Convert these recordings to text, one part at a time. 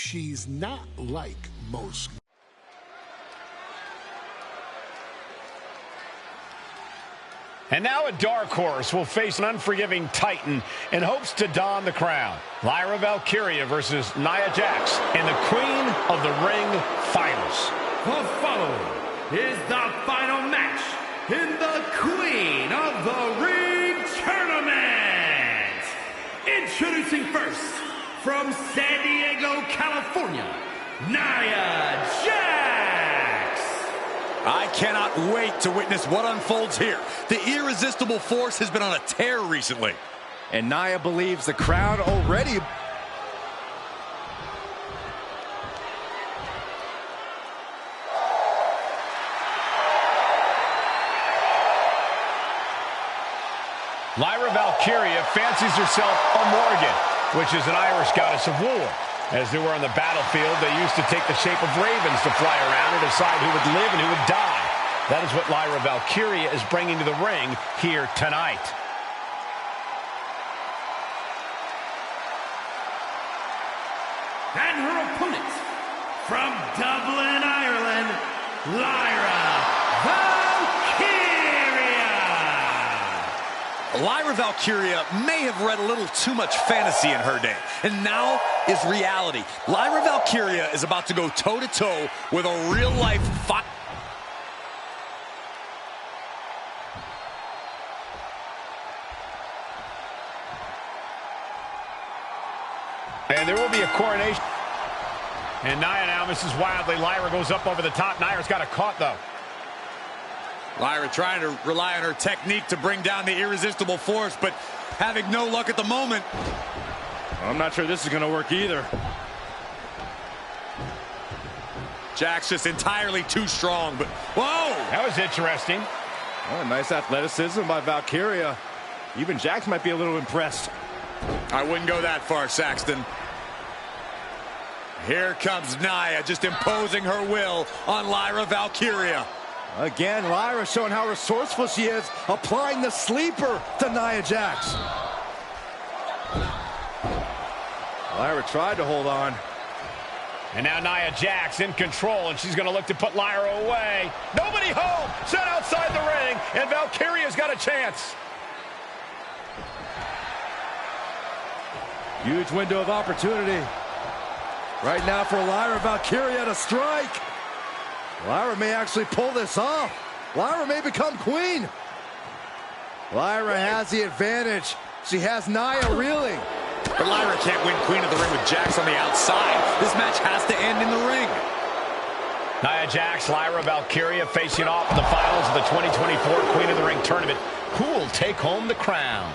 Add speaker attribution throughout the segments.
Speaker 1: she's not like most.
Speaker 2: And now a dark horse will face an unforgiving titan in hopes to don the crown. Lyra Valkyria versus Nia Jax in the Queen of the Ring Finals.
Speaker 3: The following is the final match in the Queen of the Ring Tournament. Introducing first, from San Diego, California, Nia Jax.
Speaker 4: I cannot wait to witness what unfolds here. The irresistible force has been on a tear recently.
Speaker 5: And Nia believes the crowd already.
Speaker 2: Lyra Valkyria fancies herself a Morgan, which is an Irish goddess of war. As they were on the battlefield, they used to take the shape of ravens to fly around and decide who would live and who would die. That is what Lyra Valkyria is bringing to the ring here tonight.
Speaker 3: And her opponent, from Dublin, Ireland, Lyra Valkyria.
Speaker 4: Lyra Valkyria may have read a little too much fantasy in her day, and now is reality. Lyra Valkyria is about to go toe-to-toe with a real-life fight.
Speaker 2: And there will be a coronation. And Nia now misses wildly. Lyra goes up over the top. Nia's got a caught, though.
Speaker 4: Lyra trying to rely on her technique to bring down the irresistible force, but having no luck at the moment.
Speaker 5: I'm not sure this is going to work either.
Speaker 4: Jax just entirely too strong, but whoa!
Speaker 2: That was interesting.
Speaker 5: Oh, nice athleticism by Valkyria. Even Jax might be a little impressed.
Speaker 4: I wouldn't go that far, Saxton. Here comes Nia, just imposing her will on Lyra Valkyria.
Speaker 5: Again, Lyra showing how resourceful she is, applying the sleeper to Nia Jax. Lyra tried to hold on.
Speaker 2: And now Nia Jax in control, and she's going to look to put Lyra away. Nobody home! Set outside the ring, and Valkyria's got a chance.
Speaker 5: Huge window of opportunity. Right now for Lyra Valkyria to strike. Lyra may actually pull this off. Lyra may become queen. Lyra has the advantage. She has Nia reeling.
Speaker 4: But Lyra can't win Queen of the Ring with Jax on the outside. This match has to end in the ring.
Speaker 2: Nia Jax, Lyra Valkyria facing off in the finals of the 2024 Queen of the Ring tournament. Who will take home the crown?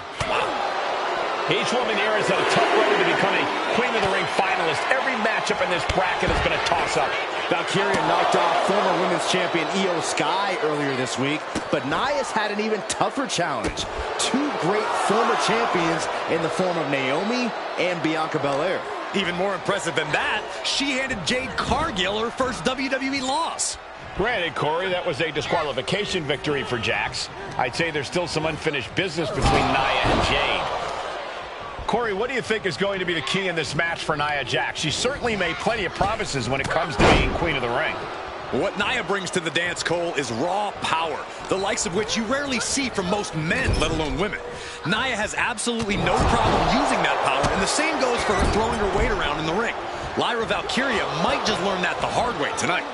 Speaker 2: Each woman here has had a tough road to become a Queen of the Ring finalist. Every matchup in this bracket has been a toss-up.
Speaker 6: Valkyria knocked off former women's champion Io Sky earlier this week, but Nia's had an even tougher challenge. Two great former champions in the form of Naomi and Bianca Belair.
Speaker 4: Even more impressive than that, she handed Jade Cargill her first WWE loss.
Speaker 2: Granted, Corey, that was a disqualification victory for Jax. I'd say there's still some unfinished business between Nia and Jade. Corey, what do you think is going to be the key in this match for Nia Jax? She certainly made plenty of promises when it comes to being Queen of the Ring.
Speaker 4: What Nia brings to the dance, Cole, is raw power, the likes of which you rarely see from most men, let alone women. Nia has absolutely no problem using that power, and the same goes for her throwing her weight around in the ring. Lyra Valkyria might just learn that the hard way tonight.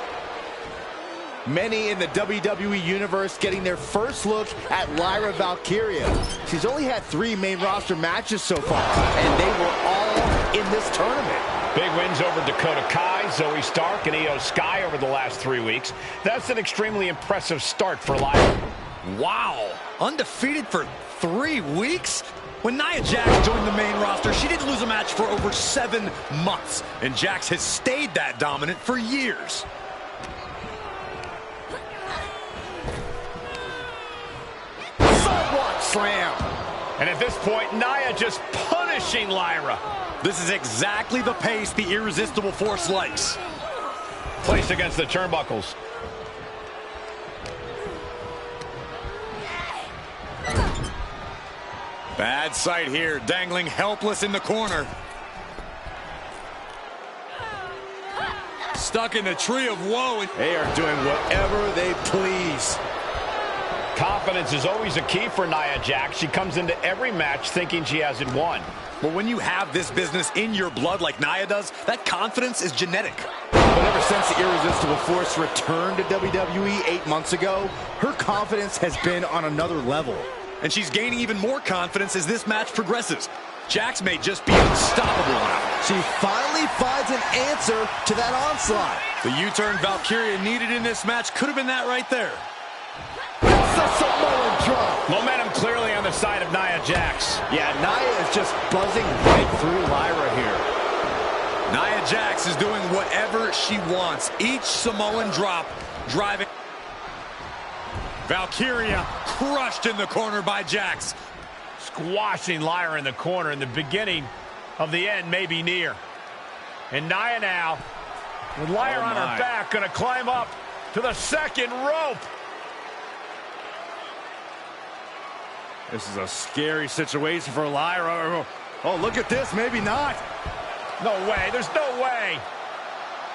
Speaker 6: Many in the WWE Universe getting their first look at Lyra Valkyria. She's only had 3 main roster matches so far, and they were all in this tournament.
Speaker 2: Big wins over Dakota Kai, Zoe Stark, and Io Sky over the last 3 weeks. That's an extremely impressive start for Lyra.
Speaker 4: Wow, undefeated for 3 weeks? When Nia Jax joined the main roster, she didn't lose a match for over 7 months, and Jax has stayed that dominant for years.
Speaker 6: Slam.
Speaker 2: And at this point, Nia just punishing Lyra.
Speaker 4: This is exactly the pace the irresistible force likes.
Speaker 2: Placed against the turnbuckles.
Speaker 4: Bad sight here, dangling helpless in the corner. stuck in the tree of woe.
Speaker 6: They are doing whatever they please.
Speaker 2: Confidence is always a key for Nia Jax. She comes into every match thinking she has it won.
Speaker 4: But when you have this business in your blood like Nia does, that confidence is genetic.
Speaker 6: But ever since the Irresistible Force returned to WWE 8 months ago, her confidence has been on another level.
Speaker 4: And she's gaining even more confidence as this match progresses. Jax may just be unstoppable now.
Speaker 6: She finally finds an answer to that onslaught.
Speaker 4: The U-turn Valkyria needed in this match could have been that right there.
Speaker 6: It's a Samoan drop.
Speaker 2: Momentum clearly on the side of Nia Jax.
Speaker 6: Yeah, Nia is just buzzing right through Lyra here.
Speaker 4: Nia Jax is doing whatever she wants. Each Samoan drop driving. Valkyria crushed in the corner by Jax.
Speaker 2: Squashing Lyra in the corner, and the beginning of the end may be near. And Nia now, with Lyra on her back, going to climb up to the second rope.
Speaker 5: This is a scary situation for Lyra. Oh, look at this. Maybe not.
Speaker 2: No way. There's no way.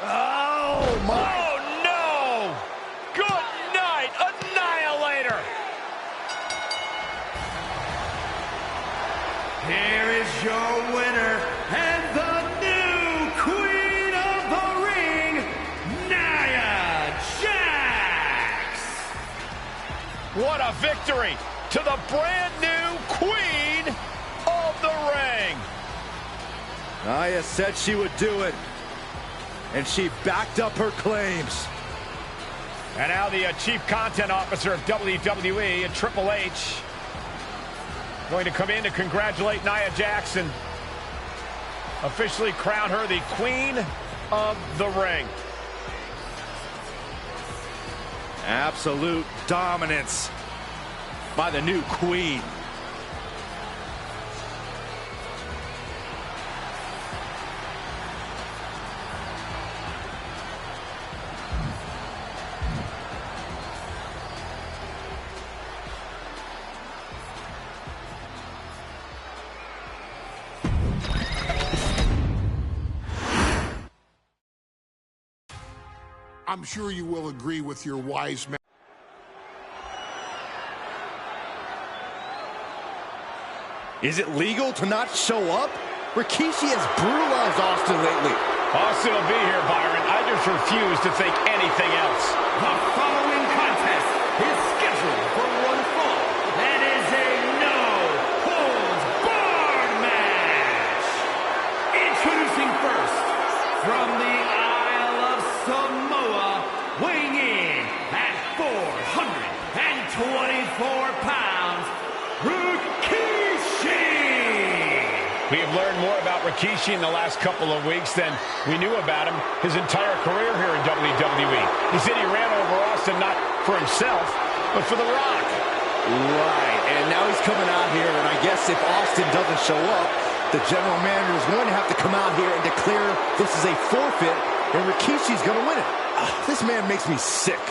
Speaker 6: Oh, my.
Speaker 2: Oh, no. Good night. Annihilator.
Speaker 3: Here is your winner and the new Queen of the Ring, Nia Jax.
Speaker 2: What a victory to the brand new Queen of the Ring.
Speaker 5: Nia said she would do it, and she backed up her claims.
Speaker 2: And now the Chief Content Officer of WWE and Triple H going to come in to congratulate Nia Jax and officially crown her the Queen of the Ring.
Speaker 5: Absolute dominance by the new queen.
Speaker 1: I'm sure you will agree with your wise man.
Speaker 6: Is it legal to not show up? Rikishi has brutalized Austin lately.
Speaker 2: Austin will be here, Byron. I just refuse to think anything else.
Speaker 3: The following contest is scheduled for one fall and is a no-holds-barred match. Introducing first, from the Isle of Samoa, weighing in at 424 pounds, Rikishi.
Speaker 2: We have learned more about Rikishi in the last couple of weeks than we knew about him his entire career here in WWE. He said he ran over Austin not for himself, but for The Rock.
Speaker 6: Right, and now he's coming out here, and I guess if Austin doesn't show up, the general manager is going to have to come out here and declare this is a forfeit, and Rikishi's going to win it. This man makes me sick.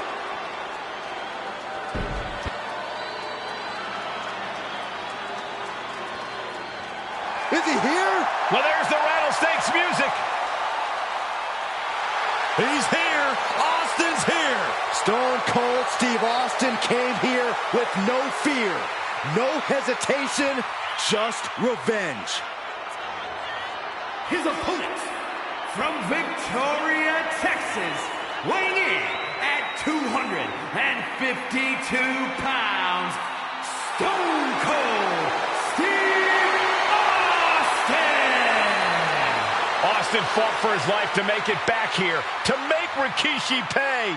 Speaker 6: Is he here?
Speaker 2: Well, there's the Rattlesnakes music.
Speaker 5: He's here. Austin's here.
Speaker 6: Stone Cold Steve Austin came here with no fear, no hesitation, just revenge.
Speaker 3: His opponent, from Victoria, Texas, weighing in at 252 pounds, Stone Cold Steve Austin!
Speaker 2: Austin fought for his life to make it back here, to make Rikishi pay.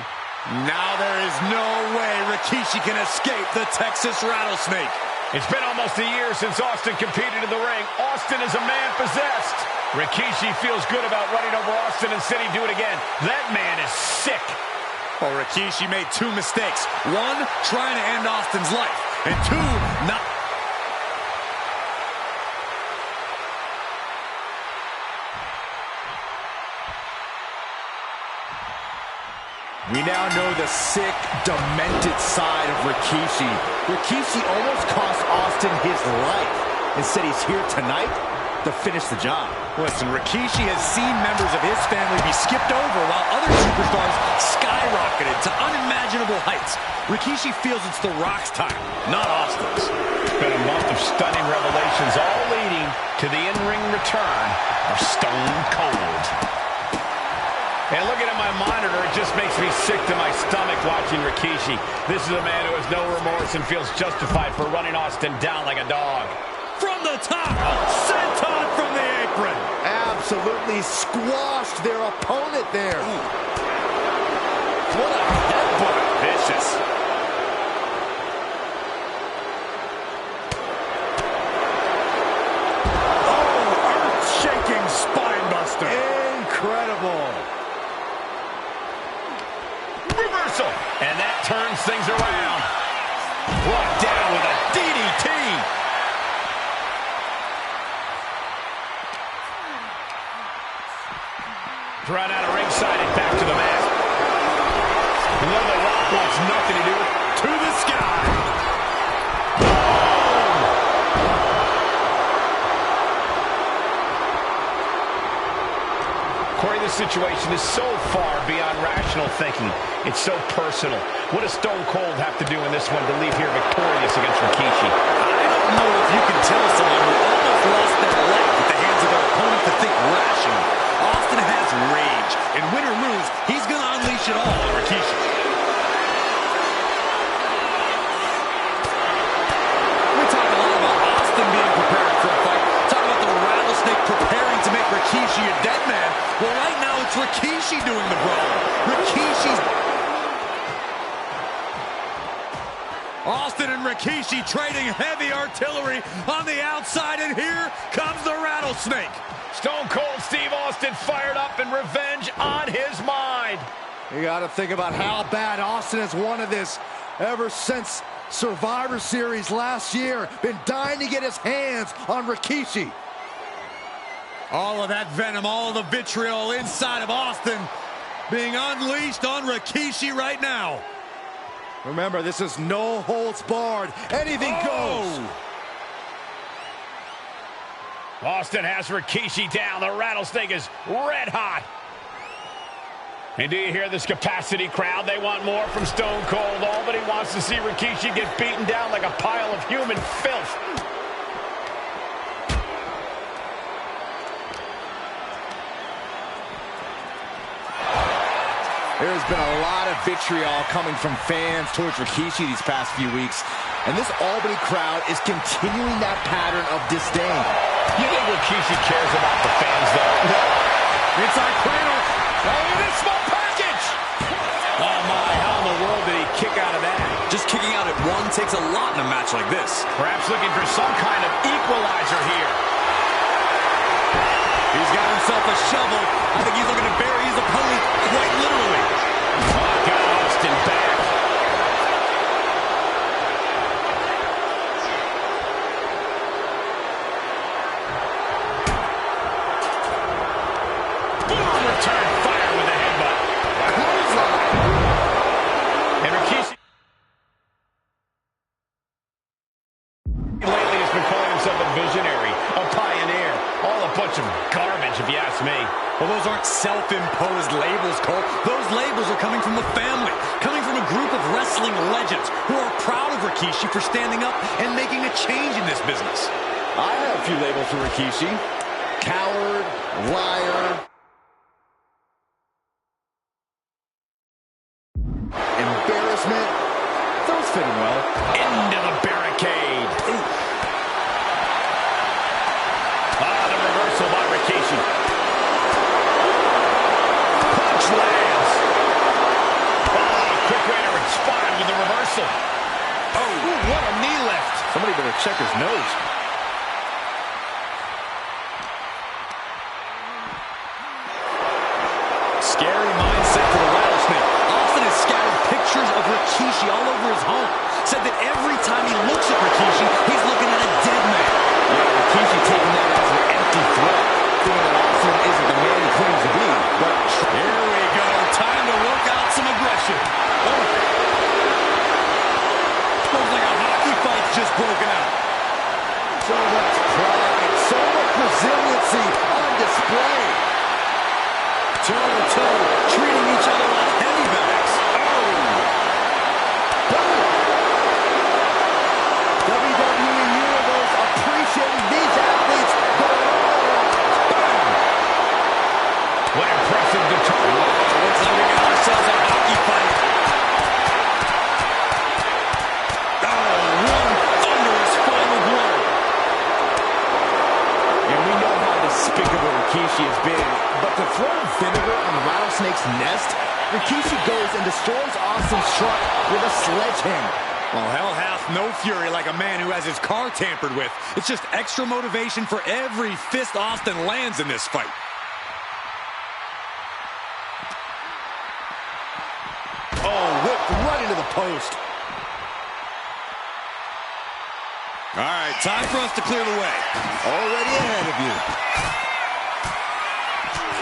Speaker 4: Now there is no way Rikishi can escape the Texas Rattlesnake.
Speaker 2: It's been almost a year since Austin competed in the ring. Austin is a man possessed. Rikishi feels good about running over Austin and said he'd do it again. That man is sick.
Speaker 4: Well, Rikishi made two mistakes. One, trying to end Austin's life. And two, not...
Speaker 6: We now know the sick, demented side of Rikishi. Rikishi almost cost Austin his life and said he's here tonight to finish the job.
Speaker 4: Listen, Rikishi has seen members of his family be skipped over while other superstars skyrocketed to unimaginable heights. Rikishi feels it's The Rock's time, not Austin's.
Speaker 2: It's been a month of stunning revelations, all leading to the in-ring return of Stone Cold. And looking at my monitor, it just makes me sick to my stomach watching Rikishi. This is a man who has no remorse and feels justified for running Austin down like a dog.
Speaker 4: From the top, senton from the apron.
Speaker 6: Absolutely squashed their opponent there. What a headbutt.
Speaker 4: Vicious.
Speaker 5: Oh, earth-shaking spine buster. Incredible.
Speaker 2: Reversal. And that turns things around. Brought down with a DDT. Drawn out of ringside and back to the mat. And then The Rock wants nothing to do with it.
Speaker 4: To the sky.
Speaker 2: Corey, this situation is so far beyond rational thinking. It's so personal. What does Stone Cold have to do in this one to leave here victorious against Rikishi?
Speaker 4: I don't know if you can tell someone who almost lost their life at the hands of their opponent to think rationally. Austin has rage, and win or lose, he's going to unleash it all on Rikishi. We talk a lot about Austin being prepared for a fight. Talk about the rattlesnake preparing to make Rikishi a dead man. Well, right now it's Rikishi doing the brawling. Rikishi's... Austin and Rikishi trading heavy artillery on the outside, and here comes the rattlesnake.
Speaker 2: Stone Cold Steve Austin fired up and revenge on his mind.
Speaker 5: You got to think about how bad Austin has wanted this ever since Survivor Series last year. Been dying to get his hands on Rikishi.
Speaker 4: All of that venom, all of the vitriol inside of Austin being unleashed on Rikishi right now.
Speaker 5: Remember, this is no holds barred. Anything goes.
Speaker 2: Austin has Rikishi down. The rattlesnake is red hot. And do you hear this capacity crowd? They want more from Stone Cold. All he wants to see Rikishi get beaten down like a pile of human filth.
Speaker 6: There's been a lot of vitriol coming from fans towards Rikishi these past few weeks, and this Albany crowd is continuing that pattern of disdain.
Speaker 2: You think Rikishi cares about the fans, though?
Speaker 4: Inside cradle.
Speaker 2: Oh, in a small package! Oh, my, how in the world did he kick out of that?
Speaker 4: Just kicking out at one takes a lot in a match like this.
Speaker 2: Perhaps looking for some kind of equalizer here.
Speaker 4: He's got himself a shovel. I think he's looking to bury his opponent quite literally.
Speaker 2: Oh, got Austin back. Boom! Return fire with a headbutt. And Rikishi lately has been calling himself a visionary, a pioneer. All a bunch of garbage, if you ask me.
Speaker 4: Well, those aren't self-imposed labels, Cole. Those labels are coming from the family, coming from a group of wrestling legends who are proud of Rikishi for standing up and making a change in this business.
Speaker 6: I have a few labels for Rikishi. Coward, liar, embarrassment. Those fit him well.
Speaker 2: Into the barricade. The reversal by Rikishi. Punch lands. Quick way to respond with the reversal. What a knee lift.
Speaker 6: Somebody better check his nose.
Speaker 4: Scary mindset for the rattlesnake. Austin has scattered pictures of Rikishi all over his home. Said that every time he looks at Rikishi, he's looking at a dead man.
Speaker 6: Yeah, Rikishi taking that as an empty threat, thinking that Austin isn't the man he claims to be. But
Speaker 4: here we go. Time to work out some aggression. Looks like a hockey fight's just broken out.
Speaker 5: So much pride, so much resilience. efficiency on display.
Speaker 4: Toe-to-toe, treating each other like heavy bags.
Speaker 5: WWE Universe appreciating these athletes going all out.
Speaker 2: What impressive determination.
Speaker 4: Looks like we got ourselves a hockey fight. One thunderous final blow.
Speaker 6: And we know how despicable Rikishi has been, but to throw vinegar on the rattlesnake's nest, Rikishi goes and destroys Austin's truck with a sledgehammer.
Speaker 4: Well, hell hath no fury like a man who has his car tampered with. It's just extra motivation for every fist Austin lands in this fight.
Speaker 5: Oh, whipped right into the post.
Speaker 4: All right, time for us to clear the way.
Speaker 5: Already ahead of you.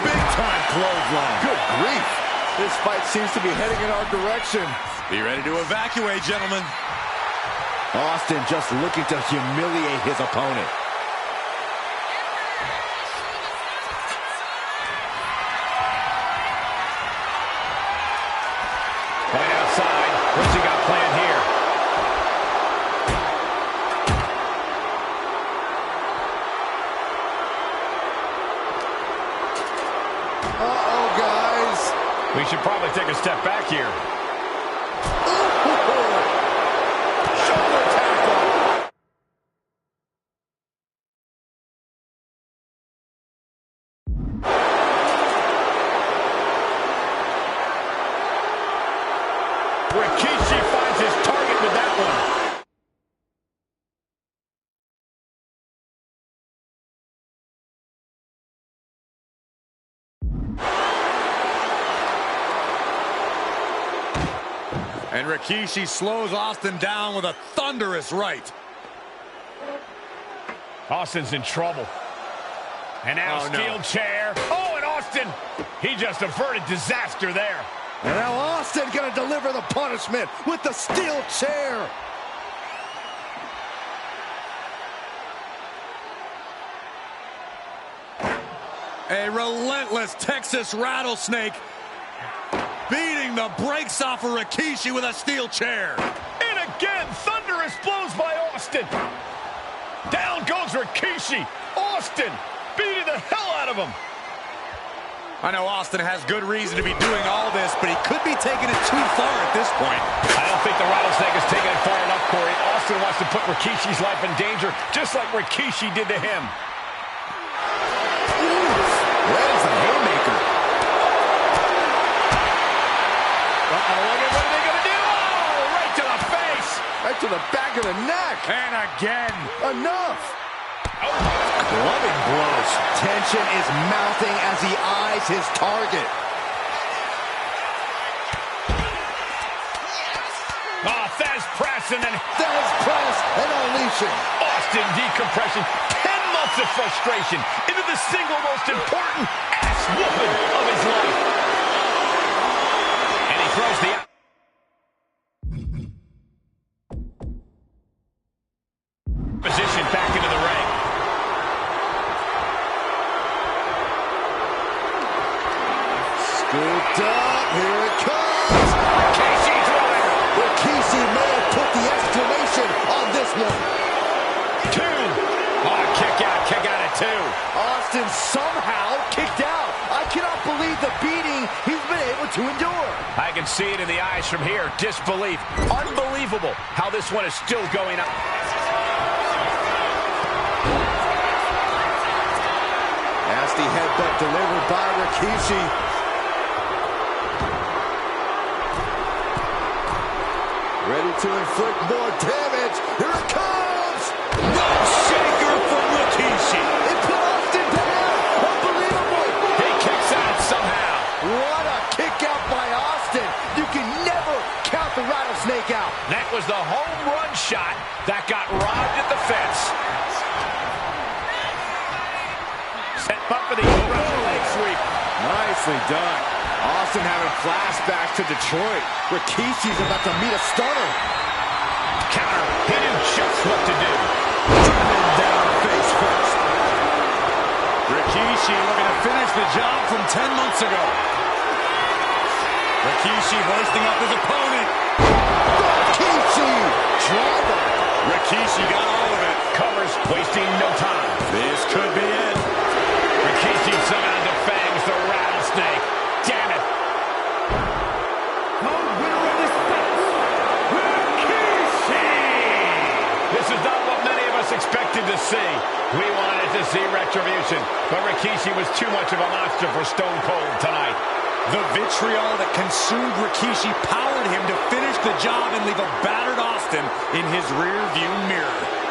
Speaker 5: Big time clothesline. Good grief. This fight seems to be heading in our direction.
Speaker 4: Be ready to evacuate, gentlemen.
Speaker 6: Austin just looking to humiliate his opponent.
Speaker 2: Right outside. What's he got planned here?
Speaker 5: Uh-oh, guys.
Speaker 2: We should probably take a step back here.
Speaker 5: Shoulder tackle.
Speaker 2: Rikishi finds his target with that one.
Speaker 4: And Rikishi slows Austin down with a thunderous right.
Speaker 2: Austin's in trouble. And now
Speaker 4: Oh, no.
Speaker 2: steel chair. Oh, and Austin, he just averted disaster there.
Speaker 5: And now Austin gonna deliver the punishment with the steel chair.
Speaker 4: A relentless Texas rattlesnake beating the brakes off of Rikishi with a steel chair.
Speaker 2: And again, thunderous blows by Austin. Down goes Rikishi. Austin beating the hell out of him.
Speaker 4: I know Austin has good reason to be doing all this, but he could be taking it too far at this point.
Speaker 2: I don't think the rattlesnake is taking it far enough, Corey. Austin wants to put Rikishi's life in danger, just like Rikishi did to him.
Speaker 6: Where's the haymaker?
Speaker 2: Uh-oh, look at what are they going to do? Oh, right to the face.
Speaker 5: Right to the back of the neck.
Speaker 4: And again.
Speaker 5: Enough.
Speaker 6: Clubbing blows. Tension is mounting as he eyes his target.
Speaker 2: Oh, Thesz press and then
Speaker 5: Thesz press and unleashing.
Speaker 2: Austin decompression. 10 months of frustration into the single most important ass whooping of his life. And he throws the... position back into the ring.
Speaker 5: Scooped up. Here it comes.
Speaker 2: Rikishi's running.
Speaker 5: Rikishi may have put the exclamation on this one.
Speaker 2: 2. Oh, kick out at 2.
Speaker 5: Austin somehow kicked out. I cannot believe the beating he's been able to endure.
Speaker 2: I can see it in the eyes from here. Disbelief. Unbelievable how this one is still going on.
Speaker 5: Nasty headbutt delivered by Rikishi. Ready to inflict more damage. Here it comes.
Speaker 4: Rope shaker from Rikishi.
Speaker 5: It put Austin down. Unbelievable.
Speaker 2: He kicks out somehow.
Speaker 5: What a kick out by Austin. You can never count the rattlesnake out.
Speaker 2: That was the home run shot that got robbed at the fence. Set up for the overhead leg sweep.
Speaker 5: Nicely done. Austin having flashbacks to Detroit. Rikishi's about to meet a stunner.
Speaker 2: Counter. He knew just what to do.
Speaker 5: Driven down face first.
Speaker 4: Rikishi looking to finish the job from 10 months ago. Rikishi hoisting up his opponent.
Speaker 6: Rikishi driver.
Speaker 4: Rikishi got all of it.
Speaker 2: Covers, wasting no time.
Speaker 4: This could be it.
Speaker 2: Rikishi somehow defangs the rattlesnake. Damn it.
Speaker 3: The winner of this bout, Rikishi!
Speaker 2: This is not what many of us expected to see. We wanted to see retribution, but Rikishi was too much of a monster for Stone Cold tonight.
Speaker 4: The vitriol that consumed Rikishi powered him to finish the job and leave a battered Austin in his rear-view mirror.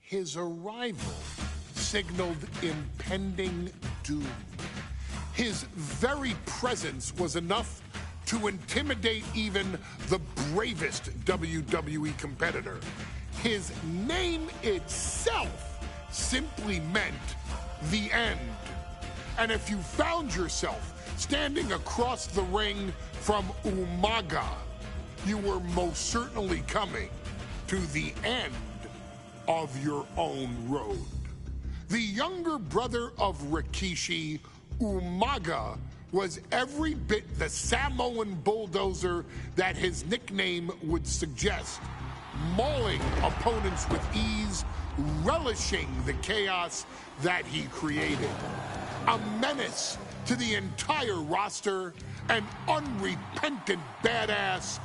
Speaker 1: His arrival signaled impending doom. His very presence was enough to intimidate even the bravest WWE competitor. His name itself simply meant the end. And if you found yourself standing across the ring from Umaga, you were most certainly coming to the end of your own road. The younger brother of Rikishi, Umaga, was every bit the Samoan bulldozer that his nickname would suggest, mauling opponents with ease, relishing the chaos that he created. A menace to the entire roster, an unrepentant badass.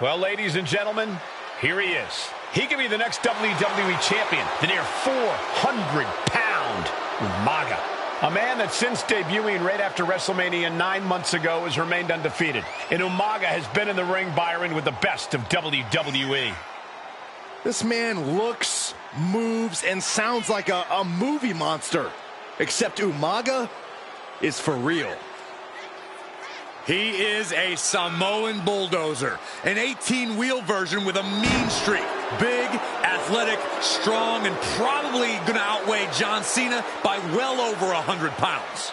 Speaker 2: Well, ladies and gentlemen, here he is. He could be the next WWE champion, the near 400-pound Umaga. A man that since debuting right after WrestleMania 9 months ago has remained undefeated. And Umaga has been in the ring, Byron, with the best of WWE.
Speaker 6: This man looks, moves, and sounds like a movie monster. Except Umaga is for real.
Speaker 4: He is a Samoan bulldozer, an 18-wheel version with a mean streak. Big, athletic, strong, and probably going to outweigh John Cena by well over 100 pounds.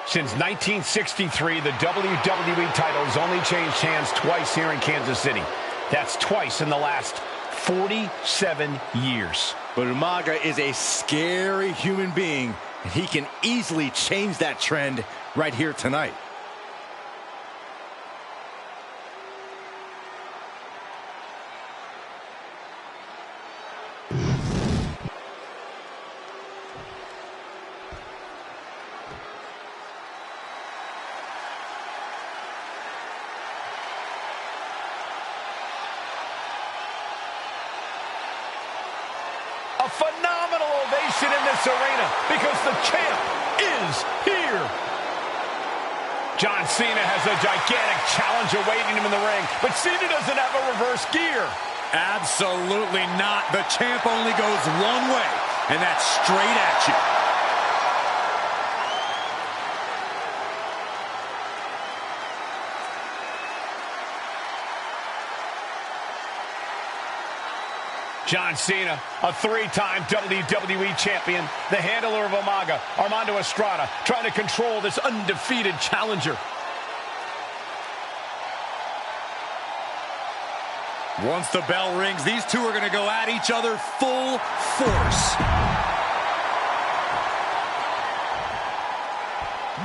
Speaker 2: Since 1963, the WWE title has only changed hands twice here in Kansas City. That's twice in the last 47 years.
Speaker 6: But Umaga is a scary human being, and he can easily change that trend right here tonight.
Speaker 2: A phenomenal ovation in this arena because the champ is here. John Cena has a gigantic challenge awaiting him in the ring, but Cena doesn't have a reverse gear.
Speaker 4: Absolutely not. The champ only goes one way, and that's straight at you.
Speaker 2: John Cena, a three-time WWE champion, the handler of Umaga, Armando Estrada, trying to control this undefeated challenger.
Speaker 4: Once the bell rings, these two are going to go at each other full force.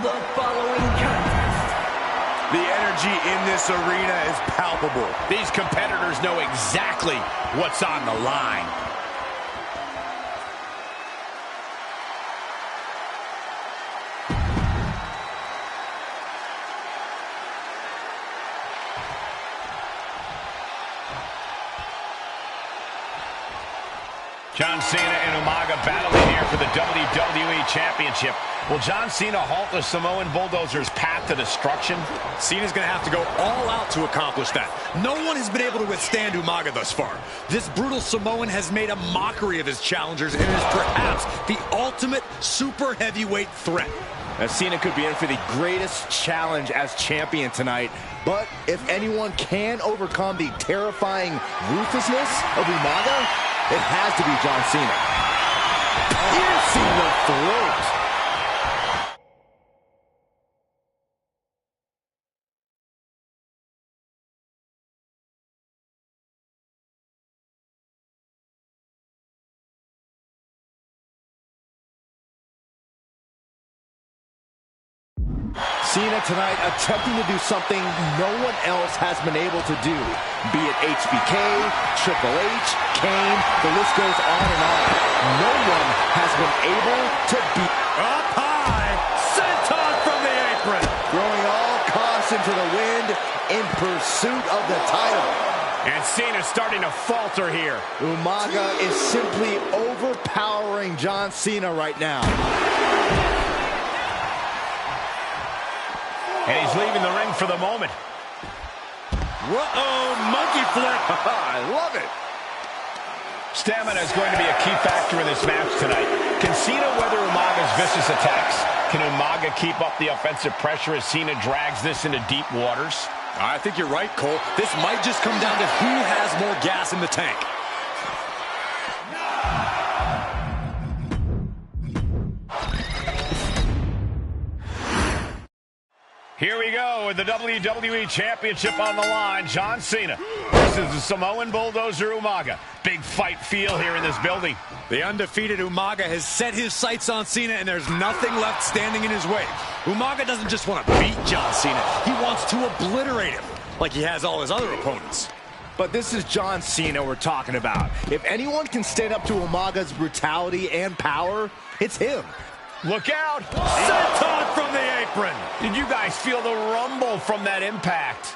Speaker 3: The following contest.
Speaker 4: The energy in this arena is palpable.
Speaker 2: These competitors know exactly what's on the line. John Cena and Umaga battling here for the WWE Championship. Will John Cena halt the Samoan Bulldozer's path to destruction?
Speaker 4: Cena's going to have to go all out to accomplish that. No one has been able to withstand Umaga thus far. This brutal Samoan has made a mockery of his challengers and is perhaps the ultimate super heavyweight threat.
Speaker 6: Now, Cena could be in for the greatest challenge as champion tonight. But if anyone can overcome the terrifying ruthlessness of Umaga, it has to be John Cena. Piercing the throat. Cena tonight attempting to do something no one else has been able to do. Be it HBK, Triple H, Kane, the list goes on and on. No one has been able to beat.
Speaker 4: Up high, senton from the apron.
Speaker 6: Throwing all caution to the wind in pursuit of the title.
Speaker 2: And Cena's starting to falter here.
Speaker 6: Umaga is simply overpowering John Cena right now.
Speaker 2: And he's leaving the ring for the moment.
Speaker 4: Whoa, monkey flip.
Speaker 6: I love it.
Speaker 2: Stamina is going to be a key factor in this match tonight. Can Cena weather Umaga's vicious attacks? Can Umaga keep up the offensive pressure as Cena drags this into deep waters?
Speaker 4: I think you're right, Cole. This might just come down to who has more gas in the tank.
Speaker 2: Here we go with the WWE Championship on the line. John Cena versus the Samoan Bulldozer Umaga. Big fight feel here in this building.
Speaker 4: The undefeated Umaga has set his sights on Cena, and there's nothing left standing in his way. Umaga doesn't just want to beat John Cena. He wants to obliterate him, like he has all his other opponents.
Speaker 6: But this is John Cena we're talking about. If anyone can stand up to Umaga's brutality and power, it's him.
Speaker 2: Look out!
Speaker 4: Senton from the apron!
Speaker 2: Did you guys feel the rumble from that impact?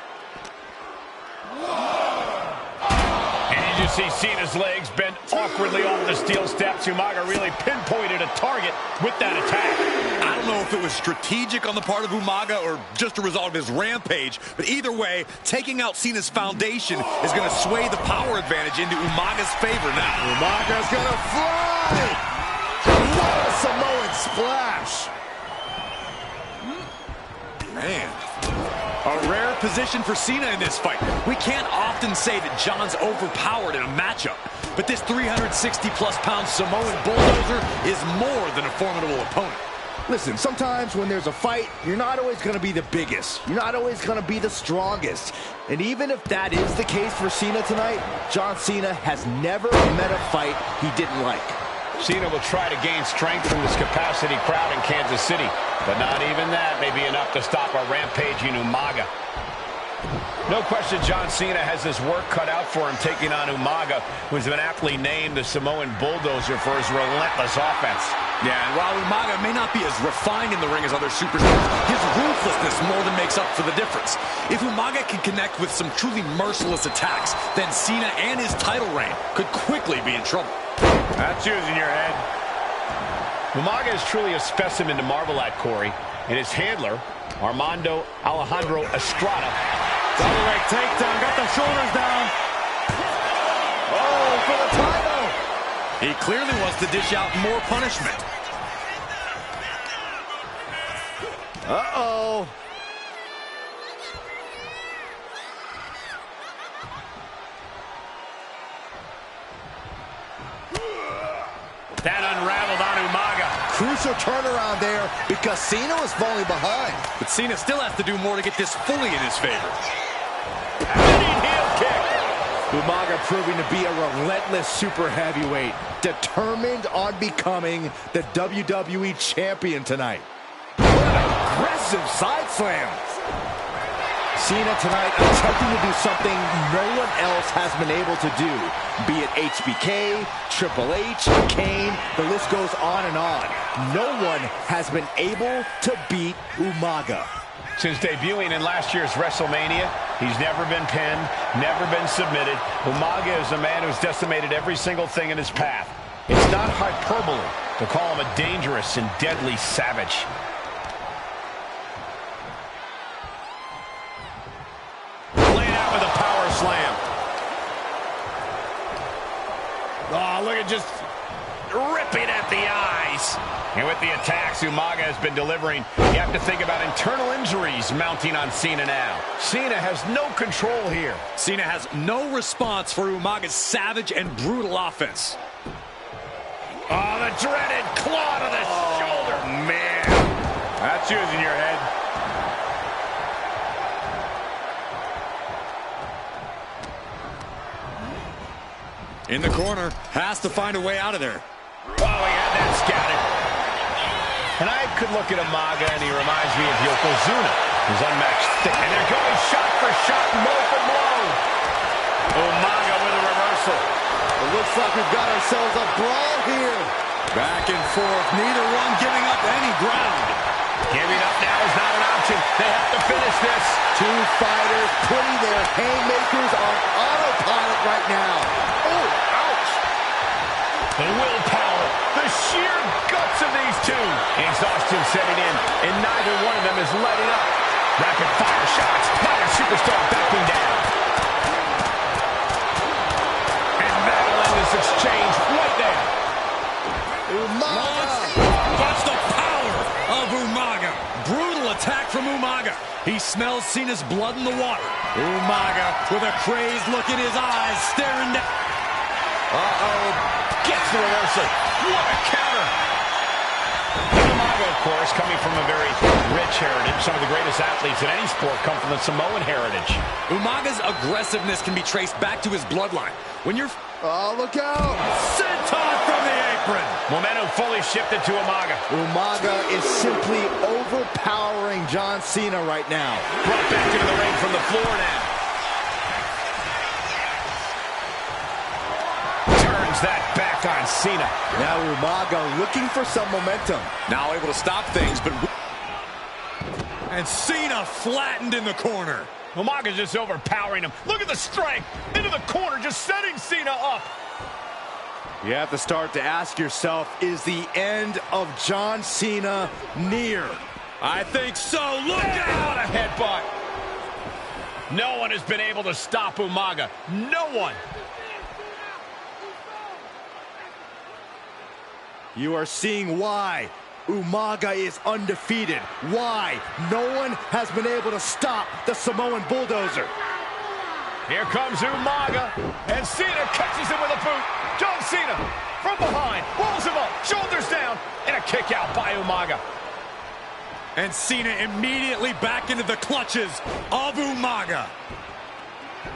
Speaker 2: And did you see Cena's legs bent awkwardly off the steel steps? Umaga really pinpointed a target with that attack.
Speaker 4: I don't know if it was strategic on the part of Umaga or just a result of his rampage, but either way, taking out Cena's foundation is going to sway the power advantage into Umaga's favor now.
Speaker 5: Umaga's gonna fly! What a Samoan splash!
Speaker 4: Man, a rare position for Cena in this fight. We can't often say that John's overpowered in a matchup, but this 360-plus pound Samoan Bulldozer is more than a formidable opponent.
Speaker 6: Listen, sometimes when there's a fight, you're not always going to be the biggest. You're not always going to be the strongest. And even if that is the case for Cena tonight, John Cena has never met a fight he didn't like.
Speaker 2: Cena will try to gain strength from this capacity crowd in Kansas City, but not even that may be enough to stop a rampaging Umaga. No question John Cena has his work cut out for him taking on Umaga, who's been aptly named the Samoan Bulldozer for his relentless offense.
Speaker 4: Yeah, and while Umaga may not be as refined in the ring as other superstars, his ruthlessness more than makes up for the difference. If Umaga can connect with some truly merciless attacks, then Cena and his title reign could quickly be in trouble.
Speaker 2: That's using your head. Umaga is truly a specimen to marvel at, Corey, and his handler, Armando Alejandro Estrada.
Speaker 5: Double leg takedown, got the shoulders down. Oh, for the title!
Speaker 4: He clearly wants to dish out more punishment.
Speaker 6: Uh-oh.
Speaker 2: That unraveled on Umaga.
Speaker 6: Crucial turnaround there because Cena was falling behind.
Speaker 4: But Cena still has to do more to get this fully in his favor.
Speaker 2: Running heel kick.
Speaker 6: Umaga proving to be a relentless super heavyweight, determined on becoming the WWE champion tonight. What an aggressive side slam. Cena tonight attempting to do something no one else has been able to do. Be it HBK, Triple H, Kane, the list goes on and on. No one has been able to beat Umaga.
Speaker 2: Since debuting in last year's WrestleMania, he's never been pinned, never been submitted. Umaga is a man who's decimated every single thing in his path. It's not hyperbole to call him a dangerous and deadly savage. Laid out with a power slam. Oh, look at just ripping at the eyes. And with the attacks Umaga has been delivering, you have to think about internal injuries mounting on Cena now. Cena has no control here.
Speaker 4: Cena has no response for Umaga's savage and brutal offense.
Speaker 2: Oh, the dreaded claw to the shoulder. Man, that's using your head.
Speaker 4: In the corner, has to find a way out of there.
Speaker 2: Oh, he had that scouted. And I could look at Umaga, and he reminds me of Yokozuna, his unmatched thick. And they're going shot for shot, blow for blow. Umaga with a reversal.
Speaker 5: It looks like we've got ourselves a brawl here.
Speaker 4: Back and forth, neither one giving up any ground.
Speaker 2: Giving up now is not an option. They have to finish this.
Speaker 6: Two fighters putting their haymakers on autopilot right now. Oh, ouch.
Speaker 2: The willpower, the sheer guts of these two. Exhaustion setting in, and neither one of them is letting up. Rapid fire shots, Fire superstar backing down. And that'll end this exchange right there.
Speaker 6: Umaga.
Speaker 4: Watch the power of Umaga. Brutal attack from Umaga. He smells Cena's blood in the water. Umaga with a crazed look in his eyes, staring down.
Speaker 2: Uh-oh. Gets the reversal. What a counter. Umaga course, coming from a very rich heritage. Some of the greatest athletes in any sport come from the Samoan heritage.
Speaker 4: Umaga's aggressiveness can be traced back to his bloodline. When you're...
Speaker 5: Oh, look out!
Speaker 4: Senton from the apron!
Speaker 2: Momentum fully shifted to Umaga.
Speaker 6: Umaga is simply overpowering John Cena right now.
Speaker 2: Brought back into the ring from the floor now. Turns that back on Cena.
Speaker 6: Now Umaga looking for some momentum.
Speaker 4: Now able to stop things, but... And Cena flattened in the corner.
Speaker 2: Umaga's just overpowering him. Look at the strike. Into the corner, just setting Cena up.
Speaker 6: You have to start to ask yourself, is the end of John Cena near?
Speaker 4: I think so. Look out!
Speaker 2: What a headbutt. No one has been able to stop Umaga. No one.
Speaker 6: You are seeing why Umaga is undefeated. Why no one has been able to stop the Samoan Bulldozer.
Speaker 2: Here comes Umaga, and Cena catches him with a boot. John Cena from behind, rolls him up, shoulders down, and a kick out by Umaga.
Speaker 4: And Cena immediately back into the clutches of Umaga.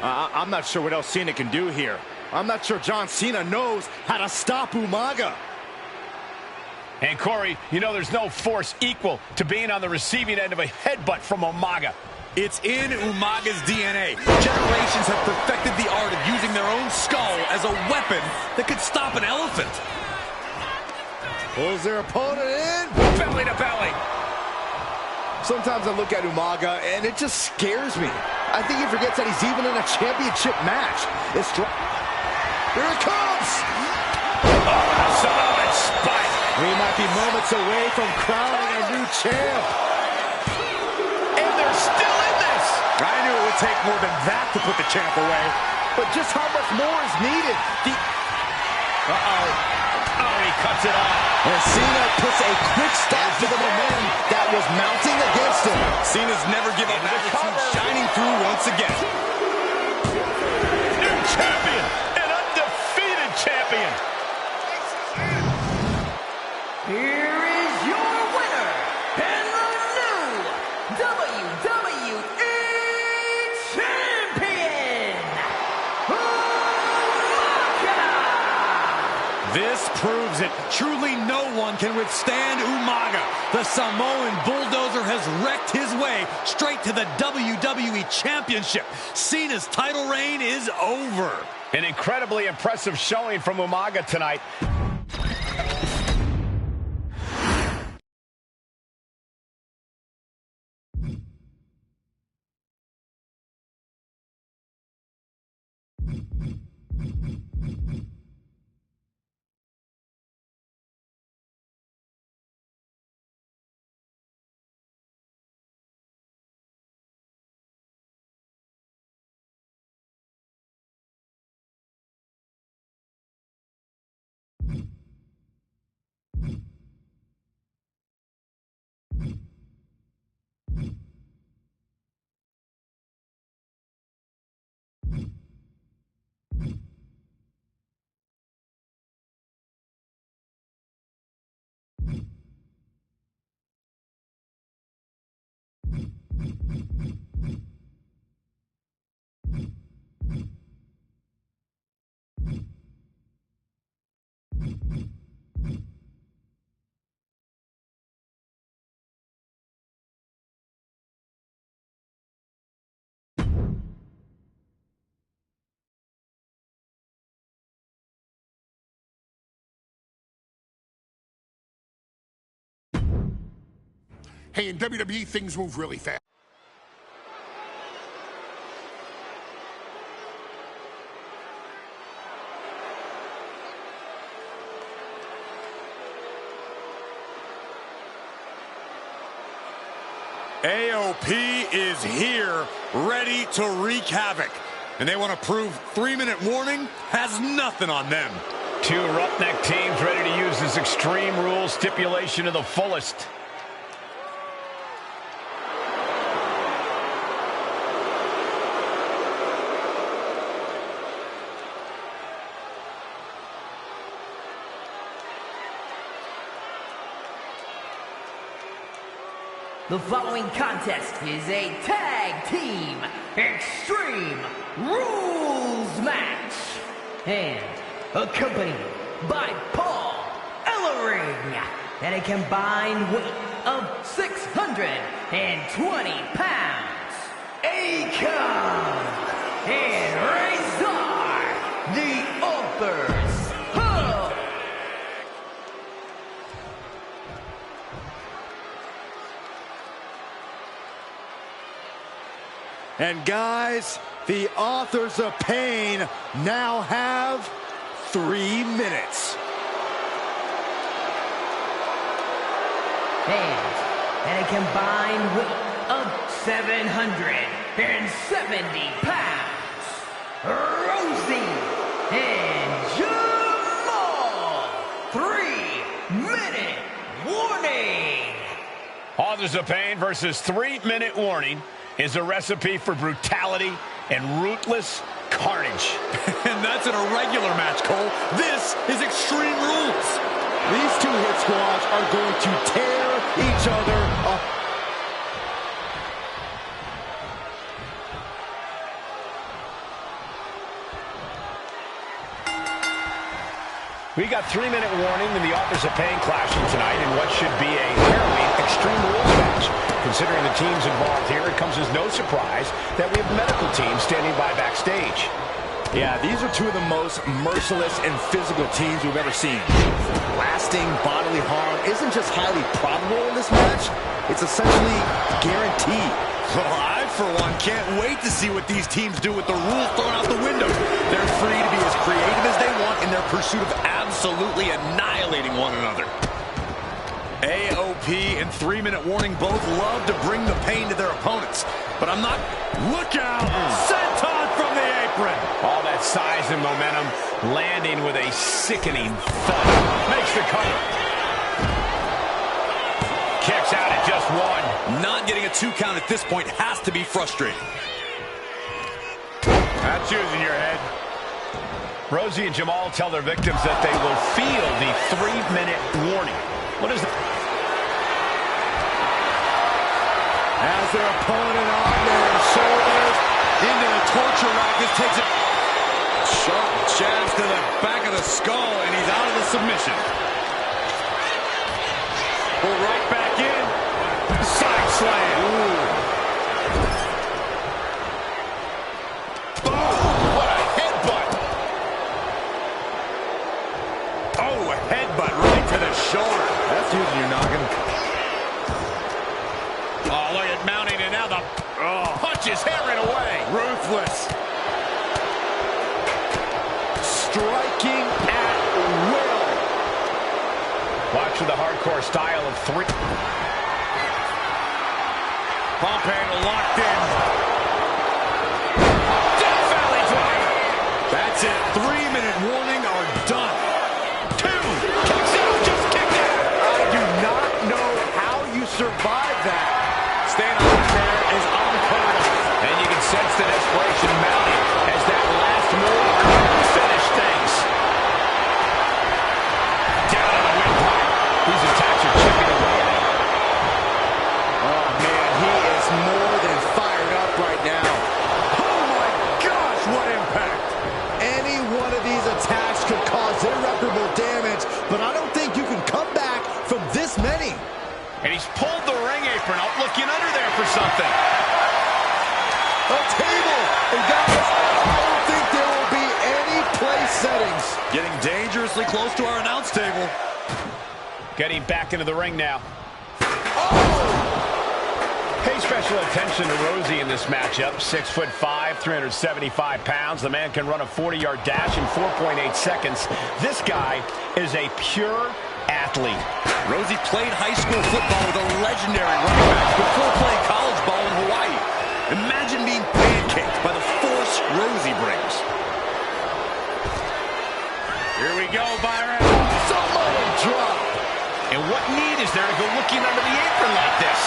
Speaker 6: I'm not sure what else Cena can do here. I'm not sure John Cena knows how to stop Umaga.
Speaker 2: And Corey, you know there's no force equal to being on the receiving end of a headbutt from Umaga.
Speaker 4: It's in Umaga's DNA. Generations have perfected the art of using their own skull as a weapon that could stop an elephant.
Speaker 5: Pulls their opponent in.
Speaker 2: Belly to belly.
Speaker 6: Sometimes I look at Umaga and it just scares me. I think he forgets that he's even in a championship match. Here it comes!
Speaker 2: Samoan spike.
Speaker 6: We might be moments away from crowning a new champ.
Speaker 2: And they're still in this.
Speaker 4: I knew it would take more than that to put the champ away.
Speaker 6: But just how much more is needed?
Speaker 2: Oh, he cuts it off.
Speaker 6: And Cena puts a quick stop to the momentum that was mounting against him.
Speaker 4: Cena's never give up attitude, shining through once again.
Speaker 2: New champion, an undefeated champion.
Speaker 3: Here is your winner, and the new WWE Champion, Umaga!
Speaker 4: This proves it. Truly no one can withstand Umaga. The Samoan Bulldozer has wrecked his way straight to the WWE Championship. Cena's title reign is over.
Speaker 2: An incredibly impressive showing from Umaga tonight.
Speaker 1: Hey, in WWE, things move really fast.
Speaker 4: AOP is here, ready to wreak havoc. And they want to prove 3-minute warning has nothing on them.
Speaker 2: Two roughneck teams ready to use this Extreme Rules stipulation to the fullest.
Speaker 3: The following contest is a tag team Extreme Rules match and accompanied by Paul Ellering at a combined weight of 620 pounds. Akon and Razor, the Authors Hub.
Speaker 5: And guys, the Authors of Pain now have 3 minutes.
Speaker 3: And at a combined weight of 770 pounds, Rosie and Jamal. 3-minute warning.
Speaker 2: Authors of Pain versus 3-minute warning is a recipe for brutality and ruthless carnage.
Speaker 4: And that's in a regular match, Cole. This is Extreme Rules.
Speaker 6: These two hit squads are going to tear each other up.
Speaker 2: We got 3-minute warning in the Authors of Pain clashing tonight in what should be a harrowing Extreme Rules match. Considering the teams involved here, it comes as no surprise that we have medical teams standing by backstage.
Speaker 6: Yeah, these are two of the most merciless and physical teams we've ever seen. Lasting bodily harm isn't just highly probable in this match, it's essentially guaranteed.
Speaker 4: Well, I, for one, can't wait to see what these teams do with the rules thrown out the window. They're free to be as creative as they want in their pursuit of absolutely annihilating one another. AOP and 3-minute warning both love to bring the pain to their opponents. But I'm not... Look out! Senton from the apron!
Speaker 2: All that size and momentum landing with a sickening thud. Makes the cover. Kicks out at just 1.
Speaker 4: Not getting a 2 count at this point has to be frustrating.
Speaker 2: That's using your head. Rosie and Jamal tell their victims that they will feel the 3-minute warning. What is that?
Speaker 5: As their opponent on their shoulders,
Speaker 4: Into the torture rack. This takes it. Sharp jabs to the back of the skull, and he's out of the submission. Pull right back in. Side slam.
Speaker 2: Boom! What a headbutt!
Speaker 4: Oh, a headbutt right to the shoulder.
Speaker 5: that's using your noggin.
Speaker 2: Oh, look at mounting, and now the punches hammering away.
Speaker 4: Ruthless.
Speaker 6: Striking at will.
Speaker 2: Watch for the hardcore style of 3.
Speaker 4: Pump handle locked in.
Speaker 2: Death Valley Driver.
Speaker 4: That's it. 3-minute warning are done.
Speaker 2: 2. Kicks out. Just kicked out.
Speaker 6: I do not know how you survive that.
Speaker 4: Staying on the chair is unheard of.
Speaker 2: And you can sense the desperation mounting as that last move could finish things. Down on the windpipe. These attacks are chipping away at him.
Speaker 6: Oh, man, he is more than fired up right now.
Speaker 4: Oh my gosh, what impact!
Speaker 6: Any one of these attacks could cause irreparable damage, but I don't think you can come back from this many.
Speaker 2: And he's pulled the ring apron up, looking under there for something.
Speaker 6: A table! And guys, I don't think there will be any place settings.
Speaker 4: Getting dangerously close to our announce table.
Speaker 2: Getting back into the ring now. Pay special attention to Rosie in this matchup. 6'5", 375 pounds. The man can run a 40-yard dash in 4.8 seconds. This guy is a pure athlete.
Speaker 4: Rosie played high school football with a legendary running back before playing college ball in Hawaii. Imagine being pancaked by the force Rosie brings.
Speaker 2: Here we go, Byron.
Speaker 6: Samoa drop.
Speaker 2: And what need is there to go looking under the apron like this?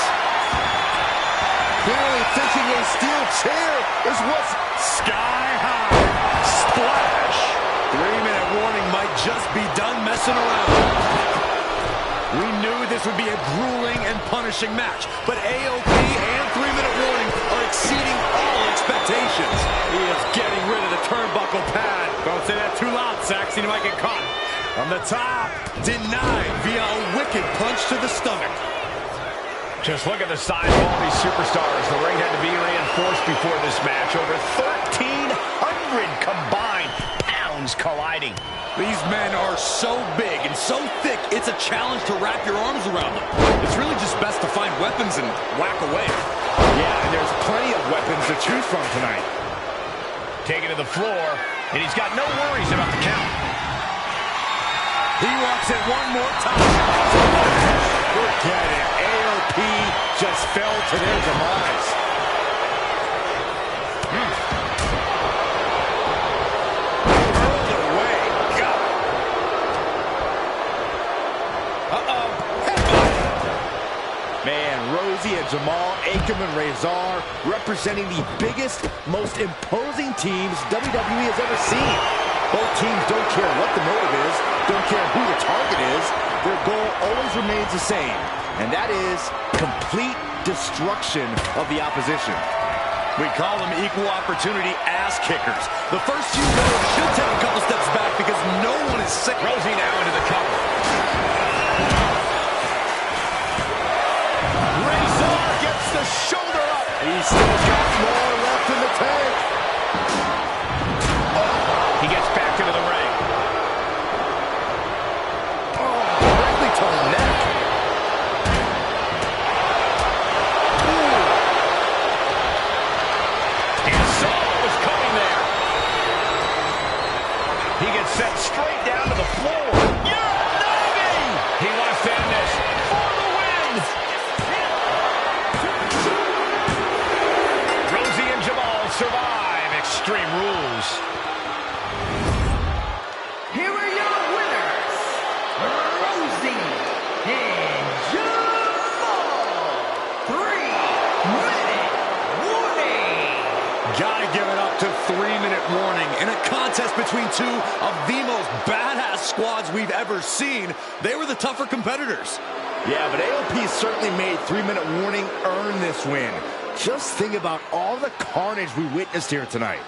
Speaker 6: Clearly thinking a steel chair is what's
Speaker 4: Sky high. Splash. 3-minute warning might just be done messing around. We knew this would be a grueling and punishing astonishing match, but AOP and 3-minute warning are exceeding all expectations.
Speaker 2: He is getting rid of the turnbuckle pad. Don't say that too loud, Saxton. He might get caught. From the top.
Speaker 4: Denied via a wicked punch to the stomach.
Speaker 2: Just look at the size of all these superstars. The ring had to be reinforced before this match. Over 1,300 combined pounds colliding.
Speaker 4: These men are so big and so thick, it's a challenge to wrap your arms around them. It's really just best to find weapons and whack away.
Speaker 6: Yeah, and there's plenty of weapons to choose from tonight.
Speaker 2: Taken to the floor, and he's got no worries about the count.
Speaker 4: He walks it one more time.
Speaker 6: Forget it. AOP just fell to their demise. Hurled away. God.
Speaker 4: Uh-oh.
Speaker 6: Man, Rosie and Jamal, Akam and Razor representing the biggest, most imposing teams WWE has ever seen. Both teams don't care what the motive is, don't care who the target is. Their goal always remains the same, and that is complete destruction of the opposition.
Speaker 4: We call them equal opportunity ass kickers. The first few moves should take a couple steps back because no one is sick.
Speaker 2: Rosie now into the cover.
Speaker 4: Razor gets the shoulder up.
Speaker 6: He's still got more left in the tank.
Speaker 2: He gets back into the ring.
Speaker 6: Directly to the neck.
Speaker 2: And saw what was coming there. He gets sent straight down to the floor. Uranagi! He wants to end this for the win. Rosie and Jamal survive Extreme Rules.
Speaker 3: Here are your winners, Rosie and Jamal. 3-minute warning.
Speaker 4: Gotta give it up to 3-minute warning. In a contest between two of the most badass squads we've ever seen, they were the tougher competitors.
Speaker 6: Yeah, but AOP certainly made 3-minute warning earn this win. Just think about all the carnage we witnessed here tonight.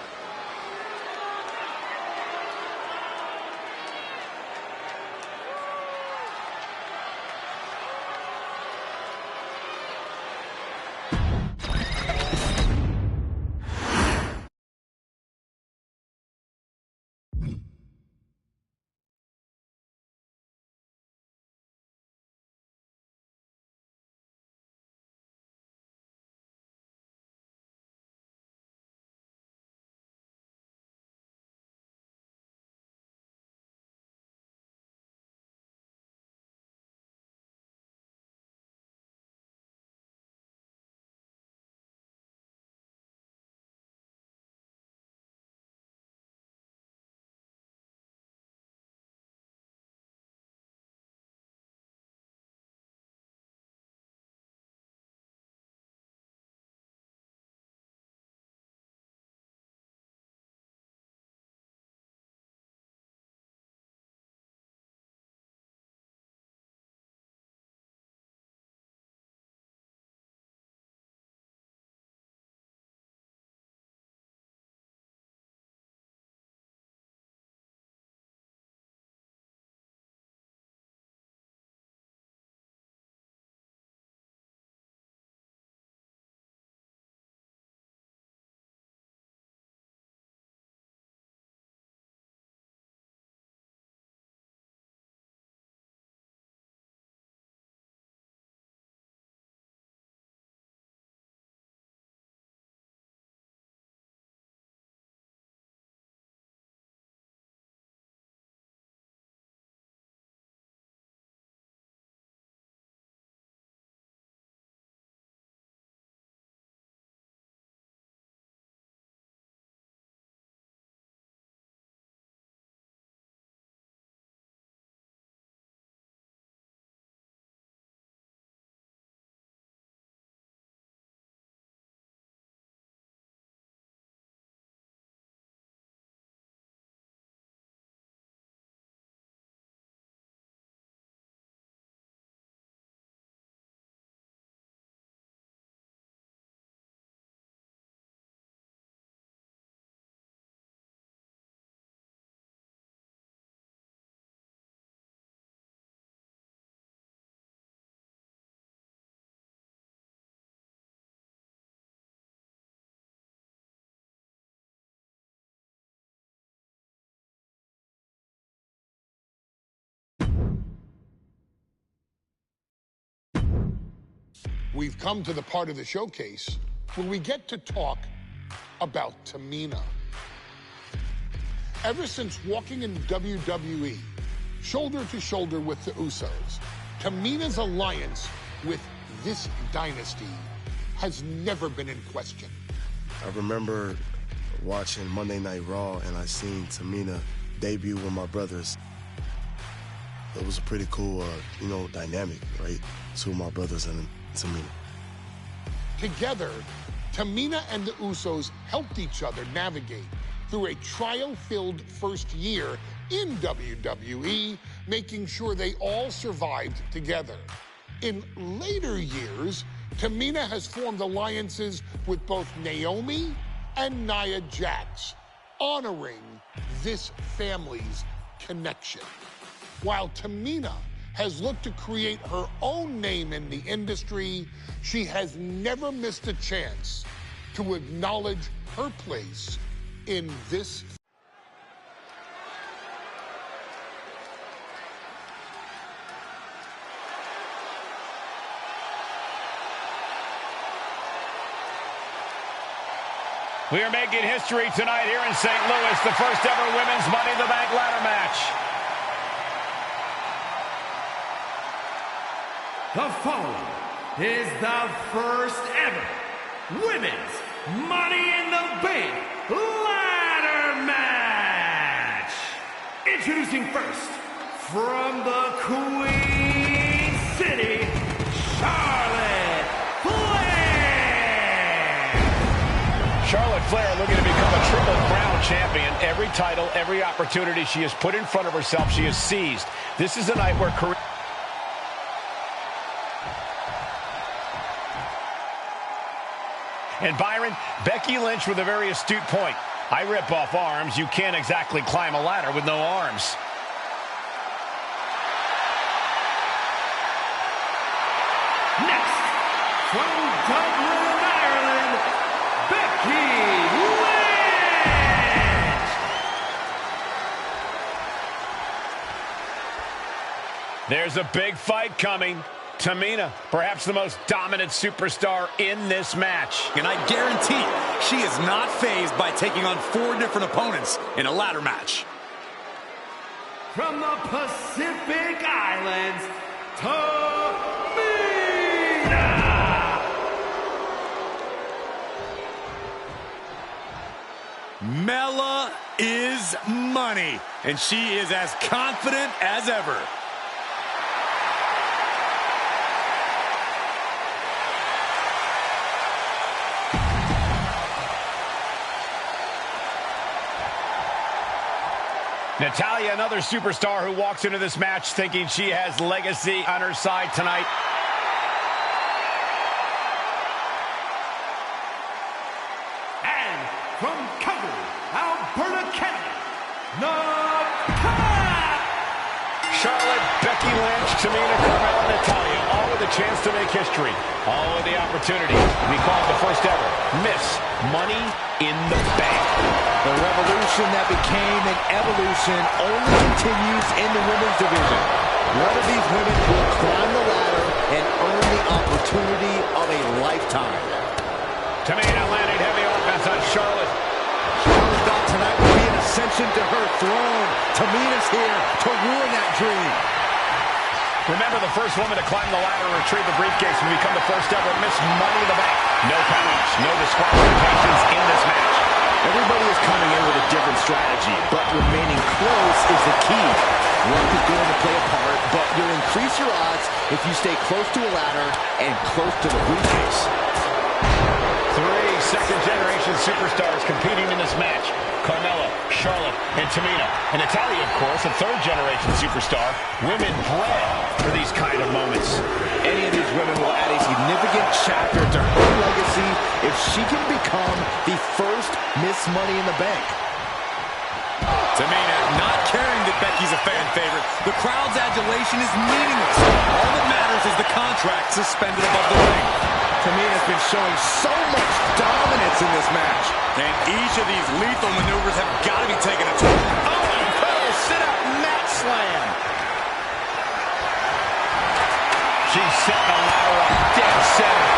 Speaker 1: we've come to the part of the showcase where we get to talk about Tamina. Ever since walking in WWE, shoulder to shoulder with the Usos, Tamina's alliance with this dynasty has never been in question.
Speaker 7: I remember watching Monday Night Raw, and I seen Tamina debut with my brothers. It was a pretty cool, dynamic, right? Two of my brothers and Tamina.
Speaker 1: Together, Tamina and the Usos helped each other navigate through a trial-filled first year in WWE, making sure they all survived together. In later years, Tamina has formed alliances with both Naomi and Nia Jax, honoring this family's connection. While Tamina has looked to create her own name in the industry, she has never missed a chance to acknowledge her place in this.
Speaker 2: We are making history tonight here in St. Louis, the first ever women's Money in the Bank ladder match.
Speaker 3: The following is the first ever women's Money in the Bank ladder match. Introducing first, from the Queen City, Charlotte Flair.
Speaker 2: Charlotte Flair looking to become a Triple Crown champion. Every title, every opportunity she has put in front of herself, she has seized. This is a night where And Byron, Becky Lynch with a very astute point. I rip off arms. You can't exactly climb a ladder with no arms.
Speaker 3: Next, from Dublin, Ireland, Becky Lynch.
Speaker 2: There's a big fight coming. Tamina, perhaps the most dominant superstar in this match.
Speaker 4: And I guarantee she is not fazed by taking on 4 different opponents in a ladder match.
Speaker 3: From the Pacific Islands, Tamina.
Speaker 4: Mella is money, and she is as confident as ever.
Speaker 2: Natalya, another superstar who walks into this match thinking she has legacy on her side tonight.
Speaker 3: And from Calgary, Alberta, Canada, Natalya.
Speaker 2: Charlotte, Becky Lynch, Tamina, Carmella, Natalya, all with a chance to make history. All with the opportunity to be called the first ever Miss Money in the Bank.
Speaker 6: The revolution that became an evolution only continues in the women's division. One of these women will climb the ladder and earn the opportunity of a lifetime.
Speaker 2: Tamina landing heavy offense on Charlotte.
Speaker 6: Charlotte thought tonight would be an ascension to her throne. Tamina's here to ruin that dream.
Speaker 2: Remember, the first woman to climb the ladder and retrieve the briefcase will become the first ever Miss Money in the Bank. No penalties, no disqualifications in this match.
Speaker 6: Everybody is coming in with a different strategy, but remaining close is the key. Luck is going to play a part, but you'll increase your odds if you stay close to a ladder and close to the briefcase.
Speaker 2: 3 second-generation superstars competing in this match. Carmella, Charlotte, and Tamina. And Natalya, of course, a third-generation superstar. Women bred for these kind of moments.
Speaker 6: Any of these women will add a significant chapter to her legacy if she can become the first Miss Money in the Bank.
Speaker 4: Tamina not caring that Becky's a fan favorite. The crowd's adulation is meaningless. All that matters is the contract suspended above the ring.
Speaker 6: Tamina's been showing so much dominance in this match.
Speaker 4: And each of these lethal maneuvers have got to be taken a toll.
Speaker 6: Oh, incredible sit-up mat slam.
Speaker 2: She's setting the ladder up dead center.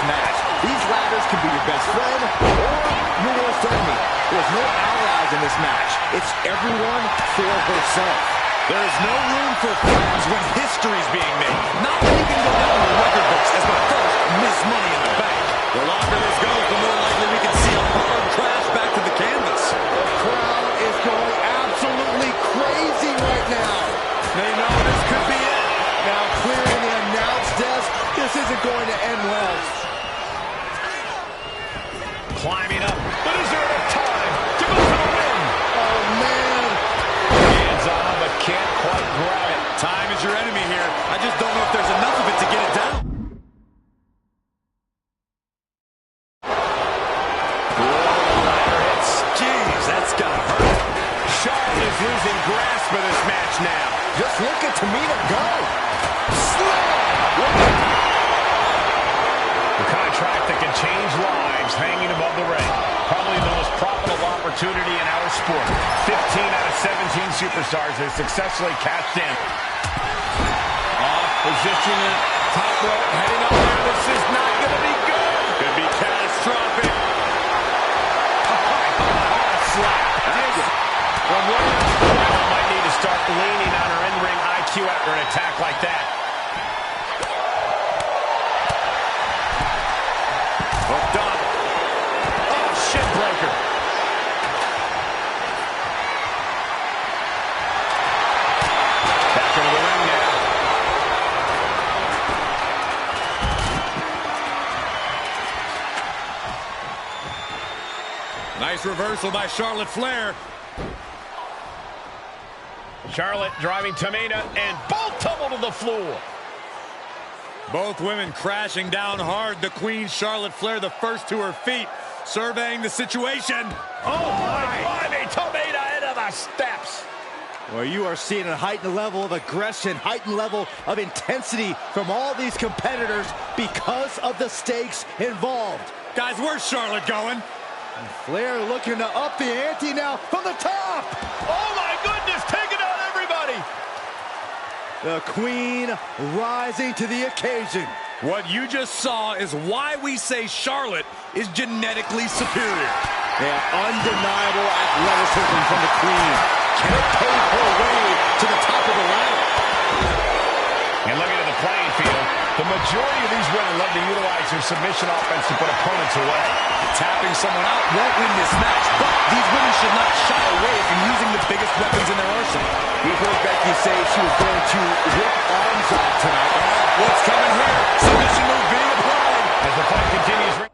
Speaker 6: match. These ladders can be your best friend or your worst enemy. There's no allies in this match. It's everyone for herself.
Speaker 4: There is no room for friends when history's being made. Not when you can go down in the record books as the first Miss Money in the Bank. The longer this goes, the more likely we can see a hard crash back to the canvas.
Speaker 5: The crowd is going absolutely crazy right now.
Speaker 4: They know this could be it.
Speaker 5: Now clearing the announce desk, this isn't going to end well.
Speaker 2: Climbing up, but is there enough time to go for the win?
Speaker 5: Oh, man.
Speaker 2: Hands on, but can't quite grab it.
Speaker 4: Time is your enemy here. I just don't know if there's enough of it to get it down. Jeez, that's gotta hurt.
Speaker 2: Charlotte is losing grasp of this match now.
Speaker 6: Just look at Tamina go.
Speaker 2: The contract that can change lives hanging above the ring. Probably the most profitable opportunity in our sport. 15 out of 17 superstars have successfully cashed in.
Speaker 4: Off position at top rope, heading up there. This is not going to be good. Could be catastrophic.
Speaker 2: Slap. From Williams, might need to start leaning on her in-ring IQ after an attack like that.
Speaker 4: Hooked up.
Speaker 2: Oh, shin breaker. Back into the ring now.
Speaker 4: Nice reversal by Charlotte Flair.
Speaker 2: Charlotte driving Tamina, and both tumble to the floor.
Speaker 4: Both women crashing down hard. The Queen, Charlotte Flair, the first to her feet, surveying the situation.
Speaker 2: Oh, my. Climbing Tamina into the steps.
Speaker 6: Well, you are seeing a heightened level of aggression, heightened level of intensity from all these competitors because of the stakes involved.
Speaker 4: Guys, where's Charlotte going?
Speaker 6: Flair looking to up the ante now from the top.
Speaker 2: Oh, my goodness, taking out everybody.
Speaker 6: The Queen rising to the occasion.
Speaker 4: What you just saw is why we say Charlotte is genetically superior.
Speaker 6: Yeah, undeniable athleticism from the Queen. Can it pave her way to the top of the ladder?
Speaker 2: And looking at the playing field, the majority of these women love to utilize their submission offense to put opponents away.
Speaker 4: Tapping someone out won't win this match, but these women should not shy away from using the biggest weapons in their arsenal.
Speaker 6: We've heard Becky say she was going to rip arms off tonight.
Speaker 4: What's coming here? Submission move being applied.
Speaker 2: As the fight continues.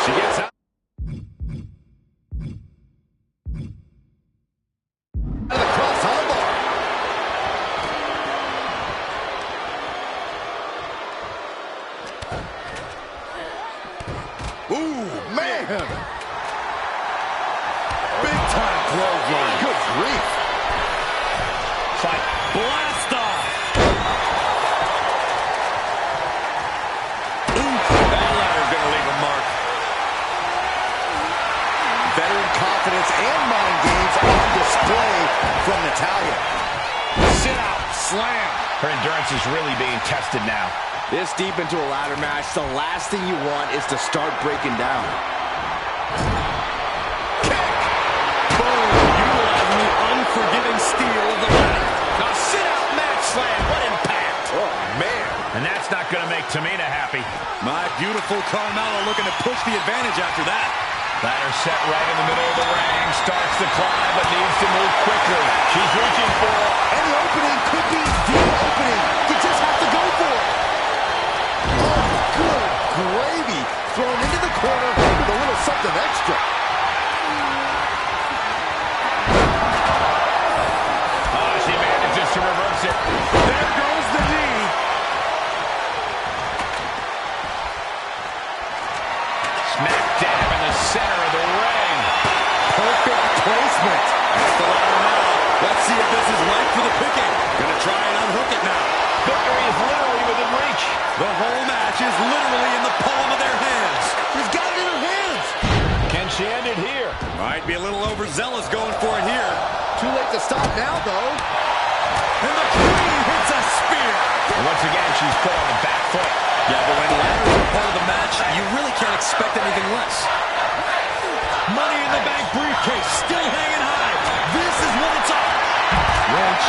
Speaker 2: She gets out.
Speaker 6: Out of the cross armbar. Ooh, man. Big time clothesline. Good grief.
Speaker 2: Fight.
Speaker 4: Blast off.
Speaker 6: That ladder's going to leave a mark. Veteran confidence and mind games on display from Natalya.
Speaker 2: Sit out. Slam. Her endurance is really being tested now.
Speaker 6: This deep into a ladder match, the last thing you want is to start breaking down.
Speaker 4: Kick. Boom. Utilizing the unforgiving steel of the ladder.
Speaker 2: Now sit out match slam. What impact.
Speaker 6: Oh, man.
Speaker 2: And that's not going to make Tamina happy.
Speaker 4: My beautiful Carmella looking to push the advantage after that.
Speaker 2: Ladder set right in the middle of the ring. Starts to climb, but needs to move quickly. She's reaching for it.
Speaker 6: And the opening could be the opening. You just have to go for it. Oh, good gravy. Thrown into the corner with a little something extra.
Speaker 2: Oh, she manages to reverse it.
Speaker 4: There goes the knee.
Speaker 2: Smack dab in the center of the ring.
Speaker 6: Perfect placement.
Speaker 4: That's the ladder now. Let's see if this is right for the picking. Gonna try and unhook it now.
Speaker 2: Victory is literally within reach.
Speaker 4: The whole match is literally in the palm of their hands.
Speaker 6: She's got it in her hands.
Speaker 2: Can she end it here?
Speaker 4: Might be a little overzealous going for it here.
Speaker 6: Too late to stop now, though.
Speaker 4: And the Queen hits a spear.
Speaker 2: And once again, she's put on the back foot.
Speaker 4: Yeah, but when ladders are part of the match, you really can't expect anything less. Money in the Bank briefcase still hanging high. This is what it's all. Wrench.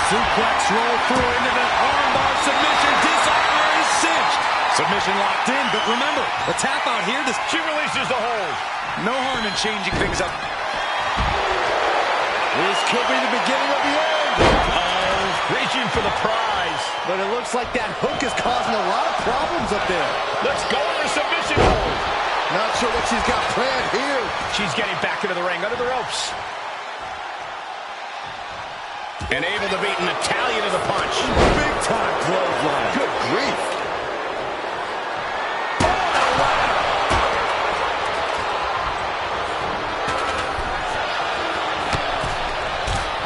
Speaker 4: Suplex roll through into the armbar submission. Disarmer is cinched. Submission locked in, but remember, the tap out here,
Speaker 2: She releases the hold.
Speaker 4: no harm in changing things up.
Speaker 5: This could be the beginning of the end.
Speaker 2: Reaching for the prize.
Speaker 6: But it looks like that hook is causing a lot of problems up there.
Speaker 2: Let's go with her submission hold.
Speaker 5: Not sure what she's got planned here.
Speaker 2: She's getting back into the ring, under the ropes. And able to beat Natalya to the punch.
Speaker 5: Big time clothesline. Good grief.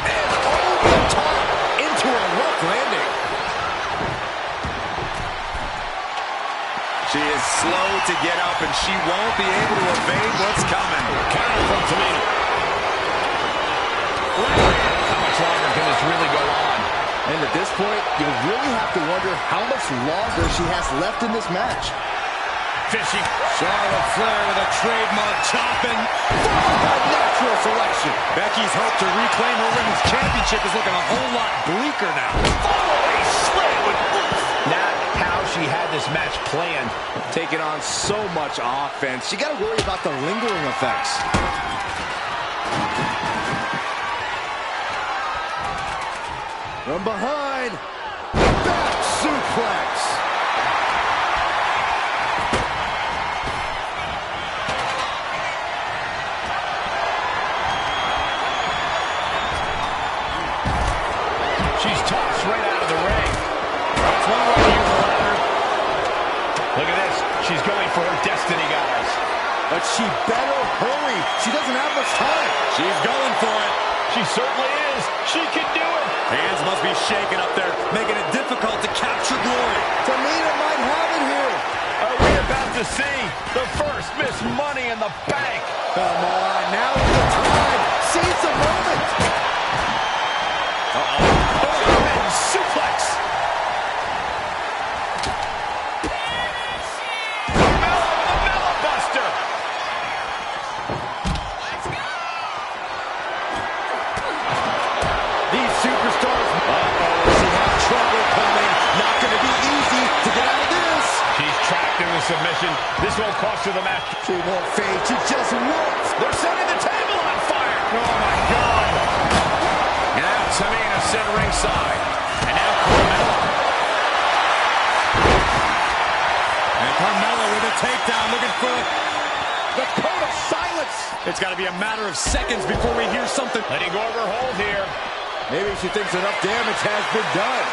Speaker 5: And over the top into a rough landing.
Speaker 4: She is slow to get up, and she won't be able to evade what's coming.
Speaker 2: Counter from Tamina. How much longer can this really go on?
Speaker 6: And at this point, you really have to wonder how much longer she has left in this match.
Speaker 2: Fishing.
Speaker 4: Charlotte Flair with a trademark chopping.
Speaker 6: A natural selection.
Speaker 4: Becky's hope to reclaim her women's championship is looking a whole lot bleaker now.
Speaker 2: Not how she had this match planned.
Speaker 6: Taking on so much offense. You got to worry about the lingering effects. From behind. Back suplex.
Speaker 2: She's tossed right out of the ring. That's one way to use the ladder. Look at this. She's going for her destiny, guys.
Speaker 6: But she better hurry. She doesn't have much time.
Speaker 4: She's going for it.
Speaker 2: She certainly is. She can do it.
Speaker 4: Hands must be shaking up there, making it difficult to capture glory.
Speaker 6: Tamina might have it here.
Speaker 2: Are we about to see the first Miss Money in the Bank?
Speaker 6: Come on, now is the time. Seize the moment.
Speaker 2: German suplex. Carmella with a Mella Buster.
Speaker 6: These superstars. She has trouble coming. Not going to be easy to get out of this.
Speaker 2: She's trapped in the submission. This won't cost her the match.
Speaker 6: She won't fade. She just won't.
Speaker 2: They're setting the table on fire. Oh, my God. And now Tamina sent ringside. And now Carmella.
Speaker 4: And Carmella with a takedown, looking for
Speaker 6: The code of silence.
Speaker 4: It's got to be a matter of seconds before we hear something.
Speaker 2: Letting go of her hold here.
Speaker 6: Maybe she thinks enough damage has been done.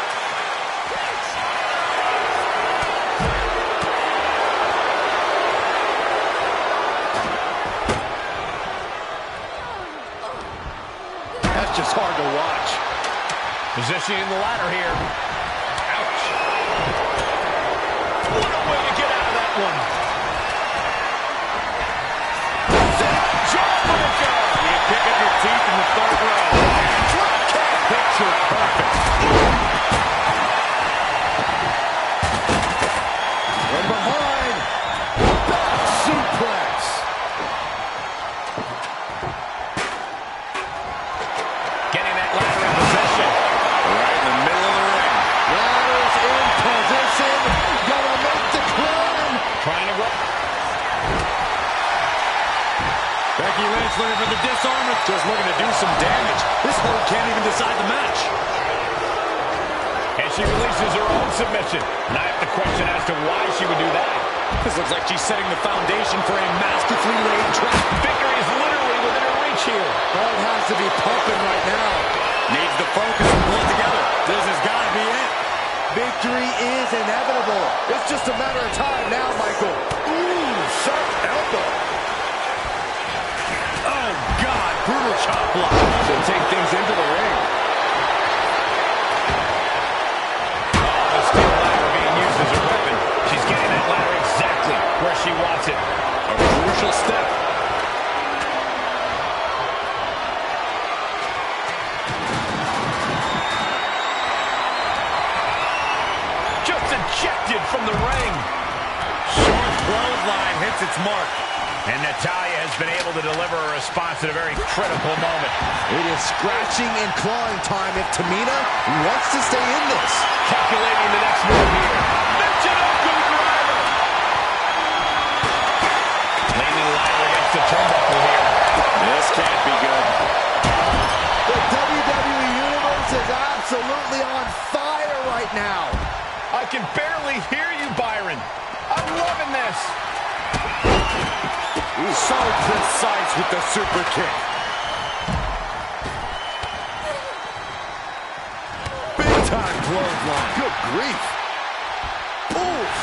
Speaker 6: That's just hard to watch.
Speaker 2: Positioning the ladder here. Ouch. What a way to get out of that one. Jawbreaker.
Speaker 4: You pick up your teeth in the third row.
Speaker 2: Drop kick. Picture perfect.
Speaker 6: From behind. Back suplex.
Speaker 2: Getting that ladder in position.
Speaker 4: Right in the middle of the ring.
Speaker 6: Ladder's in position. Gonna make the climb.
Speaker 2: Trying to go.
Speaker 4: Becky Lynch looking for the disarmer. Just looking to do some damage. This hold can't even decide the match.
Speaker 2: And she releases her own submission. And I have to question as to why she would do that.
Speaker 4: This looks like she's setting the foundation for a masterfully laid trap.
Speaker 2: Victory is literally within her reach here.
Speaker 6: Heart has to be pumping right now.
Speaker 4: Needs to focus and pull it together. This has got to be it.
Speaker 6: Victory is inevitable. It's just a matter of time now, Michael. Ooh, sharp elbow.
Speaker 4: Oh, God. Brutal chop block.
Speaker 6: She'll take things into the ring.
Speaker 2: The steel ladder being used as a weapon. She's getting that ladder exactly where she wants it.
Speaker 4: A crucial step.
Speaker 2: from the ring.
Speaker 4: Short clothesline hits its mark.
Speaker 2: And Natalya has been able to deliver a response at a very critical moment.
Speaker 6: It is scratching and clawing time if Tamina wants to stay in this.
Speaker 2: Calculating the next move here. Michinoku driver. Leaning Lyra against the turnbuckle here.
Speaker 4: This can't be good.
Speaker 6: The WWE Universe is absolutely on fire right now.
Speaker 2: I can barely hear you, Byron. I'm loving this.
Speaker 4: He's so precise with the super kick. Big time clothesline.
Speaker 6: Good grief. Oof.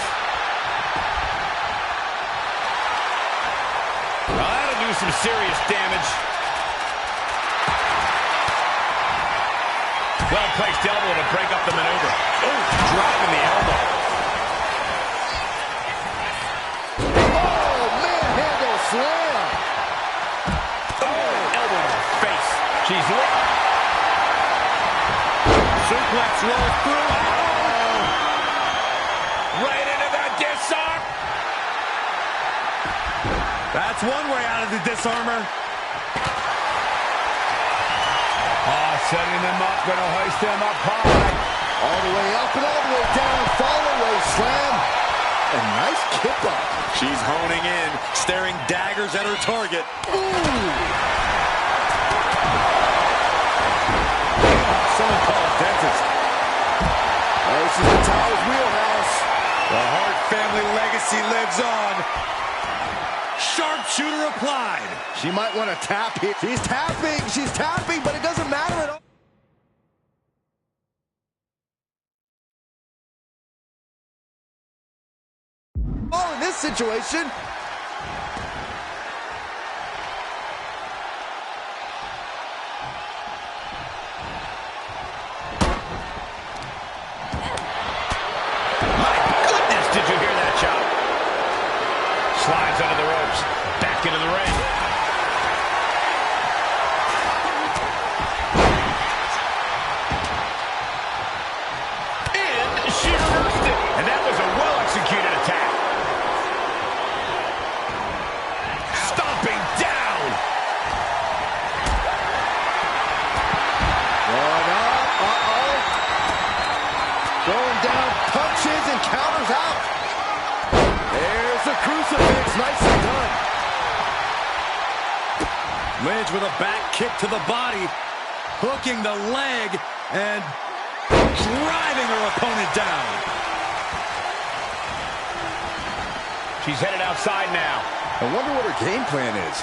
Speaker 2: Well, that'll do some serious damage. Well-placed elbow to break up the maneuver. Oh, driving the elbow.
Speaker 6: Oh, manhandle slam.
Speaker 2: Oh, elbow to the face. She's lit.
Speaker 4: Suplex rolls through.
Speaker 2: Oh. Right into the disarm.
Speaker 4: That's one way out of the disarmor.
Speaker 2: Setting them up, gonna hoist them up high.
Speaker 6: All the way up and all the way down. Follow-away slam. A nice kip up.
Speaker 4: She's honing in, staring daggers at her target.
Speaker 6: Ooh.
Speaker 4: Someone call a dentist.
Speaker 6: Oh, this is Natalya's wheelhouse.
Speaker 4: The Hart family legacy lives on. Sharpshooter applied.
Speaker 6: She might want to tap here. She's tapping, but it doesn't matter at all. Oh, in this situation.
Speaker 2: My goodness, did you hear that chop? Slides under the ropes, back into the ring. And she reversed it. And that was a well-executed attack. Stomping down.
Speaker 6: Going up. Uh-oh. Going down. Punches and counters out. There's the crucifix. Nicely done.
Speaker 4: Lynch with a back kick to the body, hooking the leg and driving her opponent down.
Speaker 2: She's headed outside now.
Speaker 6: I wonder what her game plan is.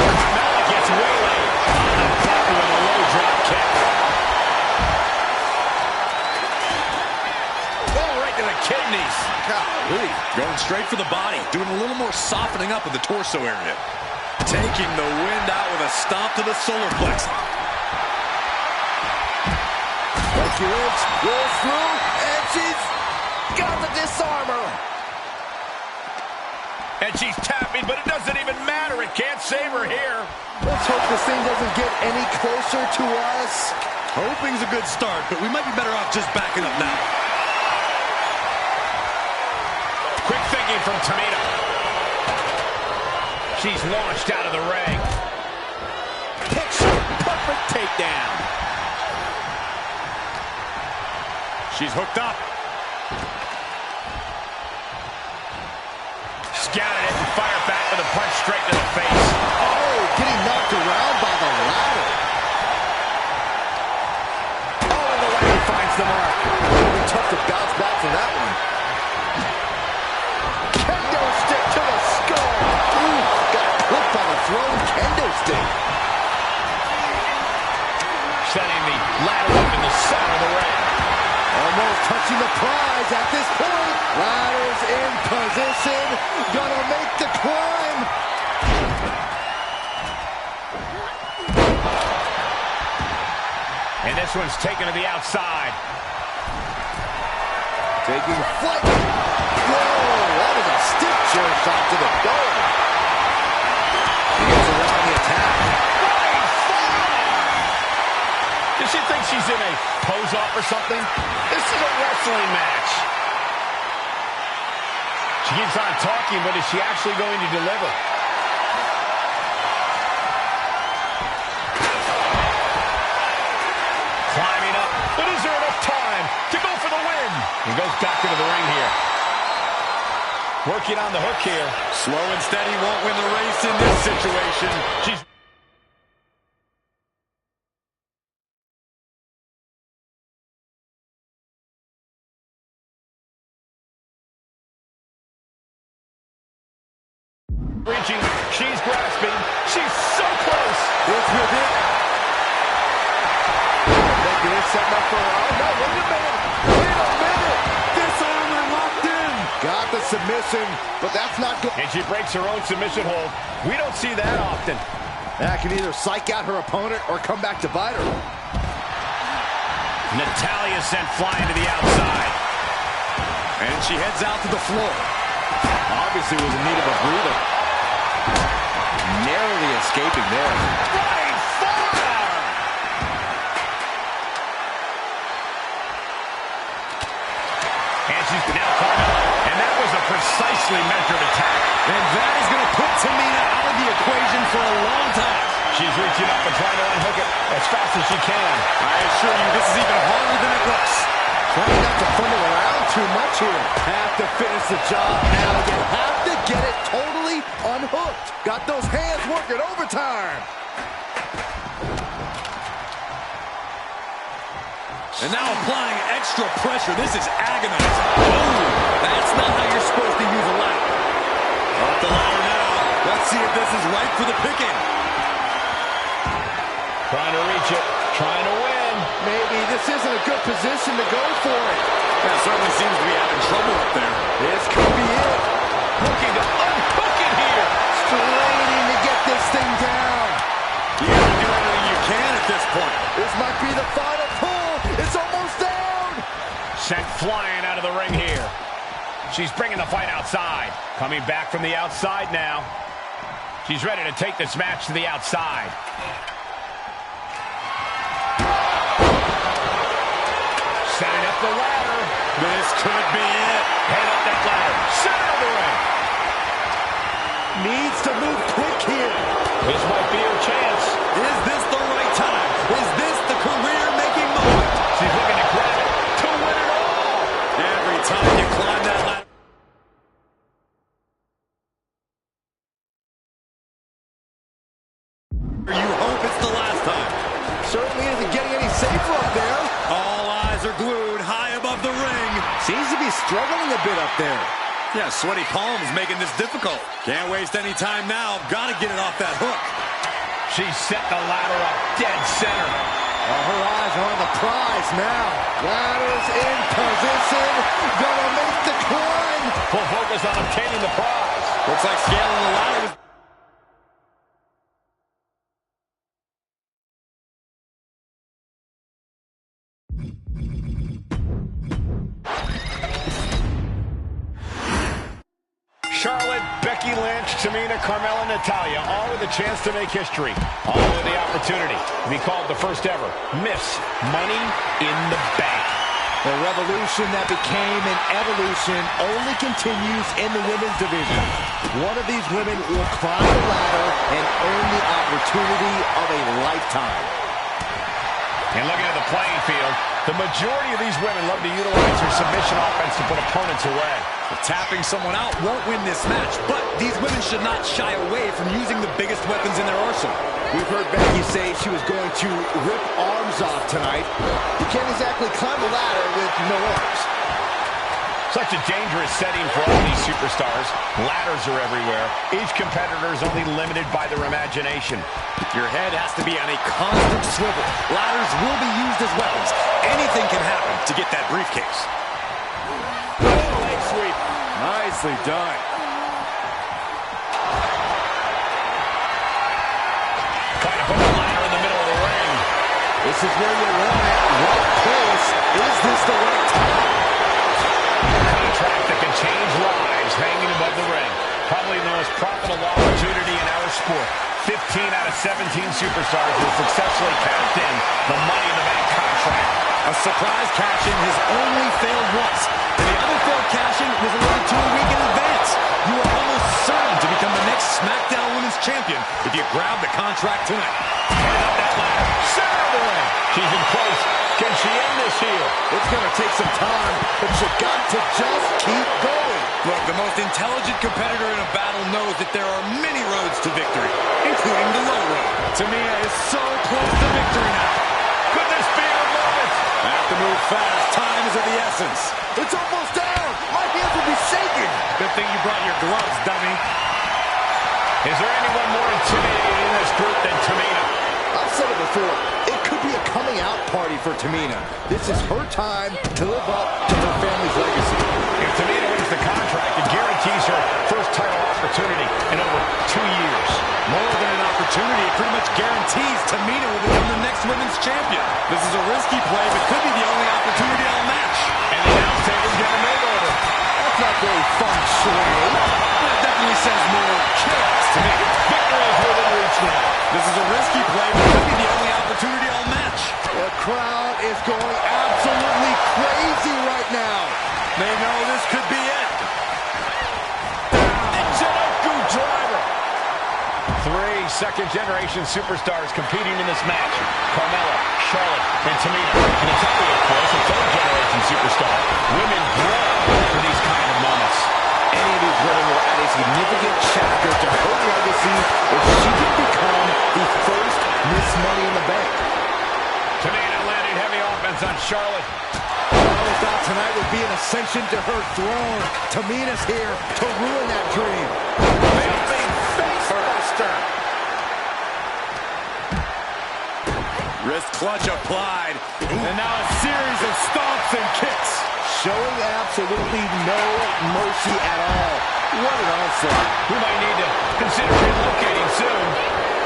Speaker 2: Carmella gets waylaid. Attacker with a low drop kick. Oh, right to the kidneys.
Speaker 4: Golly. Going straight for the body, doing a little more softening up of the torso area. Taking the wind out with a stomp to the solar plexus.
Speaker 6: Becky Lynch rolls through, and she's got the disarmer.
Speaker 2: And she's tapping, but it doesn't even matter. It can't save her here.
Speaker 6: Let's hope this thing doesn't get any closer to us.
Speaker 4: Hoping's a good start, but we might be better off just backing up now.
Speaker 2: Quick thinking from Tamina. She's launched out of the ring.
Speaker 6: Picture perfect takedown.
Speaker 4: She's hooked up.
Speaker 2: Scouted it and fired back with a punch straight to the face.
Speaker 6: Oh, getting knocked around by the ladder.
Speaker 2: Oh, and the ladder finds the mark.
Speaker 6: It'll be tough to bounce back from that one. Kendo stick to the skull. Ooh, got clipped by the thrown kendo stick.
Speaker 2: Setting the ladder up in the center of the ring.
Speaker 6: Almost touching the prize at this point. Ladder's in position. Gonna make the climb.
Speaker 2: And this one's taken to the outside.
Speaker 6: Taking flight. Whoa, that was a stiff chair shot to the dome. He gets around the attack.
Speaker 2: Does she think she's in a for something? This is a wrestling match. She keeps on talking, but is she actually going to deliver? Climbing up, but is there enough time to go for the win? He goes back into the ring here. Working on the hook here.
Speaker 4: Slow and steady won't win the race in this situation. She's...
Speaker 2: reaching, she's grasping, she's so close.
Speaker 5: It's with it. Maybe it's setting up for her. Oh, no, wait a minute. Wait a minute. Disarmor locked in. Got the submission, but that's not good.
Speaker 2: And she breaks her own submission hold. We don't see that often.
Speaker 5: That can either psych out her opponent or come back to bite her.
Speaker 2: Natalya sent flying to the outside.
Speaker 4: And she heads out to the floor.
Speaker 5: Obviously was in need of a breather. Narrowly escaping there.
Speaker 2: Right fire! And she's now caught. And that was a precisely measured attack.
Speaker 4: And that is going to put Tamina out of the equation for a long time.
Speaker 2: She's reaching up and trying to unhook it as fast as she can.
Speaker 4: I assure you, this is even harder than it looks.
Speaker 5: Trying not to fumble around too much here. Have to finish the job now. You have to get it totally unhooked. Got those hands working overtime.
Speaker 4: And now applying extra pressure. This is agonizing. Oh, that's not how you're supposed to use a ladder. Up the ladder now. Let's see if this is right for the picking.
Speaker 2: Trying to reach it. Trying to win.
Speaker 5: Maybe this isn't a good position to go for it.
Speaker 4: That certainly seems to be having trouble up there.
Speaker 5: This could be it.
Speaker 2: Looking to unhook it here.
Speaker 5: Straining to get this thing down.
Speaker 4: You have to do everything you can at this point.
Speaker 5: This might be the final pull. It's almost down.
Speaker 2: Sent flying out of the ring here. She's bringing the fight outside. Coming back from the outside now. She's ready to take this match to the outside. Setting up the ladder.
Speaker 4: This could be it.
Speaker 2: Head up that ladder. Center of the ring.
Speaker 5: Needs to move quick here.
Speaker 2: This might be her chance.
Speaker 4: Is this the right time? Is this the career-making moment?
Speaker 2: She's looking to grab it to win it all.
Speaker 4: Every time you climb that ladder. You hope it's the last time.
Speaker 5: Certainly isn't getting any safer up there.
Speaker 4: All eyes are glued high above the ring.
Speaker 5: Seems to be struggling a bit up there.
Speaker 4: Yeah, sweaty palms making this difficult. Can't waste any time now. Got to get it off that hook.
Speaker 2: She's set the ladder up dead center.
Speaker 5: Oh, her eyes are on the prize now. Ladder's in position. Gonna make the climb.
Speaker 2: Full focus on obtaining the prize.
Speaker 4: Looks like scaling the ladder was...
Speaker 2: Charlotte, Becky Lynch, Tamina, Carmella, Natalya, all with a chance to make history. All with the opportunity to be called the first ever Miss Money in the Bank.
Speaker 5: The revolution that became an evolution only continues in the women's division. One of these women will climb the ladder and earn the opportunity of a lifetime.
Speaker 2: And looking at the playing field, the majority of these women love to utilize their submission offense to put opponents away.
Speaker 4: Tapping someone out won't win this match, but these women should not shy away from using the biggest weapons in their arsenal.
Speaker 5: We've heard Becky say she was going to rip arms off tonight. You can't exactly climb a ladder with no arms.
Speaker 2: Such a dangerous setting for all these superstars. Ladders are everywhere. Each competitor is only limited by their imagination.
Speaker 4: Your head has to be on a constant swivel. Ladders will be used as weapons. Anything can happen to get that briefcase.
Speaker 2: Leg sweep.
Speaker 5: Nicely done.
Speaker 2: Trying to put the ladder in the middle of the ring.
Speaker 5: This is where you want it. Right place. Is this the right time?
Speaker 2: Contract that can change lives hanging above the ring. Probably the most profitable opportunity in our sport. 15 out of 17 superstars will successfully cash in the Money in the Bank contract.
Speaker 4: A surprise cash-in has only failed once, and the other failed cash-in was a little too weak in advance. You are almost certain to become the next SmackDown Women's Champion if you grab the contract tonight.
Speaker 2: Heading up that ladder. Center of the ring. She's in place. Can she end this here?
Speaker 5: It's going to take some time, but you got to just keep going.
Speaker 4: Look, the most intelligent competitor in a battle knows that there are many roads to victory, including the low road. Tamina is so close to victory now.
Speaker 2: Could this be her moment?
Speaker 4: Have to move fast. Time is of the essence.
Speaker 5: It's almost down. My hands will be shaking.
Speaker 4: Good thing you brought your gloves, dummy.
Speaker 2: Is there anyone more intimidating in this group than Tamina?
Speaker 6: I've said it before. It could be a coming out party for Tamina. This is her time to live up to her family's legacy.
Speaker 2: If Tamina wins the contract, it guarantees her first title opportunity in over 2 years.
Speaker 4: More than an opportunity, it pretty much guarantees Tamina will become the next women's champion. This is a risky play, but could be the only opportunity I'll match.
Speaker 2: And the announce taker's getting a makeover.
Speaker 6: That's not very fun, Sheree.
Speaker 4: That definitely says more chaos to me.
Speaker 2: Victory is within reach now.
Speaker 4: This is a risky play, but could be the only opportunity I'll match.
Speaker 5: The crowd is going absolutely crazy right now.
Speaker 4: They know this could be it.
Speaker 2: Michinoku driver. 3 second-generation superstars competing in this match. Carmella, Charlotte, and Tamina. And Natalya, of course, a third-generation superstar. Women grow for these kind of moments.
Speaker 6: Any of these women will add a significant chapter to her legacy if she can become the first Miss Money in the Bank.
Speaker 2: Tamina landing heavy offense on Charlotte.
Speaker 5: Charlotte thought tonight would be an ascension to her throne. Tamina's here to ruin that dream.
Speaker 2: Big face buster.
Speaker 4: Wrist clutch applied. And now a series of stomps and kicks.
Speaker 6: Showing absolutely no mercy at all. What an onslaught.
Speaker 2: We might need to consider relocating soon.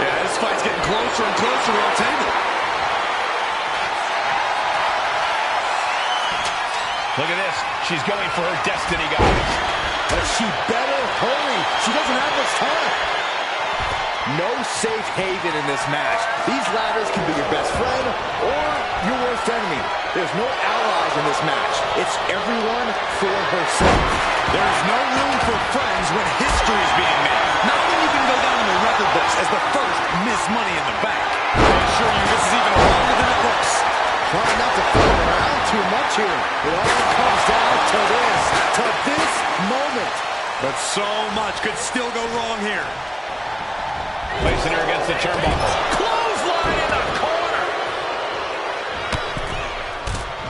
Speaker 4: Yeah, this fight's getting closer and closer to our table.
Speaker 2: Look at this. She's going for her destiny, guys.
Speaker 6: But she better hurry. She doesn't have much time. No safe haven in this match. These ladders can be your best friend or your worst enemy. There's no allies in this match. It's everyone for herself.
Speaker 4: There's no room for friends when history is being made. Not when you can go down in the record books as the first Miss Money in the Bank. I assure you this is even harder than it looks.
Speaker 6: Trying not to throw around too much here. It all comes down to this moment.
Speaker 4: But so much could still go wrong here.
Speaker 2: Placing her against the turnbuckle. Clothesline in the corner.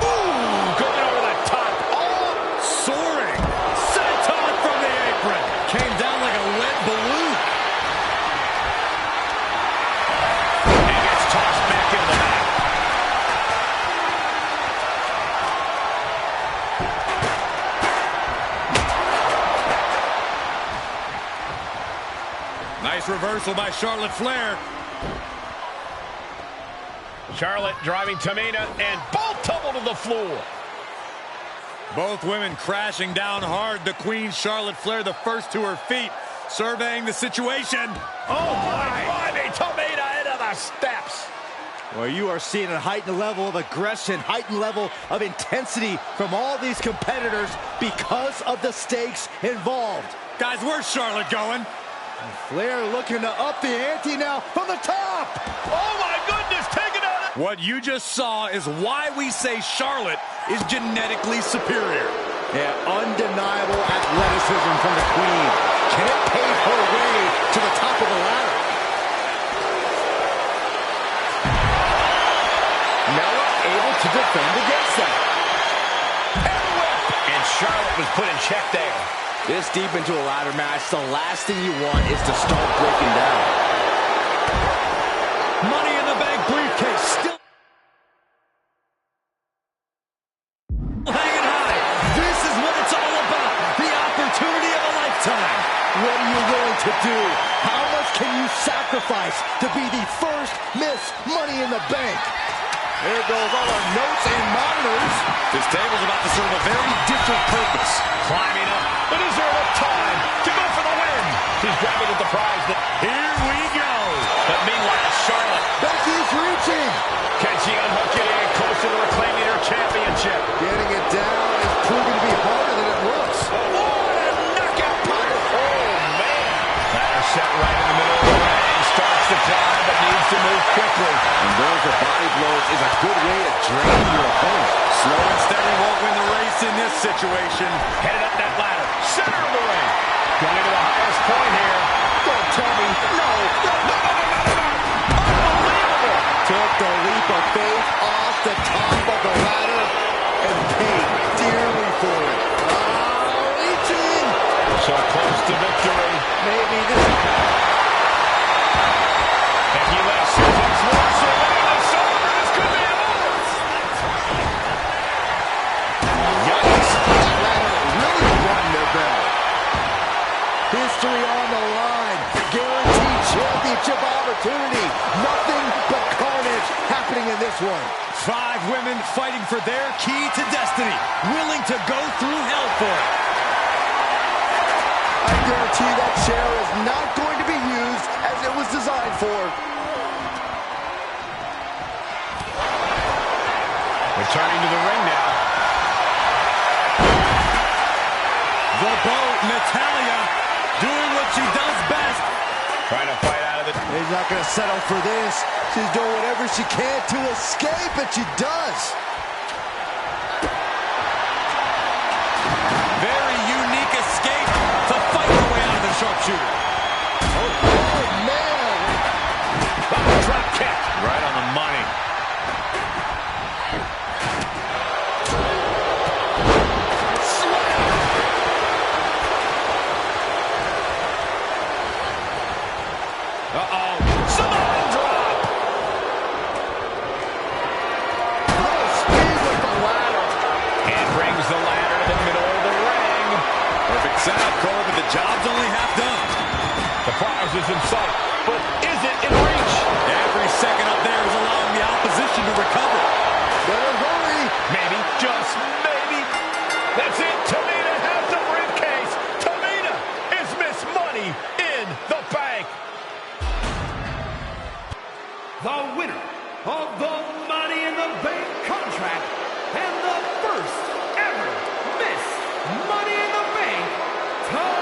Speaker 2: Ooh, going over the top.
Speaker 4: Oh, soaring. Senton from the apron. Came down like a lead balloon.
Speaker 2: And gets tossed back into the mat.
Speaker 4: Nice reversal by Charlotte Flair.
Speaker 2: Charlotte driving Tamina, and both tumble to the floor.
Speaker 4: Both women crashing down hard. The Queen, Charlotte Flair, the first to her feet, surveying the situation.
Speaker 2: Oh, my, Tamina into the steps.
Speaker 5: Well, you are seeing a heightened level of aggression, heightened level of intensity from all these competitors because of the stakes involved.
Speaker 4: Guys, where's Charlotte going?
Speaker 5: Flair looking to up the ante now from the top.
Speaker 2: Oh, my goodness, take it out.
Speaker 4: What you just saw is why we say Charlotte is genetically superior.
Speaker 6: Yeah, undeniable athleticism from the Queen. Can it pave her way to the top of the ladder? Now able to defend against that.
Speaker 2: And Charlotte was put in check there.
Speaker 6: This deep into a ladder match, the last thing you want is to start breaking down.
Speaker 4: Money in the Bank briefcase still hanging high. This is what it's all about. The opportunity of a lifetime.
Speaker 6: What are you willing to do? How much can you sacrifice to be the first Miss Money in the Bank?
Speaker 5: There goes all our notes and monitors.
Speaker 4: This table's about to serve a very different purpose.
Speaker 2: Climbing up, but is there enough time to go for the win? She's grabbing at the prize.
Speaker 4: Here we go.
Speaker 2: But meanwhile, Charlotte.
Speaker 5: Becky's reaching.
Speaker 2: Can she unhook it and get closer to reclaiming her quickly.
Speaker 5: And those are body blows is a good way to drain your opponent.
Speaker 4: Slow and steady won't win the race in this situation.
Speaker 2: Headed up that ladder. Center of the ring. Going to the highest point here. Don't tell me. No. Unbelievable.
Speaker 6: Took the leap of faith off the top of the ladder and paid dearly for it. Reaching.
Speaker 2: So close to victory.
Speaker 6: Maybe this.
Speaker 2: And he lets Suplex launch away. It's over. This could be ours.
Speaker 6: Yikes. That ladder really run their bell. History on the line. Guaranteed championship opportunity. Nothing but carnage happening in this one.
Speaker 4: 5 women fighting for their key to destiny, willing to go through hell for it.
Speaker 6: I guarantee that chair is not going to be used as it was designed for.
Speaker 2: Returning to the ring now.
Speaker 4: The boat, Natalya, doing what she does best.
Speaker 2: Trying to fight out of it.
Speaker 6: He's not going to settle for this. She's doing whatever she can to escape, and she does.
Speaker 4: Very unique escape to fight her way out of the sharpshooter.
Speaker 6: Oh, man.
Speaker 2: Drop kick. Right on the money. Uh-oh. Samoan drop.
Speaker 6: Full speed with the ladder.
Speaker 2: And brings the ladder to the middle of the ring.
Speaker 4: Perfect setup, Cole, but the job's only half done.
Speaker 2: The prize is in sight, but is it in reach?
Speaker 4: Every second up there is allowing the opposition to recover.
Speaker 6: Better hurry.
Speaker 2: Maybe, just maybe. That's it. Tamina has the briefcase. Tamina is Miss Money in the Bank.
Speaker 3: The winner of the Money in the Bank contract and the first ever Miss Money in the Bank, Tamina!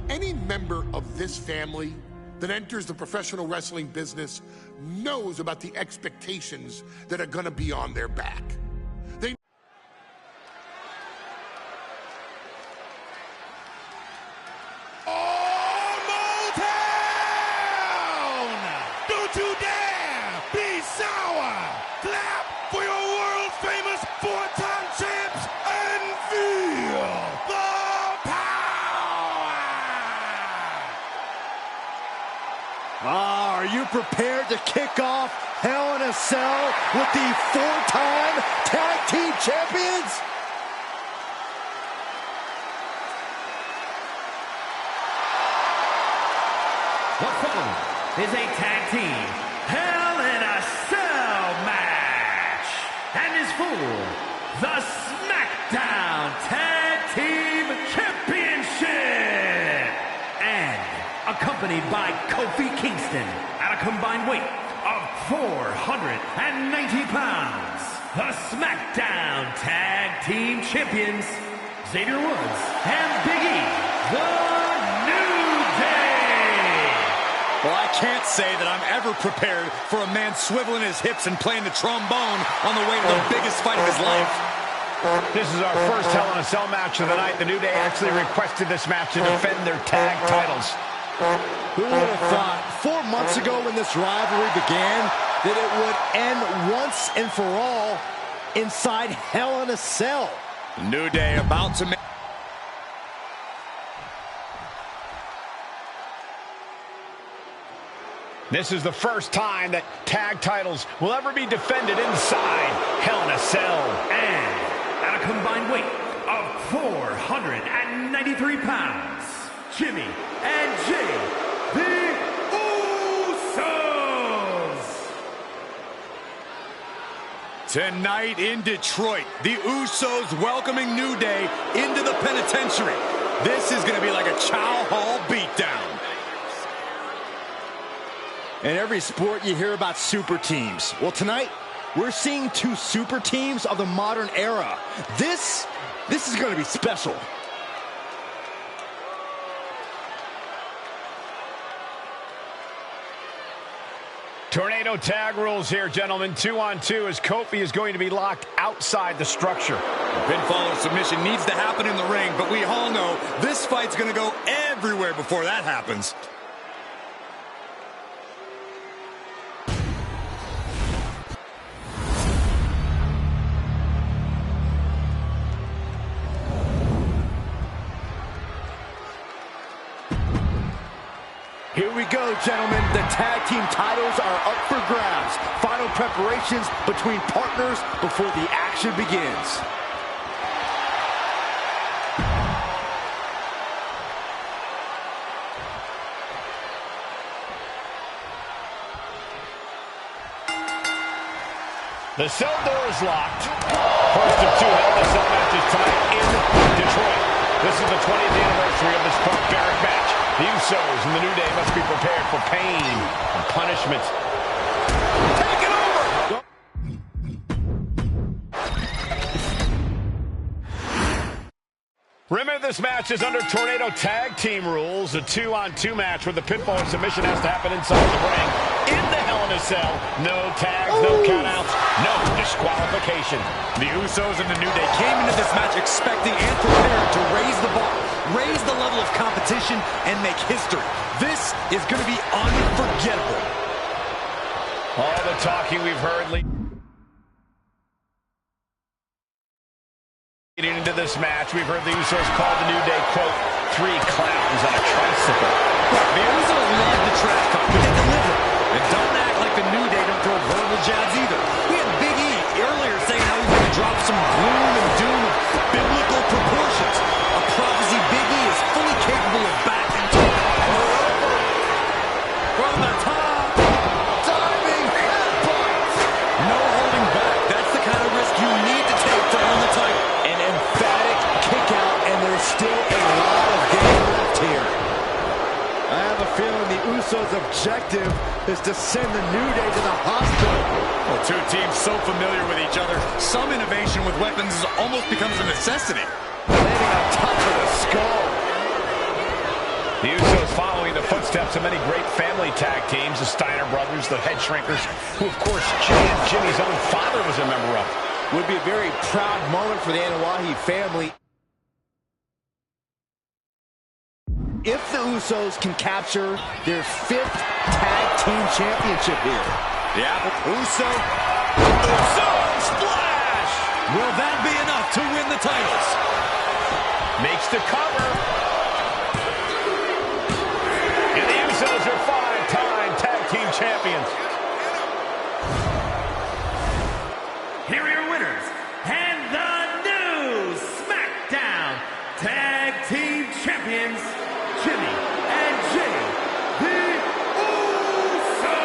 Speaker 1: Any member of this family that enters the professional wrestling business knows about the expectations that are going to be on their back. They
Speaker 3: Don't you dare be sour! Clap for your world-famous four-time champs and feel the power!
Speaker 6: Are you prepared to kick off Hell in a Cell with the 4-time tag team champions?
Speaker 3: The following is a tag team Hell in a Cell match and is for the SmackDown Tag Team Championship and accompanied by Kofi Kingston at a combined weight of 490 pounds. the SmackDown Tag Team Champions, Xavier Woods and Big E, the New Day.
Speaker 4: Well, I can't say that I'm ever prepared for a man swiveling his hips and playing the trombone on the way to the biggest fight of his life.
Speaker 2: This is our first Hell in a Cell match of the night. The New Day actually requested this match to defend their tag titles.
Speaker 6: Who would have thought 4 months ago when this rivalry began that it would end once and for all inside Hell in a Cell?
Speaker 4: New Day about to make...
Speaker 2: This is the first time that tag titles will ever be defended inside Hell in a Cell.
Speaker 3: And at a combined weight of 493 pounds, Jimmy and Jay, the Usos.
Speaker 4: Tonight in Detroit, the Usos welcoming New Day into the penitentiary. This is going to be like a Chow Hall beatdown.
Speaker 6: In every sport, you hear about super teams. Well, tonight, we're seeing 2 super teams of the modern era. This is going to be special.
Speaker 2: Tornado tag rules here, gentlemen. 2-on-2 as Kofi is going to be locked outside the structure.
Speaker 4: Pinfall or submission needs to happen in the ring, but we all know this fight's going to go everywhere before that happens.
Speaker 6: Here we go, gentlemen. The tag team titles are up for grabs. Final preparations between partners before the action begins.
Speaker 2: The cell door is locked. First of 2 Hell in a Cell matches tonight in Detroit. This is the 20th anniversary of this barbaric match. The Usos and the New Day must be prepared for pain and punishment.
Speaker 4: Take it over!
Speaker 2: Remember, this match is under Tornado Tag Team rules. A 2-on-2 match where the pinfall or submission has to happen inside the ring. In the Hell in a Cell. No tags, no countouts, no disqualification.
Speaker 4: The Usos and the New Day came into this match expecting and prepared to raise the bar, raise the level of competition, and make history. This is going to be unforgettable.
Speaker 2: All the talking we've heard leading into this match, we've heard the Usos call the New Day, quote, 3 clowns on a tricycle.
Speaker 4: The Usos love the trash talk, but they deliver. And don't act like the New Day don't throw verbal jabs either. We had Big E earlier saying how he's going to drop some gloom and doom of biblical proportions. A prophecy Big E is fully capable of backing. From the top.
Speaker 6: Diving headbutt.
Speaker 4: No holding back. That's the kind of risk you need to take to earn the title.
Speaker 6: An emphatic kick out, and there's still a lot of game left here. I have a feeling the Usos' objective is to send the New Day to the hospital.
Speaker 4: Well, 2 teams so familiar with each other, some innovation with weapons almost becomes a necessity.
Speaker 6: Landing on top of the skull.
Speaker 2: The Usos following the footsteps of many great family tag teams, the Steiner brothers, the Head Shrinkers, who of course Jay and Jimmy's own father was a member of.
Speaker 6: Would be a very proud moment for the Anoa'i family if the Usos can capture their 5th tag team championship here.
Speaker 4: The Uso splash! Will that be enough to win the titles?
Speaker 2: Makes the cover. And the Usos are 5-time tag team champions.
Speaker 3: Here are your winners, and the new SmackDown Tag Team Champions, Jimmy and Jay, the Usos.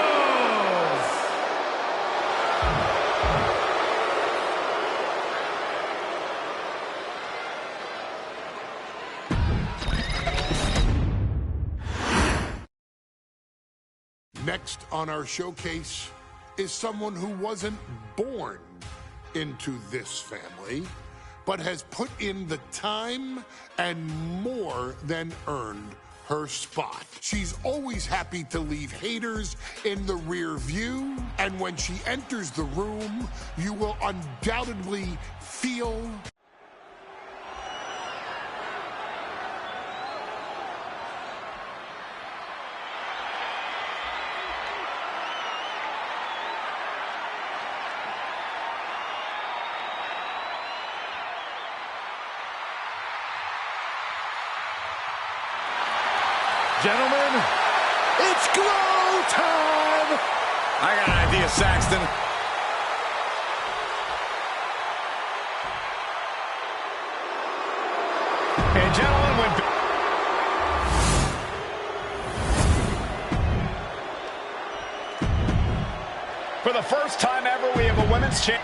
Speaker 1: Next on our showcase is someone who wasn't born into this family, but has put in the time and more than earned her spot. She's always happy to leave haters in the rear view, and when she enters the room, you will undoubtedly feel
Speaker 5: Gentlemen, it's glow time!
Speaker 4: I got an idea, Saxton.
Speaker 2: And gentlemen, for the first time ever, we have a women's champ.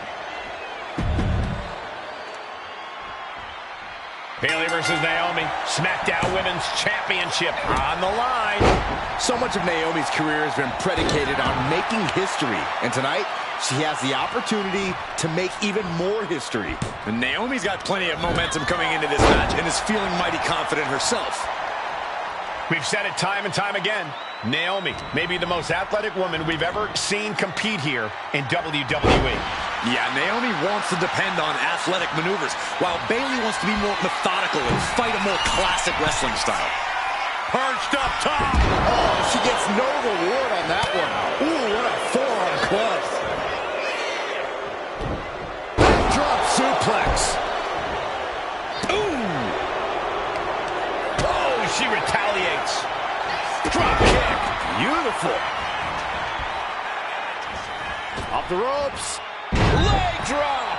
Speaker 2: Bayley versus Naomi, SmackDown Women's Championship on the line.
Speaker 6: So much of Naomi's career has been predicated on making history, and tonight she has the opportunity to make even more history.
Speaker 4: And Naomi's got plenty of momentum coming into this match and is feeling mighty confident herself.
Speaker 2: We've said it time and time again. Naomi may be the most athletic woman we've ever seen compete here in WWE.
Speaker 4: Yeah, Naomi wants to depend on athletic maneuvers, while Bayley wants to be more methodical and fight a more classic wrestling style.
Speaker 2: Perched up top.
Speaker 6: Oh, she gets no reward on that one. Ooh, what a forearm clutch. Drop suplex.
Speaker 2: Ooh. Oh, she retaliates. Drop kick.
Speaker 6: Beautiful. Off the ropes.
Speaker 2: Leg drop.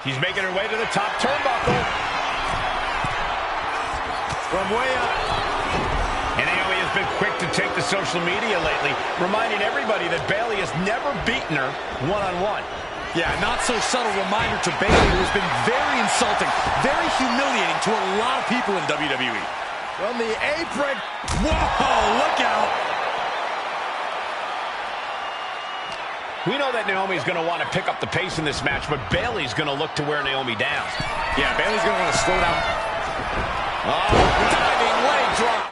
Speaker 2: She's making her way to the top turnbuckle.
Speaker 5: From way up.
Speaker 2: And Naomi has been quick to take to social media lately, reminding everybody that Bayley has never beaten her one-on-one.
Speaker 4: Yeah, not so subtle reminder to Bayley, who has been very insulting, very humiliating to a lot of people in WWE.
Speaker 5: From the apron.
Speaker 4: Whoa, look out.
Speaker 2: We know that Naomi's going to want to pick up the pace in this match, but Bayley's going to look to wear Naomi down.
Speaker 4: Yeah, Bayley's going to want to slow down. Oh, diving leg drop.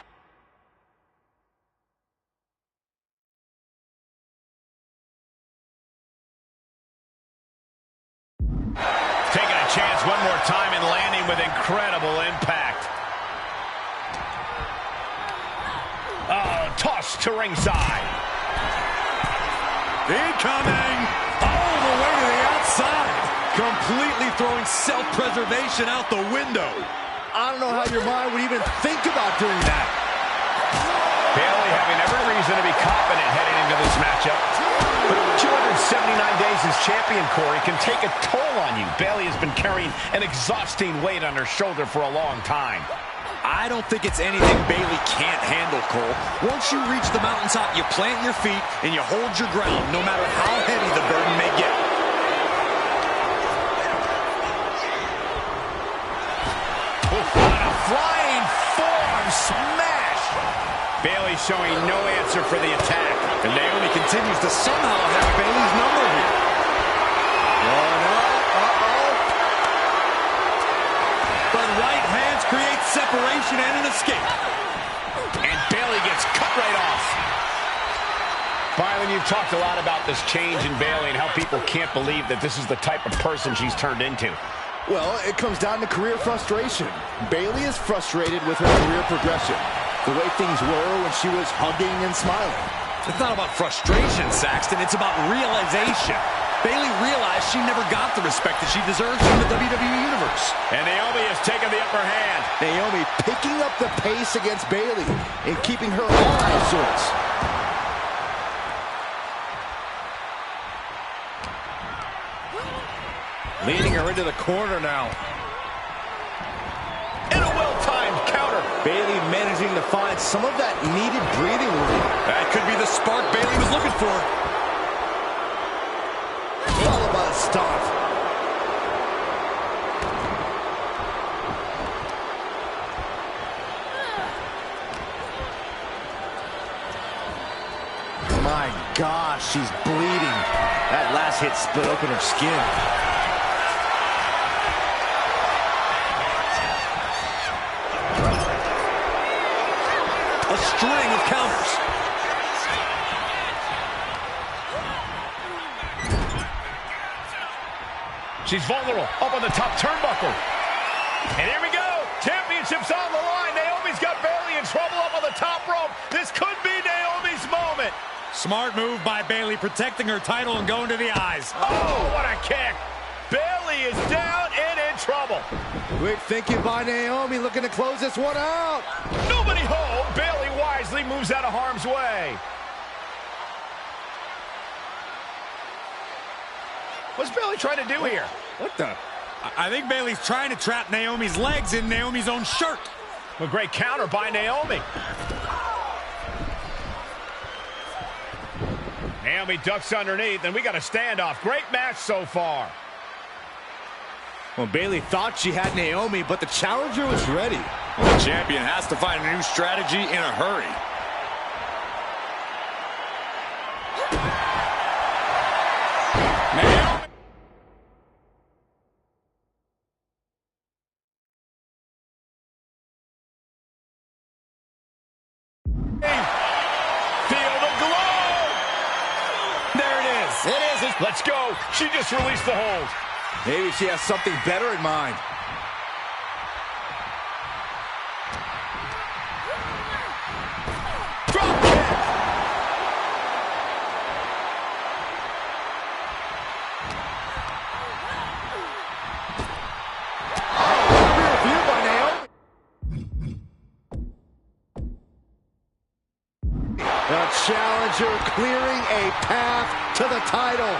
Speaker 2: Taking a chance one more time and landing with incredible impact. Oh, tossed to ringside.
Speaker 4: Incoming! All the way to the outside! Completely throwing self-preservation out the window.
Speaker 6: I don't know how your mind would even think about doing that.
Speaker 2: Bayley having every reason to be confident heading into this matchup. But 279 days as champion, Corey, can take a toll on you. Bayley has been carrying an exhausting weight on her shoulder for a long time.
Speaker 4: I don't think it's anything Bayley can't handle, Cole. Once you reach the mountaintop, you plant your feet and you hold your ground, no matter how heavy the burden may get.
Speaker 2: On a flying forearm smash. Bayley showing no answer for the attack.
Speaker 4: And Naomi continues to somehow have Bayley's number here. But right hands create separation and an escape.
Speaker 2: And Bayley gets cut right off. Byron, you've talked a lot about this change in Bayley and how people can't believe that this is the type of person she's turned into.
Speaker 6: Well, it comes down to career frustration. Bayley is frustrated with her career progression. The way things were when she was hugging and smiling.
Speaker 4: It's not about frustration, Saxton. It's about realization. Bayley realized she never got the respect that she deserves from the WWE Universe.
Speaker 2: And Naomi has taken the upper hand.
Speaker 6: Naomi picking up the pace against Bayley and keeping her on of sorts.
Speaker 5: Leading her into the corner now.
Speaker 2: And a well-timed counter.
Speaker 6: Bayley managing to find some of that needed breathing room.
Speaker 4: That could be the spark Bayley was looking for.
Speaker 6: Followed by a stomp. My gosh, she's bleeding. That last hit split open her skin.
Speaker 4: A string of counters.
Speaker 2: She's vulnerable, up on the top turnbuckle. And here we go. Championship's on the line. Naomi's got Bayley in trouble up on the top rope. This could be Naomi's moment.
Speaker 4: Smart move by Bayley, protecting her title and going to the eyes.
Speaker 2: Oh, what a kick. Bayley is down and in trouble.
Speaker 5: Quick thinking by Naomi, looking to close this one out.
Speaker 2: Nobody home. Bayley wisely moves out of harm's way. What's Bayley trying to do here?
Speaker 5: What the?
Speaker 4: I think Bayley's trying to trap Naomi's legs in Naomi's own shirt.
Speaker 2: A great counter by Naomi. Naomi ducks underneath, and we got a standoff. Great match so far.
Speaker 6: Well, Bayley thought she had Naomi, but the challenger was ready.
Speaker 4: The champion has to find a new strategy in a hurry. Naomi.
Speaker 2: Feel the glow.
Speaker 4: There it is.
Speaker 2: It is. Let's go. She just released the hold.
Speaker 5: Maybe she has something better in mind.
Speaker 2: Drop kick.
Speaker 5: Review by Naomi. The challenger clearing a path to the title.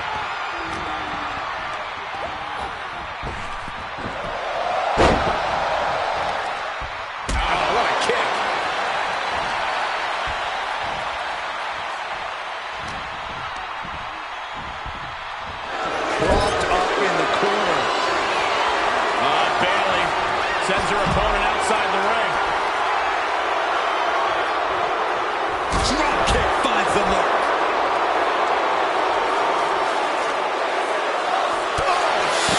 Speaker 5: Propped up in the corner.
Speaker 2: Bayley sends her opponent outside the ring.
Speaker 4: Drop kick finds the mark.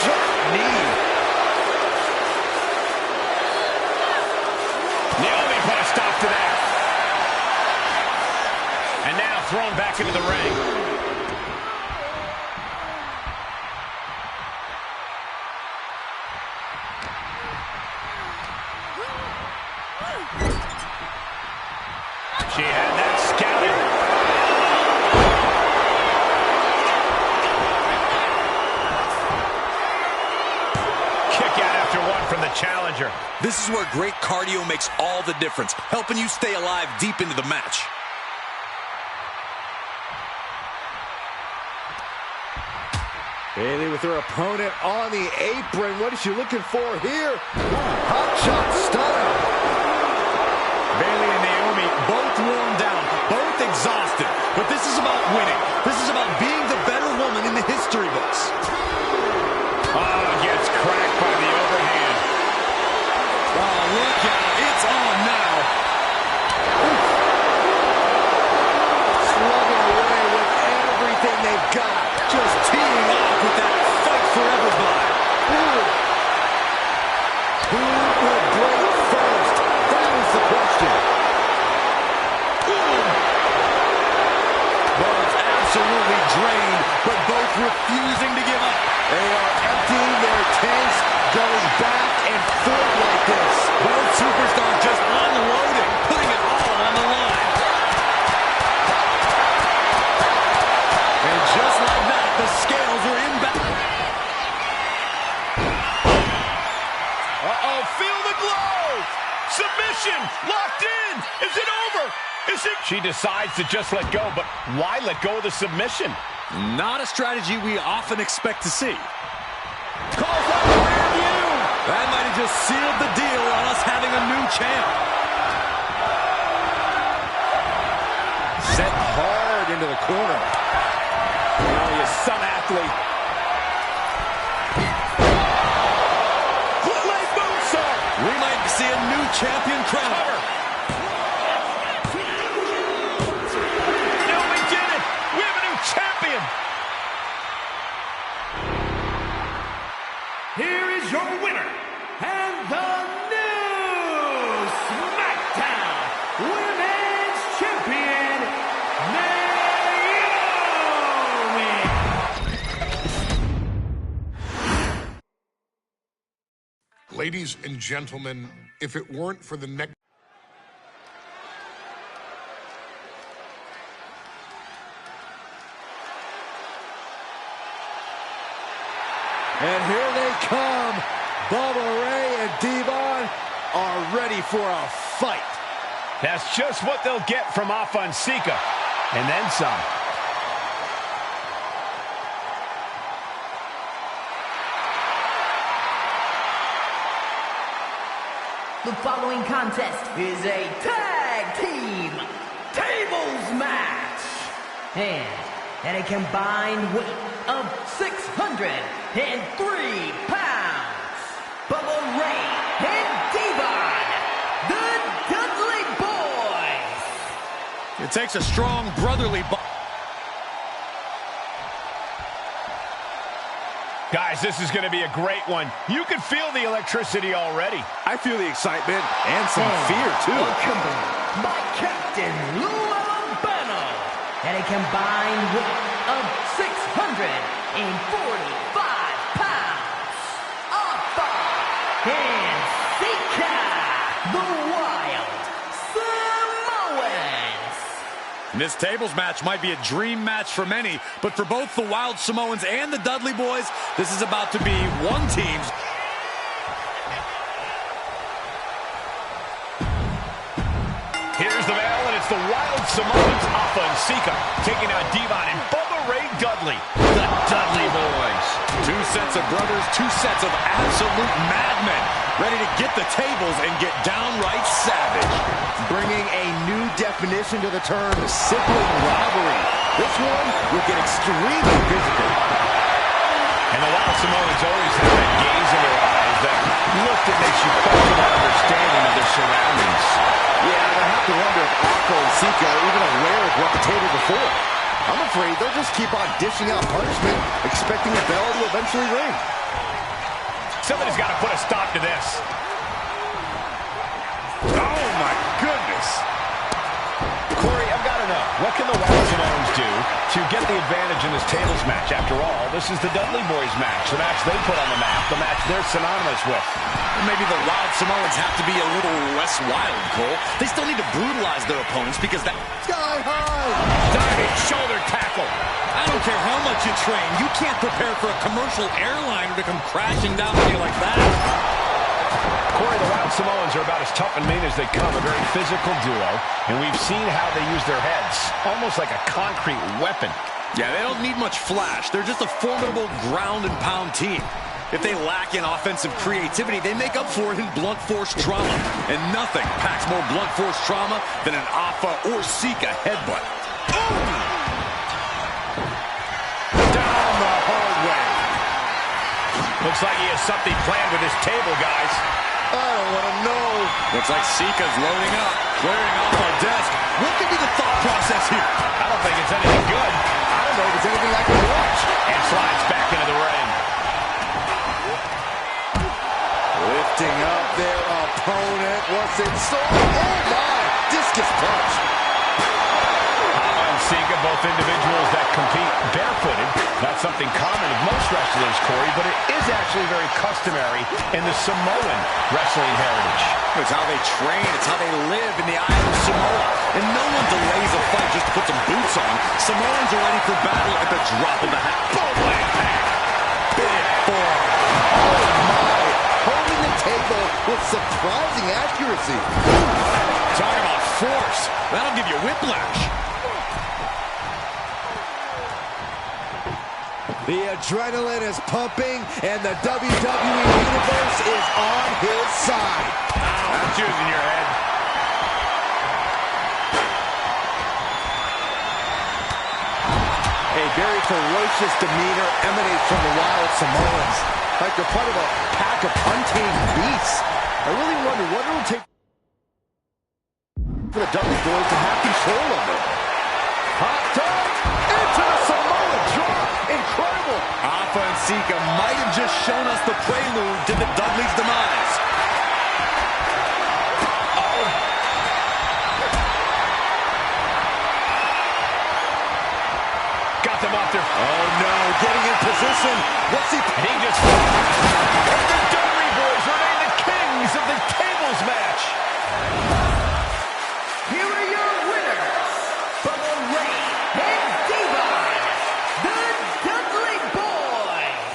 Speaker 5: Sharp knee.
Speaker 2: Naomi put a stop to that. And now thrown back into the ring. She had that scouted. Kick out after one from the challenger.
Speaker 4: This is where great cardio makes all the difference, helping you stay alive deep into the match.
Speaker 5: Bayley with her opponent on the apron. What is she looking for here? Hot shot stunner.
Speaker 4: Bayley and Naomi both worn down, both exhausted. But this is about winning. This is about being the better woman in the history books.
Speaker 2: Oh, gets cracked by the overhand.
Speaker 4: Oh, look out. It's on now.
Speaker 5: Slugging away with everything they've got.
Speaker 4: Just teeing off with that fight forever vibe.
Speaker 5: Who will break first? That is the question.
Speaker 4: Both absolutely drained, but both refusing to give up.
Speaker 5: They are emptying their tanks, going back and forth like this.
Speaker 4: Both superstars just unloading, putting it all on the line. And just like that, the scales are in back.
Speaker 2: Uh-oh, feel the glow! Submission, locked in! Is it over? Is it? She decides to just let go, but why let go of the submission?
Speaker 4: Not a strategy we often expect to see.
Speaker 2: Calls out the rear view!
Speaker 4: That might have just sealed the deal on us having a new champ.
Speaker 5: Set hard into the corner.
Speaker 2: Oh, you're some athlete. Lay boots up!
Speaker 4: We might see a new champion crown.
Speaker 2: No, we did it!
Speaker 1: Ladies and gentlemen, if it weren't for the neck.
Speaker 5: And here they come. Bubba Ray and Devon are ready for a fight.
Speaker 2: That's just what they'll get from Afa, and then some.
Speaker 3: The following contest is a tag team tables match. And at a combined weight of 603 pounds, Bubba Ray and Devon, the Dudley Boys.
Speaker 4: It takes a strong brotherly bond.
Speaker 2: Guys, this is going to be a great one. You can feel the electricity already.
Speaker 5: I feel the excitement and some fear, too.
Speaker 3: Accompanied by Captain Lou Albano at a combined weight of 645 pounds. Afa and Sika, the Wild Samoans.
Speaker 4: This tables match might be a dream match for many, but for both the Wild Samoans and the Dudley Boys, this is about to be one team's.
Speaker 2: Here's the bell, and it's the Wild Samoans, Afa and Sika, taking on Devon and Bubba Ray Dudley, the Dudley Boys.
Speaker 4: Two sets of brothers, two sets of absolute madmen, ready to get the tables and get downright savage.
Speaker 6: Bringing a new definition to the term sibling rivalry. This one will get extremely physical.
Speaker 2: And the Wild Samoans always have that gaze in their eyes, that look that makes you question their understanding of their surroundings.
Speaker 6: Yeah, I have to wonder if Afa and Sika are even aware of what the table before. I'm afraid they'll just keep on dishing out punishment, expecting a bell to eventually ring.
Speaker 2: Somebody's got to put a stop to this.
Speaker 4: Oh my goodness.
Speaker 2: Corey, I've got to know, what can the Wild Samoans do to get the advantage in this tables match? After all, this is the Dudley Boys match, the match they put on the map, the match they're synonymous with.
Speaker 4: Maybe the Wild Samoans have to be a little less wild, Cole. They still need to brutalize their opponents because that...
Speaker 5: Sky high!
Speaker 4: Diving shoulder tackle. I don't care how much you train, you can't prepare for a commercial airliner to come crashing down on you like that.
Speaker 2: Corey, the Wild Samoans are about as tough and mean as they come, a very physical duo, and we've seen how they use their heads, almost like a concrete weapon.
Speaker 4: Yeah, they don't need much flash. They're just a formidable ground and pound team. If they lack in offensive creativity, they make up for it in blunt force trauma. And nothing packs more blunt force trauma than an Afa or Sika headbutt. Ooh!
Speaker 2: Down the hard way. Looks like he has something planned with his table, guys.
Speaker 5: I don't want to know.
Speaker 4: Looks like Sika's loading up, clearing off our desk. What could be the thought process here?
Speaker 2: I don't think it's anything good.
Speaker 5: I don't know if it's anything I can watch.
Speaker 2: And slides back into the ring.
Speaker 5: Lifting up their opponent. What's in store? Oh, my. Discus punch.
Speaker 2: Afa and Sika, both individuals that compete barefooted. Not something common of most wrestlers, Corey, but it is actually very customary in the Samoan wrestling heritage.
Speaker 4: It's how they train. It's how they live in the Isle of Samoa. And no one delays a fight just to put some boots on. Samoans are ready for battle at the drop of a hat. Boom, leg pack. Big forearm.
Speaker 5: Oh, my. Holding the table with surprising accuracy.
Speaker 4: Talk about force. That'll give you whiplash.
Speaker 5: The adrenaline is pumping, and the WWE Universe is on his side.
Speaker 2: That's using your head.
Speaker 5: A very ferocious demeanor emanates from the Wild Samoans, like they're part of a pack of untamed beasts. I really wonder what it will take for the Dudley Boys to have control of it. Hot dog into the Samoa drop. Incredible.
Speaker 4: Afa and Sika might have just shown us the prelude to the Dudley's demise.
Speaker 2: Got them off their...
Speaker 5: Oh, no. Getting in position. What's he...
Speaker 2: He just... And the Dudley Boys remain the the tables match.
Speaker 3: Here are your winners, Bubba Ray and Devon, the Dudley Boys.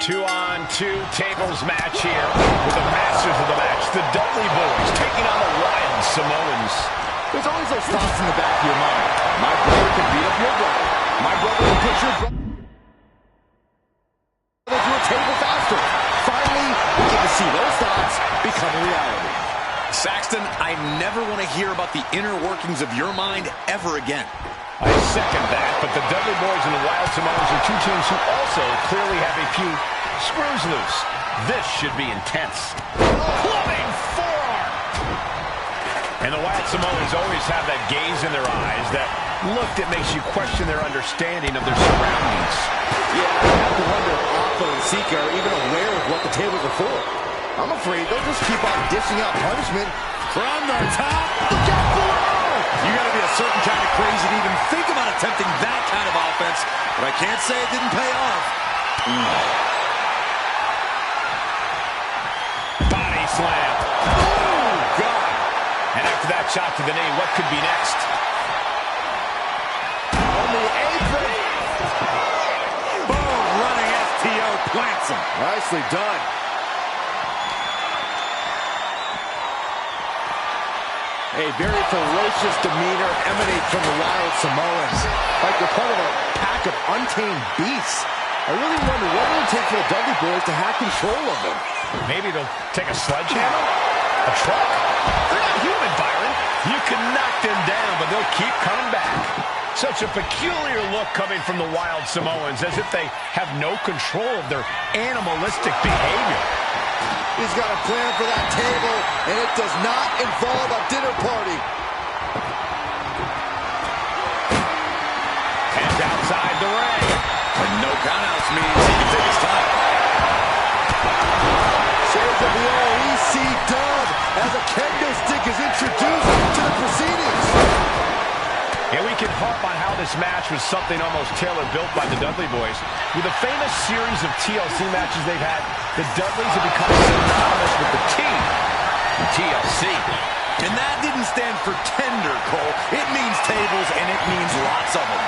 Speaker 2: Two-on-two tables match here with the masters of the match, the Dudley Boys, taking on the Wild Samoans.
Speaker 6: There's always those thoughts in the back of your mind. My brother can beat up your brother. My brother can put your brother through a table faster. Finally, we get to see those thoughts become a reality.
Speaker 4: Saxton, I never want to hear about the inner workings of your mind ever again.
Speaker 2: I second that, but the Dudley Boys and the Wild Samoans are two teams who also clearly have a few screws loose. This should be intense. Clubbing forearm! And the Wild Samoans always have that gaze in their eyes, that look that makes you question their understanding of their surroundings.
Speaker 6: Yeah, I have to wonder if Alpha and Sika are even aware of what the tables are for. I'm afraid they'll just keep on dishing out punishment from the top. Look out below!
Speaker 4: You got to be a certain kind of crazy to even think about attempting that kind of offense, but I can't say it didn't pay off.
Speaker 2: Body slam. Oh, God. And after that shot to the knee, what could be next?
Speaker 6: On the apron.
Speaker 4: Boom, running STO plants him.
Speaker 6: Nicely done. A very ferocious demeanor emanates from the Wild Samoans, like they're part of a pack of untamed beasts. I really wonder what it would take for the Dudley Boys to have control of them.
Speaker 2: Maybe they'll take a sledgehammer? A truck? They're not human, Byron. You can knock them down, but they'll keep coming back. Such a peculiar look coming from the Wild Samoans, as if they have no control of their animalistic behavior.
Speaker 6: He's got a plan for that table, and it does not involve a dinner party.
Speaker 2: And outside the ring.
Speaker 4: And no countouts means he can take his time.
Speaker 6: Shades of the OEC dub as a kendo stick is introduced to the proceedings.
Speaker 2: And we can harp on how this match was something almost tailor-built by the Dudley Boys. With a famous series of TLC matches they've had, the Dudleys have become synonymous with the team, the TLC.
Speaker 4: And that didn't stand for tender, Cole. It means tables, and it means lots of them.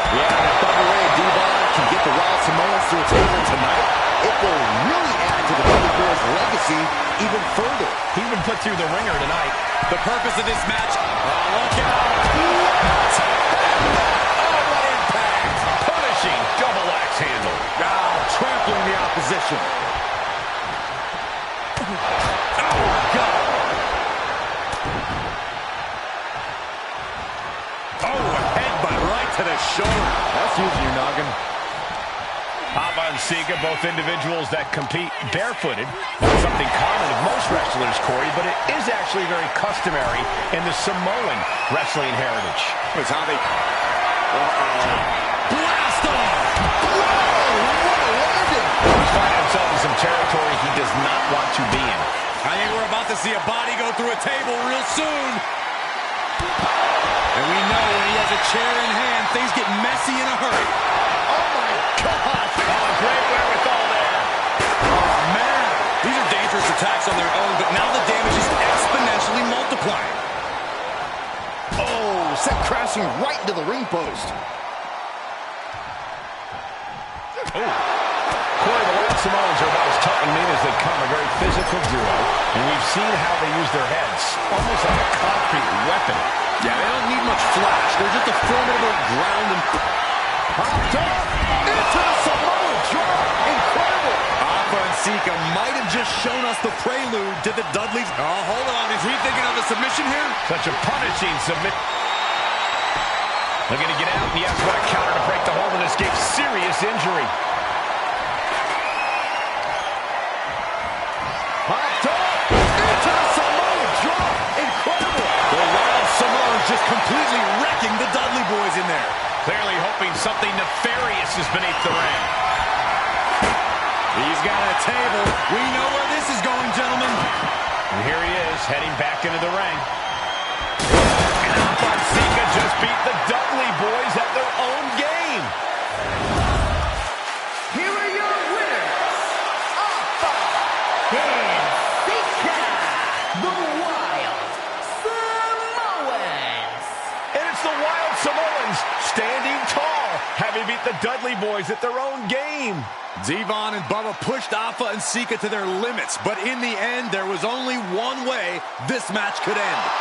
Speaker 6: Yeah, if Bubba Ray and Devon can get the Wild Samoans to a table tonight, it will really add to the Dudley Boys' legacy even further.
Speaker 2: He's been put through the ringer tonight.
Speaker 4: The purpose of this match, look out. What? Oh, what impact.
Speaker 2: Punishing double axe handle.
Speaker 6: Trampling the opposition.
Speaker 4: Oh, God. Oh, a headbutt right to the shoulder.
Speaker 6: That's using your noggin.
Speaker 2: Alpha and Sika, both individuals that compete barefooted. Not something common of most wrestlers, Corey, but it is actually very customary in the Samoan wrestling heritage.
Speaker 4: It's how they... Blast off!
Speaker 6: Whoa, what a landing!
Speaker 2: He's finding himself in some territory he does not want to be in.
Speaker 4: I think we're about to see a body go through a table real soon. And we know when he has a chair in hand, things get messy in a hurry.
Speaker 6: Oh, my gosh!
Speaker 2: Oh, great wherewithal there.
Speaker 4: Oh, man. These are dangerous attacks on their own, but now the damage is exponentially multiplying.
Speaker 6: Oh, sent crashing right into the ring post.
Speaker 2: Oh. Corey, the Wild Samoans are about as tough and mean as they come, a very physical duo, and we've seen how they use their heads, almost like a concrete weapon.
Speaker 4: Yeah, they don't need much flash. They're just a formidable ground and...
Speaker 6: Popped up into the Samoan drop. Incredible.
Speaker 4: Alpha and Sika might have just shown us the prelude to the Dudleys. Oh, hold on. Is he thinking of the submission here?
Speaker 2: Such a punishing submit. Looking to get out. Yes, what a counter to break the hold and escape serious injury.
Speaker 6: Popped up into the Samoan drop. Incredible.
Speaker 4: The Wild Samoans just completely wrecking the Dudley Boys in there.
Speaker 2: Clearly hoping something nefarious is beneath the ring.
Speaker 4: He's got a table. We know where this is going, gentlemen.
Speaker 2: And here he is, heading back into the ring. But Sika just beat the Dudley Boys at their own game.
Speaker 3: Here are your winners, Alpha and Sika, the Wild Samoans.
Speaker 2: And it's the Wild Samoans standing tall, having beat the Dudley Boys at their own game.
Speaker 4: Devon and Bubba pushed Alpha and Sika to their limits, but in the end, there was only one way this match could end.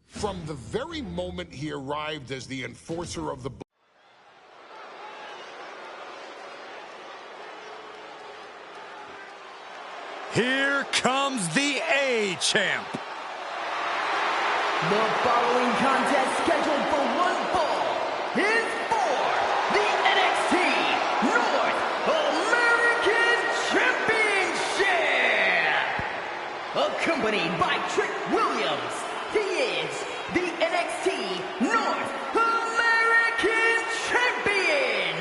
Speaker 1: From the very moment he arrived as the enforcer of the...
Speaker 4: Here comes the A-Champ.
Speaker 3: The following contest scheduled for one fall is for the NXT North American Championship. Accompanied by Trick Williams, he is the NXT North American Champion,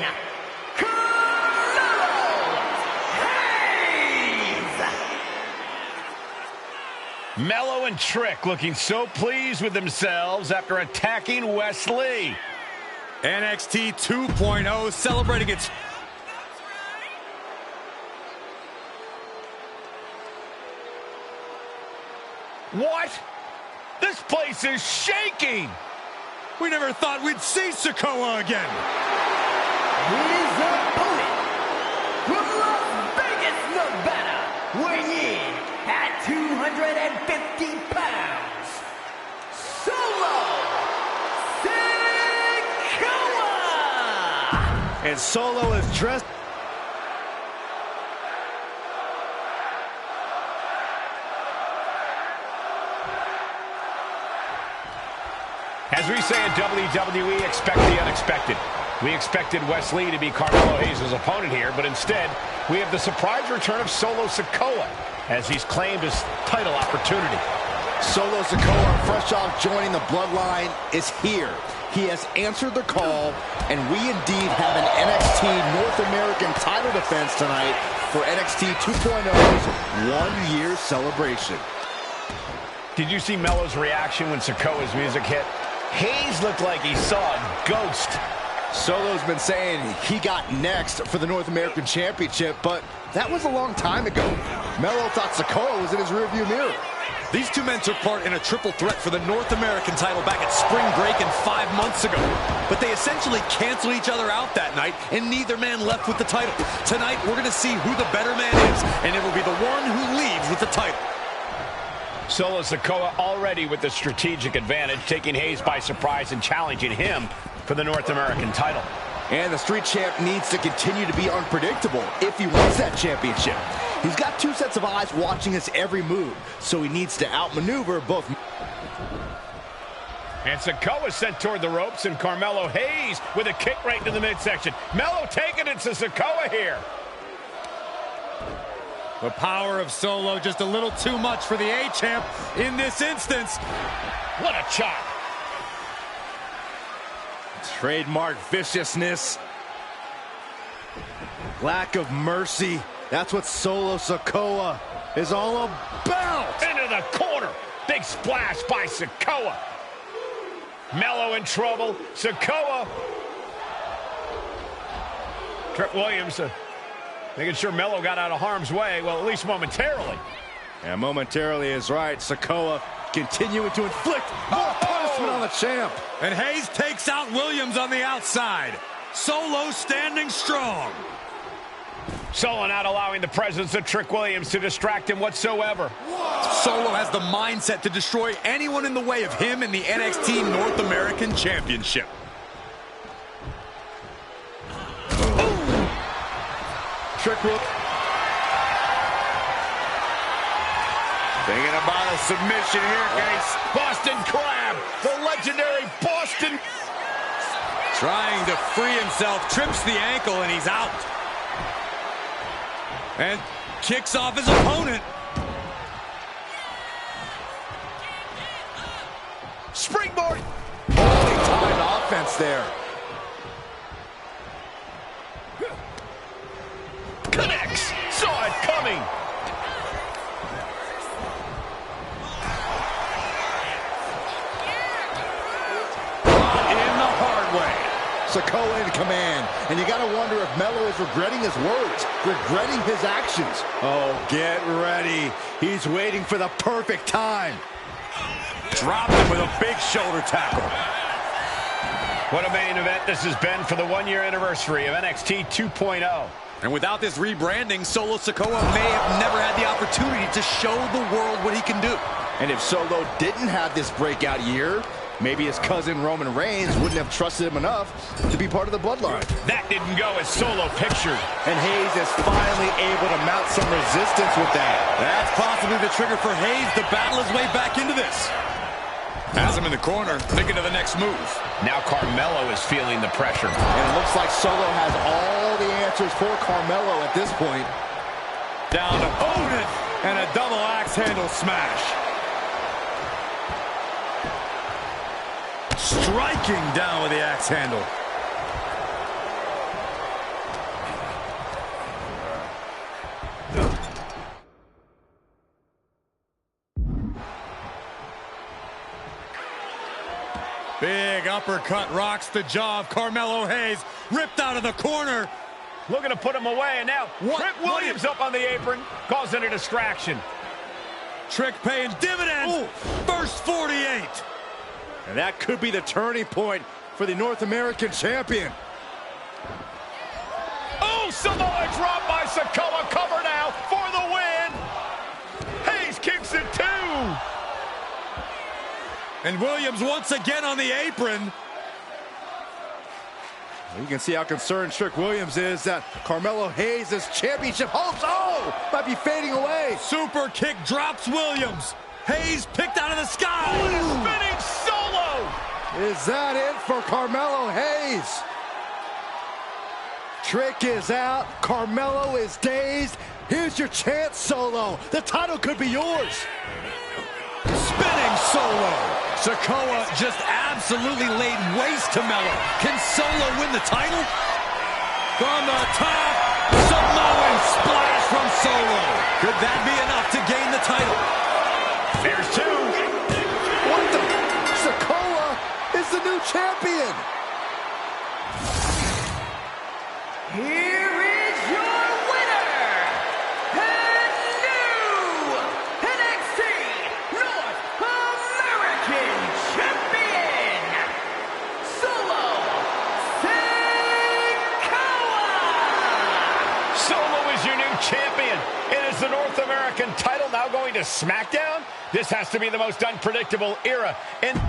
Speaker 3: Carmelo Hayes.
Speaker 2: Mello and Trick looking so pleased with themselves after attacking Wes Lee.
Speaker 4: NXT 2.0 celebrating its...
Speaker 2: What? This place is shaking!
Speaker 4: We never thought we'd see Sikoa again.
Speaker 3: His opponent from Las Vegas, Nevada, weighing in at 250 pounds, Solo Sikoa!
Speaker 5: And Solo is dressed...
Speaker 2: As we say in WWE, expect the unexpected. We expected Wes Lee to be Carmelo Hayes' opponent here, but instead, we have the surprise return of Solo Sikoa as he's claimed his title opportunity.
Speaker 6: Solo Sikoa, fresh off joining the Bloodline, is here. He has answered the call, and we indeed have an NXT North American title defense tonight for NXT 2.0's one-year celebration.
Speaker 2: Did you see Mello's reaction when Sikoa's music hit? Hayes looked like he saw a ghost.
Speaker 6: Solo's been saying he got next for the North American Championship, but that was a long time ago. Mello thought Sikoa was in his rearview mirror.
Speaker 4: These two men took part in a triple threat for the North American title back at Spring Break and 5 months ago. But they essentially canceled each other out that night, and neither man left with the title. Tonight, we're going to see who the better man is, and it will be the one who leaves with the title.
Speaker 2: Solo Sikoa already with the strategic advantage, taking Hayes by surprise and challenging him for the North American title.
Speaker 6: And the Street Champ needs to continue to be unpredictable if he wants that championship. He's got two sets of eyes watching his every move, so he needs to outmaneuver both.
Speaker 2: And Sikoa sent toward the ropes, and Carmelo Hayes with a kick right into the midsection. Mello taking it to Sikoa here.
Speaker 4: The power of Solo just a little too much for the A-Champ in this instance.
Speaker 2: What a chop.
Speaker 5: Trademark viciousness. Lack of mercy. That's what Solo Sikoa is all about.
Speaker 2: Into the corner. Big splash by Sikoa. Mello in trouble. Sikoa. Trick Williams making sure Mello got out of harm's way, well, at least momentarily.
Speaker 5: And momentarily is right. Sikoa continuing to inflict more punishment on the champ.
Speaker 4: And Hayes takes out Williams on the outside. Solo standing strong.
Speaker 2: Solo not allowing the presence of Trick Williams to distract him whatsoever.
Speaker 4: Solo has the mindset to destroy anyone in the way of him in the NXT North American Championship.
Speaker 5: Trick Williams.
Speaker 2: Thinking about a submission here, Case. Boston Crab, the legendary Boston.
Speaker 4: Trying to free himself, trips the ankle, and he's out. And kicks off his opponent.
Speaker 2: Springboard.
Speaker 5: Holy timed offense there.
Speaker 2: Connects. Saw it coming.
Speaker 4: In the hard way.
Speaker 5: Sikoa in command, and you gotta wonder if Melo is regretting his words, regretting his actions. Oh, get ready. He's waiting for the perfect time.
Speaker 4: Dropped him with a big shoulder tackle.
Speaker 2: What a main event this has been for the one-year anniversary of NXT 2.0.
Speaker 4: And without this rebranding, Solo Sikoa may have never had the opportunity to show the world what he can do.
Speaker 6: And if Solo didn't have this breakout year, maybe his cousin Roman Reigns wouldn't have trusted him enough to be part of the bloodline.
Speaker 2: That didn't go as Solo pictured.
Speaker 6: And Hayes is finally able to mount some resistance with that.
Speaker 4: That's possibly the trigger for Hayes to battle his way back into this. Has him in the corner, thinking of the next move.
Speaker 2: Now Carmelo is feeling the pressure.
Speaker 6: And it looks like Solo has all the answers for Carmelo at this point.
Speaker 4: Down to Odin, and a double axe handle smash. Striking down with the axe handle. Big uppercut rocks the jaw of Carmelo Hayes. Ripped out of the corner.
Speaker 2: Looking to put him away, and now Trick Williams up on the apron, causing a distraction.
Speaker 4: Trick paying dividends. Ooh. First 48.
Speaker 5: And that could be the turning point for the North American champion.
Speaker 2: Oh, Samoa drop by Sikoa. Cover now for the win. Hayes kicks it too.
Speaker 4: And Williams once again on the apron.
Speaker 5: You can see how concerned Trick Williams is that Carmelo Hayes' championship hopes, might be fading away.
Speaker 4: Super kick drops Williams. Hayes picked out of the sky.
Speaker 2: Spinning Solo.
Speaker 5: Is that it for Carmelo Hayes? Trick is out. Carmelo is dazed. Here's your chance, Solo. The title could be yours.
Speaker 4: Spinning Solo. Sikoa just absolutely laid waste to Melo. Can Solo win the title? From the top, Samoan splash from Solo. Could that be enough to gain the title?
Speaker 2: There's two.
Speaker 5: What the? Sikoa is the new champion.
Speaker 3: Here is your winner, and new NXT North American Champion, Solo Sikoa!
Speaker 2: Solo is your new champion. It is the North American title now going to SmackDown. This has to be the most unpredictable era in...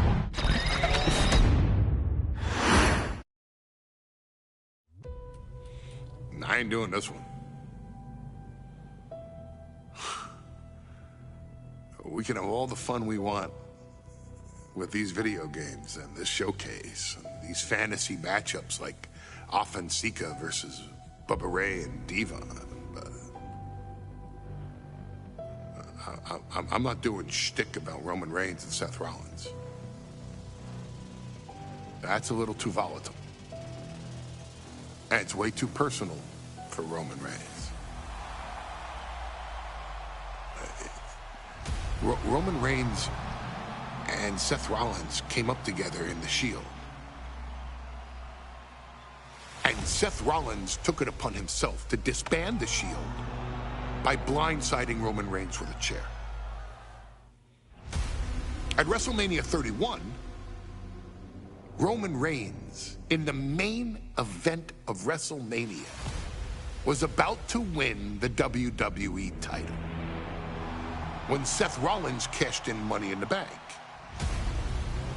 Speaker 1: I ain't doing this one. We can have all the fun we want with these video games and this showcase and these fantasy matchups like Offensika versus Bubba Ray and Diva. But I'm not doing shtick about Roman Reigns and Seth Rollins. That's a little too volatile. And it's way too personal for Roman Reigns. Roman Reigns and Seth Rollins came up together in the Shield. And Seth Rollins took it upon himself to disband the Shield by blindsiding Roman Reigns with a chair. At WrestleMania 31, Roman Reigns, in the main event of WrestleMania, was about to win the WWE title when Seth Rollins cashed in Money in the Bank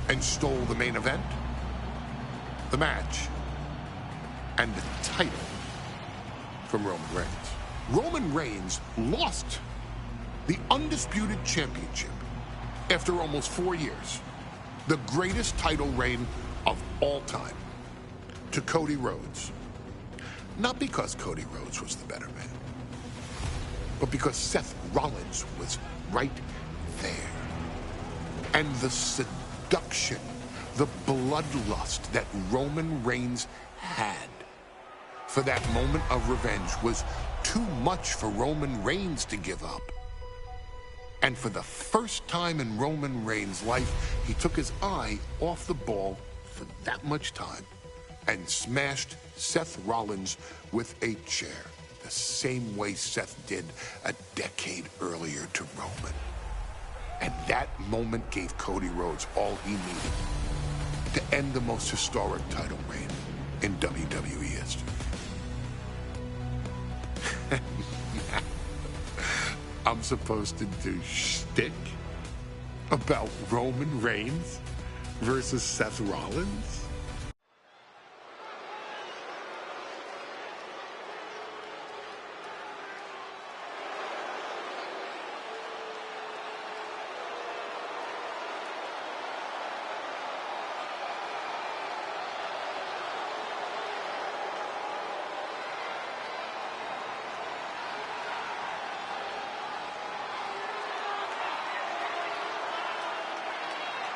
Speaker 1: and stole the main event, the match, and the title from Roman Reigns. Roman Reigns lost the undisputed championship after almost 4 years, the greatest title reign of all time, to Cody Rhodes. Not because Cody Rhodes was the better man, but because Seth Rollins was right there. And the seduction, the bloodlust that Roman Reigns had for that moment of revenge was too much for Roman Reigns to give up. And for the first time in Roman Reigns' life, he took his eye off the ball for that much time and smashed Seth Rollins with a chair, the same way Seth did a decade earlier to Roman. And that moment gave Cody Rhodes all he needed to end the most historic title reign in WWE history. I'm supposed to do shtick about Roman Reigns versus Seth Rollins?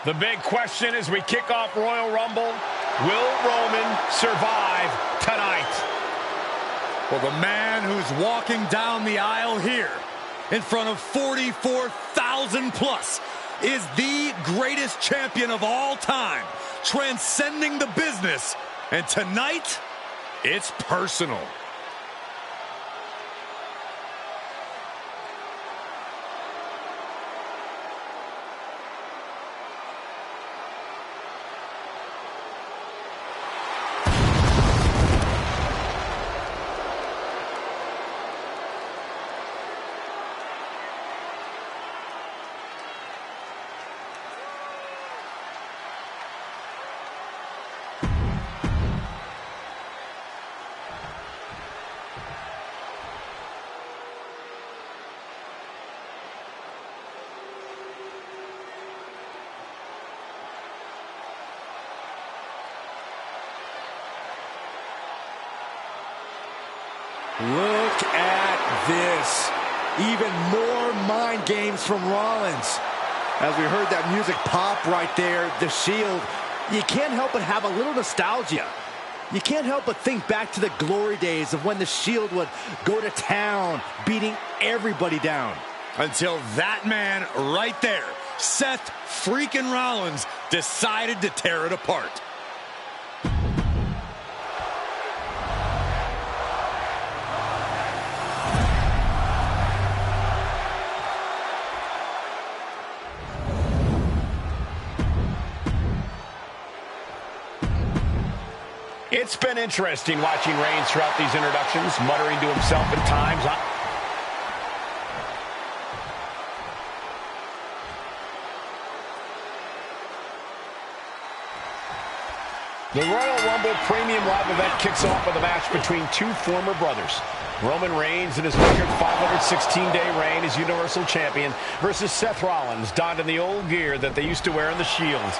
Speaker 2: The big question as we kick off Royal Rumble, will Roman survive tonight?
Speaker 4: Well, the man who's walking down the aisle here in front of 44,000 plus is the greatest champion of all time, transcending the business. And tonight, it's personal.
Speaker 5: Look at this. Even more mind games from Rollins. As we heard that music pop right there, the Shield, you can't help but have a little nostalgia. You can't help but think back to the glory days of when the Shield would go to town, beating everybody down.
Speaker 4: Until that man right there, Seth freaking Rollins, decided to tear it apart.
Speaker 2: It's been interesting watching Reigns throughout these introductions, muttering to himself at times. The Royal Rumble Premium Live event kicks off with a match between two former brothers. Roman Reigns in his record 516-day reign as Universal Champion versus Seth Rollins, donned in the old gear that they used to wear in the Shield.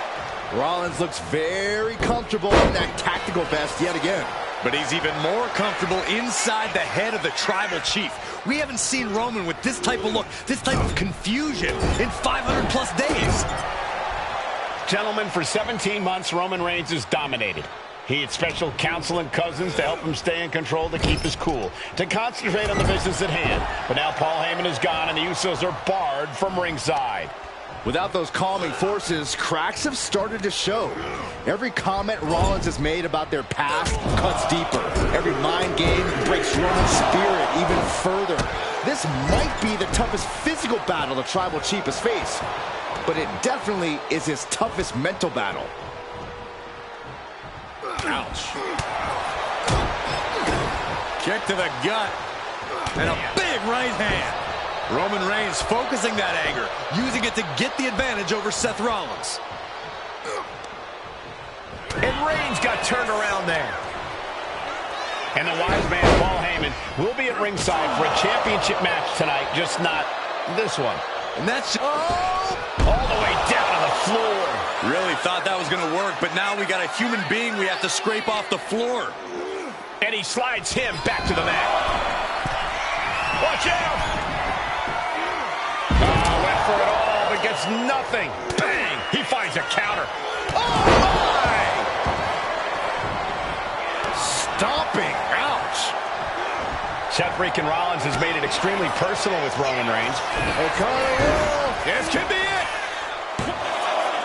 Speaker 6: Rollins looks very comfortable in that tactical vest yet again.
Speaker 4: But he's even more comfortable inside the head of the Tribal Chief. We haven't seen Roman with this type of look, this type of confusion in 500 plus days.
Speaker 2: Gentlemen, for 17 months, Roman Reigns has dominated. He had special counsel and cousins to help him stay in control, to keep his cool, to concentrate on the business at hand. But now Paul Heyman is gone and the Usos are barred from ringside.
Speaker 6: Without those calming forces, cracks have started to show. Every comment Rollins has made about their past cuts deeper. Every mind game breaks Roman's spirit even further. This might be the toughest physical battle the Tribal Chief has faced, but it definitely is his toughest mental battle.
Speaker 4: Ouch. Kick to the gut. And a big right hand. Roman Reigns focusing that anger, using it to get the advantage over Seth Rollins.
Speaker 2: And Reigns got turned around there. And the wise man, Paul Heyman, will be at ringside for a championship match tonight, just not this one.
Speaker 4: And that's
Speaker 2: all the way down to the floor.
Speaker 4: Really thought that was going to work, but now we got a human being we have to scrape off the floor.
Speaker 2: And he slides him back to the mat. Watch out! Went for it all, but gets nothing. Bang! He finds a counter. Oh, my!
Speaker 5: Stomping. Ouch.
Speaker 2: Seth freaking Rollins has made it extremely personal with Roman Reigns.
Speaker 4: This could be it.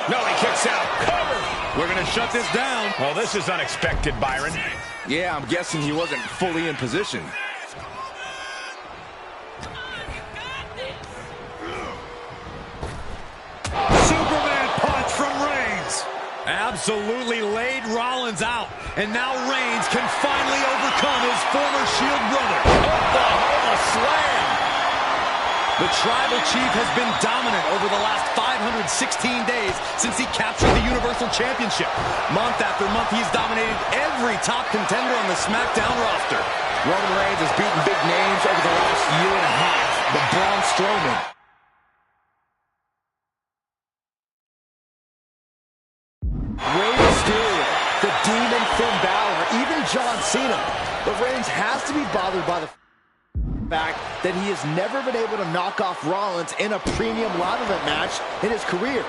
Speaker 2: No, he kicks out. Cover.
Speaker 4: We're going to shut this down.
Speaker 2: Well, this is unexpected, Byron.
Speaker 6: Yeah, I'm guessing he wasn't fully in position.
Speaker 4: Superman punch from Reigns. Absolutely laid Rollins out. And now Reigns can finally overcome his former Shield brother. Oklahoma slam. The Tribal Chief has been dominant over the last 516 days since he captured the Universal Championship. Month after month, he's dominated every top contender on the SmackDown roster.
Speaker 6: Roman Reigns has beaten big names over the last year and a half. But Braun Strowman, Rey Mysterio, the Demon Finn Balor, even John Cena. But Reigns has to be bothered by the fact that he has never been able to knock off Rollins in a premium live event match in his career.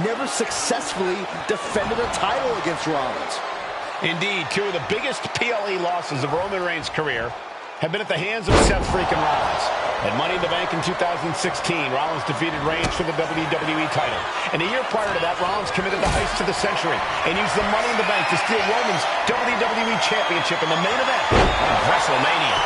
Speaker 6: Never successfully defended a title against Rollins.
Speaker 2: Indeed, two of the biggest PLE losses of Roman Reigns' career have been at the hands of Seth freaking Rollins. At Money in the Bank in 2016, Rollins defeated Reigns for the WWE title. And a year prior to that, Rollins committed the heist to the century and used the Money in the Bank to steal Roman's WWE Championship in the main event of WrestleMania.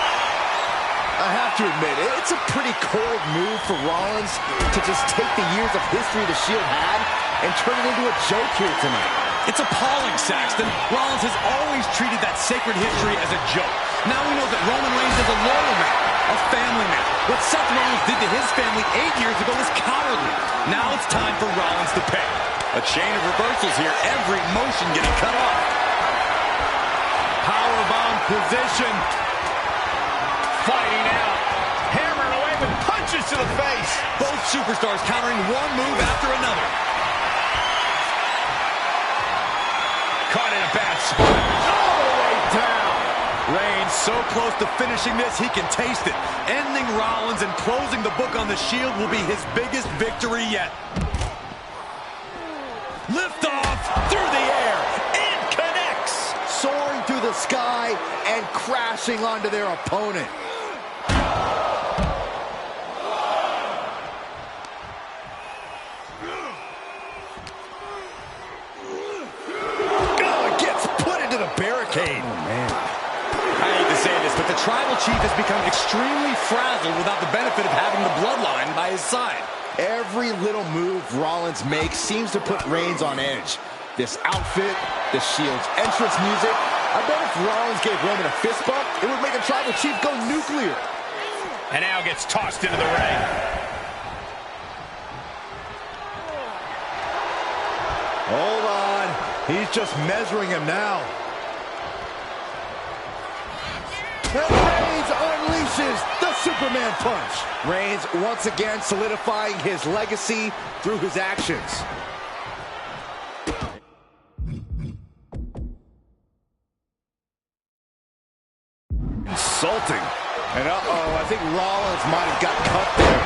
Speaker 6: I have to admit, it's a pretty cold move for Rollins to just take the years of history the Shield had and turn it into a joke here tonight.
Speaker 4: It's appalling, Saxton. Rollins has always treated that sacred history as a joke. Now we know that Roman Reigns is a loyal man, a family man. What Seth Rollins did to his family 8 years ago was cowardly. Now it's time for Rollins to pay. A chain of reversals here, every motion getting cut off. Powerbomb position.
Speaker 2: Fighting out. Hammering away with punches to the face.
Speaker 4: Both superstars countering one move after another.
Speaker 2: Caught in a bad spot. All the way down.
Speaker 4: Reigns so close to finishing this, he can taste it. Ending Rollins and closing the book on the Shield will be his biggest victory yet. Lift off through the air. It connects.
Speaker 6: Soaring through the sky and crashing onto their opponent.
Speaker 4: Barricade. Oh, man. I hate to say this, but the Tribal Chief has become extremely frazzled without the benefit of having the Bloodline by his side.
Speaker 6: Every little move Rollins makes seems to put Reigns on edge. This outfit, the Shield's entrance music. I bet if Rollins gave Roman a fist bump, it would make the Tribal Chief go nuclear.
Speaker 2: And now gets tossed into the ring.
Speaker 5: Hold on. He's just measuring him now. And Reigns unleashes the Superman punch.
Speaker 6: Reigns once again solidifying his legacy through his actions.
Speaker 5: Insulting.
Speaker 6: And I think Rollins might have got cut there.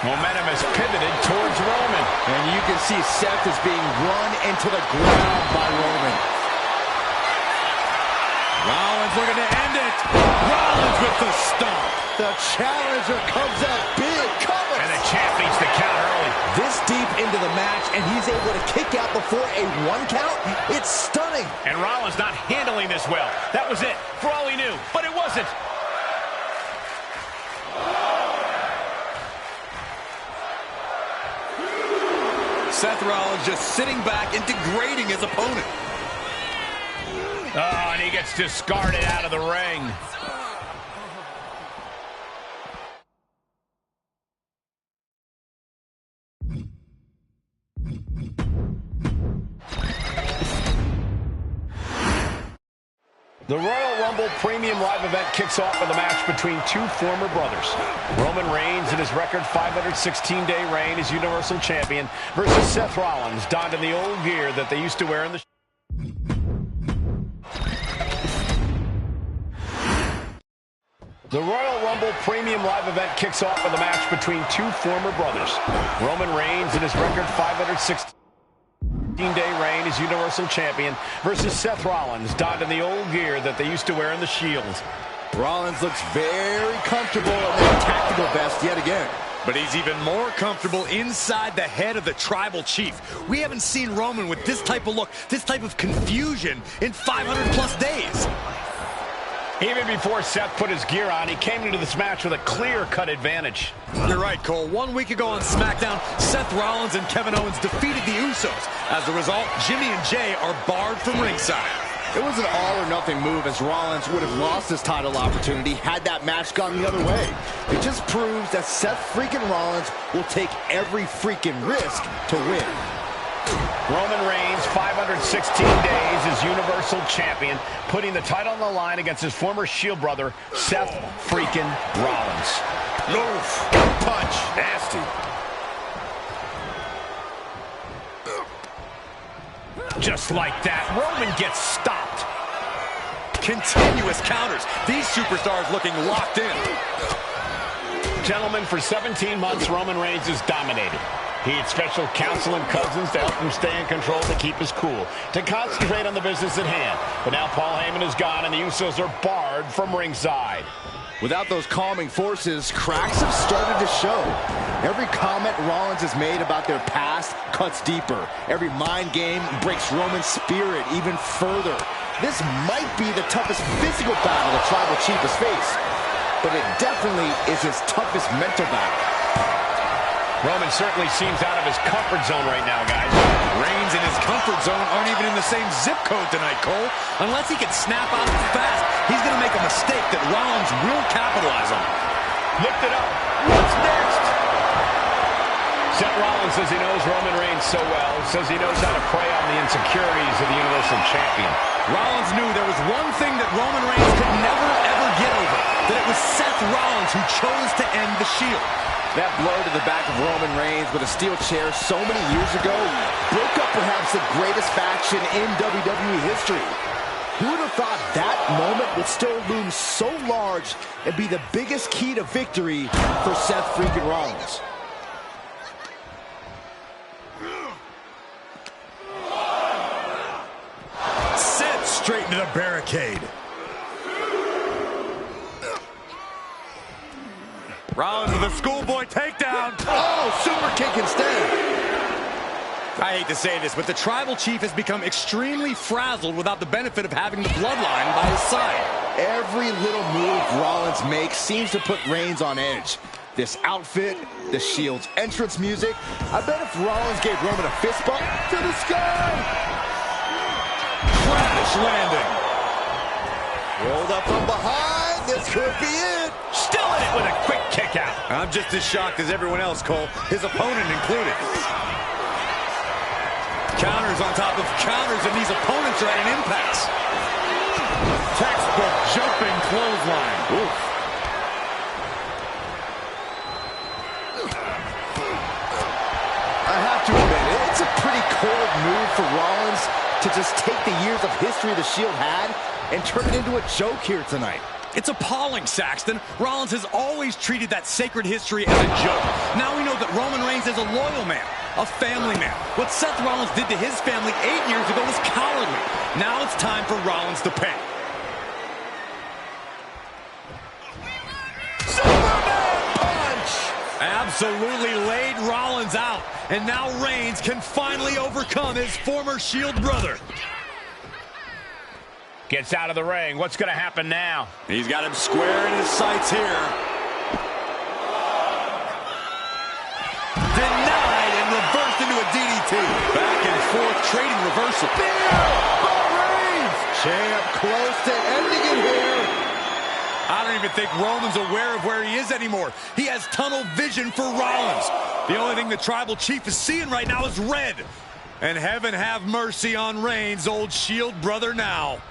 Speaker 2: Momentum has pivoted towards Roman.
Speaker 6: And you can see Seth is being run into the ground by Roman.
Speaker 4: Rollins looking to end it. Rollins with the stomp.
Speaker 6: The challenger comes out big.
Speaker 2: And the champ needs to count early.
Speaker 6: This deep into the match, and he's able to kick out before a 1 count. It's stunning.
Speaker 2: And Rollins not handling this well. That was it, for all he knew. But it wasn't.
Speaker 4: Seth Rollins just sitting back and degrading his opponent.
Speaker 2: Oh, and he gets discarded out of the ring. The Royal Rumble Premium Live event kicks off with a match between two former brothers. Roman Reigns in his record 516-day reign as Universal Champion versus Seth Rollins, donned in the old gear that they used to wear in the... The Royal Rumble Premium Live event kicks off with a match between two former brothers. Roman Reigns in his record 516-day reign as Universal Champion versus Seth Rollins, donned in the old gear that they used to wear in the Shield.
Speaker 6: Rollins looks very comfortable in their tactical vest yet again.
Speaker 4: But he's even more comfortable inside the head of the Tribal Chief. We haven't seen Roman with this type of look, this type of confusion in 500+ days.
Speaker 2: Even before Seth put his gear on, he came into this match with a clear-cut advantage.
Speaker 4: You're right, Cole. 1 week ago on SmackDown, Seth Rollins and Kevin Owens defeated the Usos. As a result, Jimmy and Jay are barred from ringside.
Speaker 6: It was an all-or-nothing move, as Rollins would have lost his title opportunity had that match gone the other way. It just proves that Seth freaking Rollins will take every freaking risk to win.
Speaker 2: Roman Reigns, 516 days as Universal Champion, putting the title on the line against his former Shield brother, Seth freaking Rollins.
Speaker 4: Oof. Punch. Nasty.
Speaker 2: Just like that, Roman gets stopped.
Speaker 4: Continuous counters. These superstars looking locked in.
Speaker 2: Gentlemen, for 17 months, Roman Reigns has dominated. He had special counsel and cousins to help him stay in control, to keep his cool, to concentrate on the business at hand. But now Paul Heyman is gone, and the Usos are barred from ringside.
Speaker 6: Without those calming forces, cracks have started to show. Every comment Rollins has made about their past cuts deeper. Every mind game breaks Roman's spirit even further. This might be the toughest physical battle the Tribal Chief has faced, but it definitely is his toughest mental battle.
Speaker 2: Roman certainly seems out of his comfort zone right now, guys.
Speaker 4: Reigns and his comfort zone aren't even in the same zip code tonight, Cole. Unless he can snap out of it fast, he's going to make a mistake that Rollins will capitalize on.
Speaker 2: Lift it up. What's next? Seth Rollins says he knows Roman Reigns so well, says he knows how to prey on the insecurities of the Universal Champion.
Speaker 4: Rollins knew there was one thing that Roman Reigns could never, ever get over, that it was Seth Rollins who chose to end the Shield.
Speaker 6: That blow to the back of Roman Reigns with a steel chair so many years ago broke up perhaps the greatest faction in WWE history. Who would have thought that moment would still loom so large and be the biggest key to victory for Seth freaking Rollins?
Speaker 4: Sent straight into the barricade. Rollins with a schoolboy takedown.
Speaker 6: Oh, super kick instead.
Speaker 4: I hate to say this, but the Tribal Chief has become extremely frazzled without the benefit of having the bloodline by his side.
Speaker 6: Every little move Rollins makes seems to put Reigns on edge. This outfit, the Shield's entrance music. I bet if Rollins gave Roman a fist bump to the sky.
Speaker 4: Crash landing.
Speaker 6: Rolled up from behind. This could be it.
Speaker 2: Still in it with a quick kick out.
Speaker 4: I'm just as shocked as everyone else, Cole, his opponent included. Counters on top of counters, and these opponents are at an impasse. Textbook jumping clothesline. Oof.
Speaker 6: I have to admit, it's a pretty cold move for Rollins to just take the years of history the Shield had and turn it into a joke here tonight.
Speaker 4: It's appalling, Saxton. Rollins has always treated that sacred history as a joke. Now we know that Roman Reigns is a loyal man, a family man. What Seth Rollins did to his family 8 years ago was cowardly. Now it's time for Rollins to pay.
Speaker 6: Superman punch!
Speaker 4: Absolutely laid Rollins out. And now Reigns can finally overcome his former Shield brother.
Speaker 2: Gets out of the ring. What's going to happen now?
Speaker 4: He's got him square in his sights here. Denied and reversed into a DDT. Back and forth trading reversal.
Speaker 6: Reigns! Champ close to ending it here.
Speaker 4: I don't even think Roman's aware of where he is anymore. He has tunnel vision for Rollins. The only thing the Tribal Chief is seeing right now is red. And heaven have mercy on Reigns, old Shield brother now.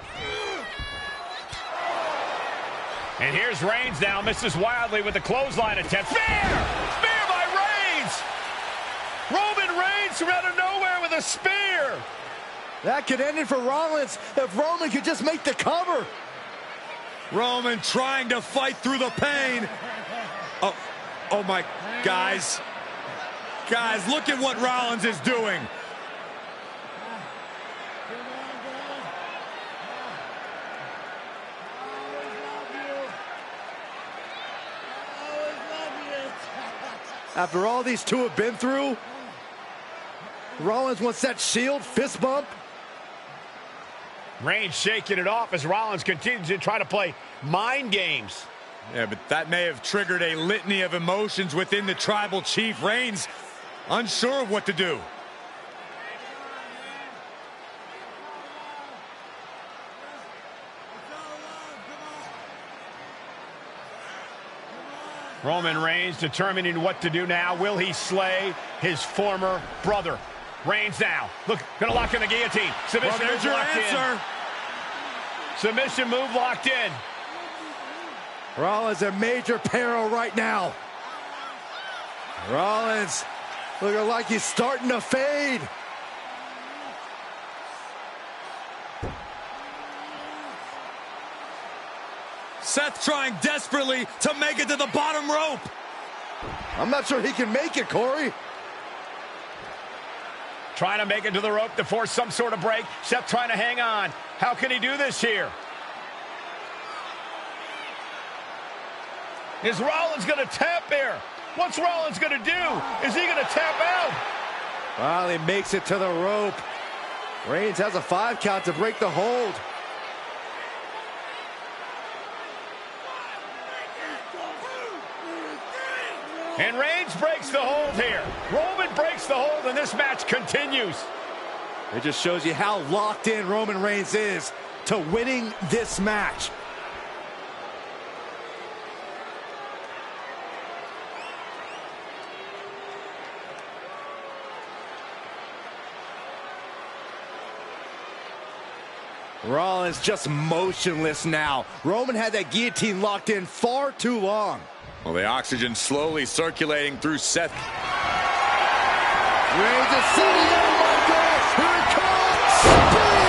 Speaker 2: And here's Reigns now, misses wildly with the clothesline attempt. Spear! Spear by Reigns! Roman Reigns from out of nowhere with a spear!
Speaker 5: That could end it for Rollins if Roman could just make the cover.
Speaker 4: Roman trying to fight through the pain. Oh my, guys. Guys, look at what Rollins is doing.
Speaker 5: After all these two have been through, Rollins wants that Shield fist bump.
Speaker 2: Reigns shaking it off as Rollins continues to try to play mind games.
Speaker 4: Yeah, but that may have triggered a litany of emotions within the Tribal Chief. Reigns unsure of what to do.
Speaker 2: Roman Reigns determining what to do now. Will he slay his former brother? Reigns now. Look, gonna lock in the guillotine. Submission
Speaker 4: Well, there's
Speaker 2: move
Speaker 4: your
Speaker 2: locked
Speaker 4: answer.
Speaker 2: in. Submission move locked in.
Speaker 5: Rollins in major peril right now. Rollins looking like he's starting to fade.
Speaker 4: Seth trying desperately to make it to the bottom rope.
Speaker 5: I'm not sure he can make it, Corey.
Speaker 2: Trying to make it to the rope to force some sort of break. Seth trying to hang on. How can he do this here? Is Rollins going to tap here? What's Rollins going to do? Is he going to tap out?
Speaker 5: Well, he makes it to the rope. Reigns has a 5 count to break the hold.
Speaker 2: And Reigns breaks the hold here. Roman breaks the hold, and this match continues.
Speaker 5: It just shows you how locked in Roman Reigns is to winning this match. Rollins just motionless now. Roman had that guillotine locked in far too long.
Speaker 4: Well, the oxygen slowly circulating through Seth.
Speaker 5: Reigns is setting up. Oh my gosh, here it comes! Spear!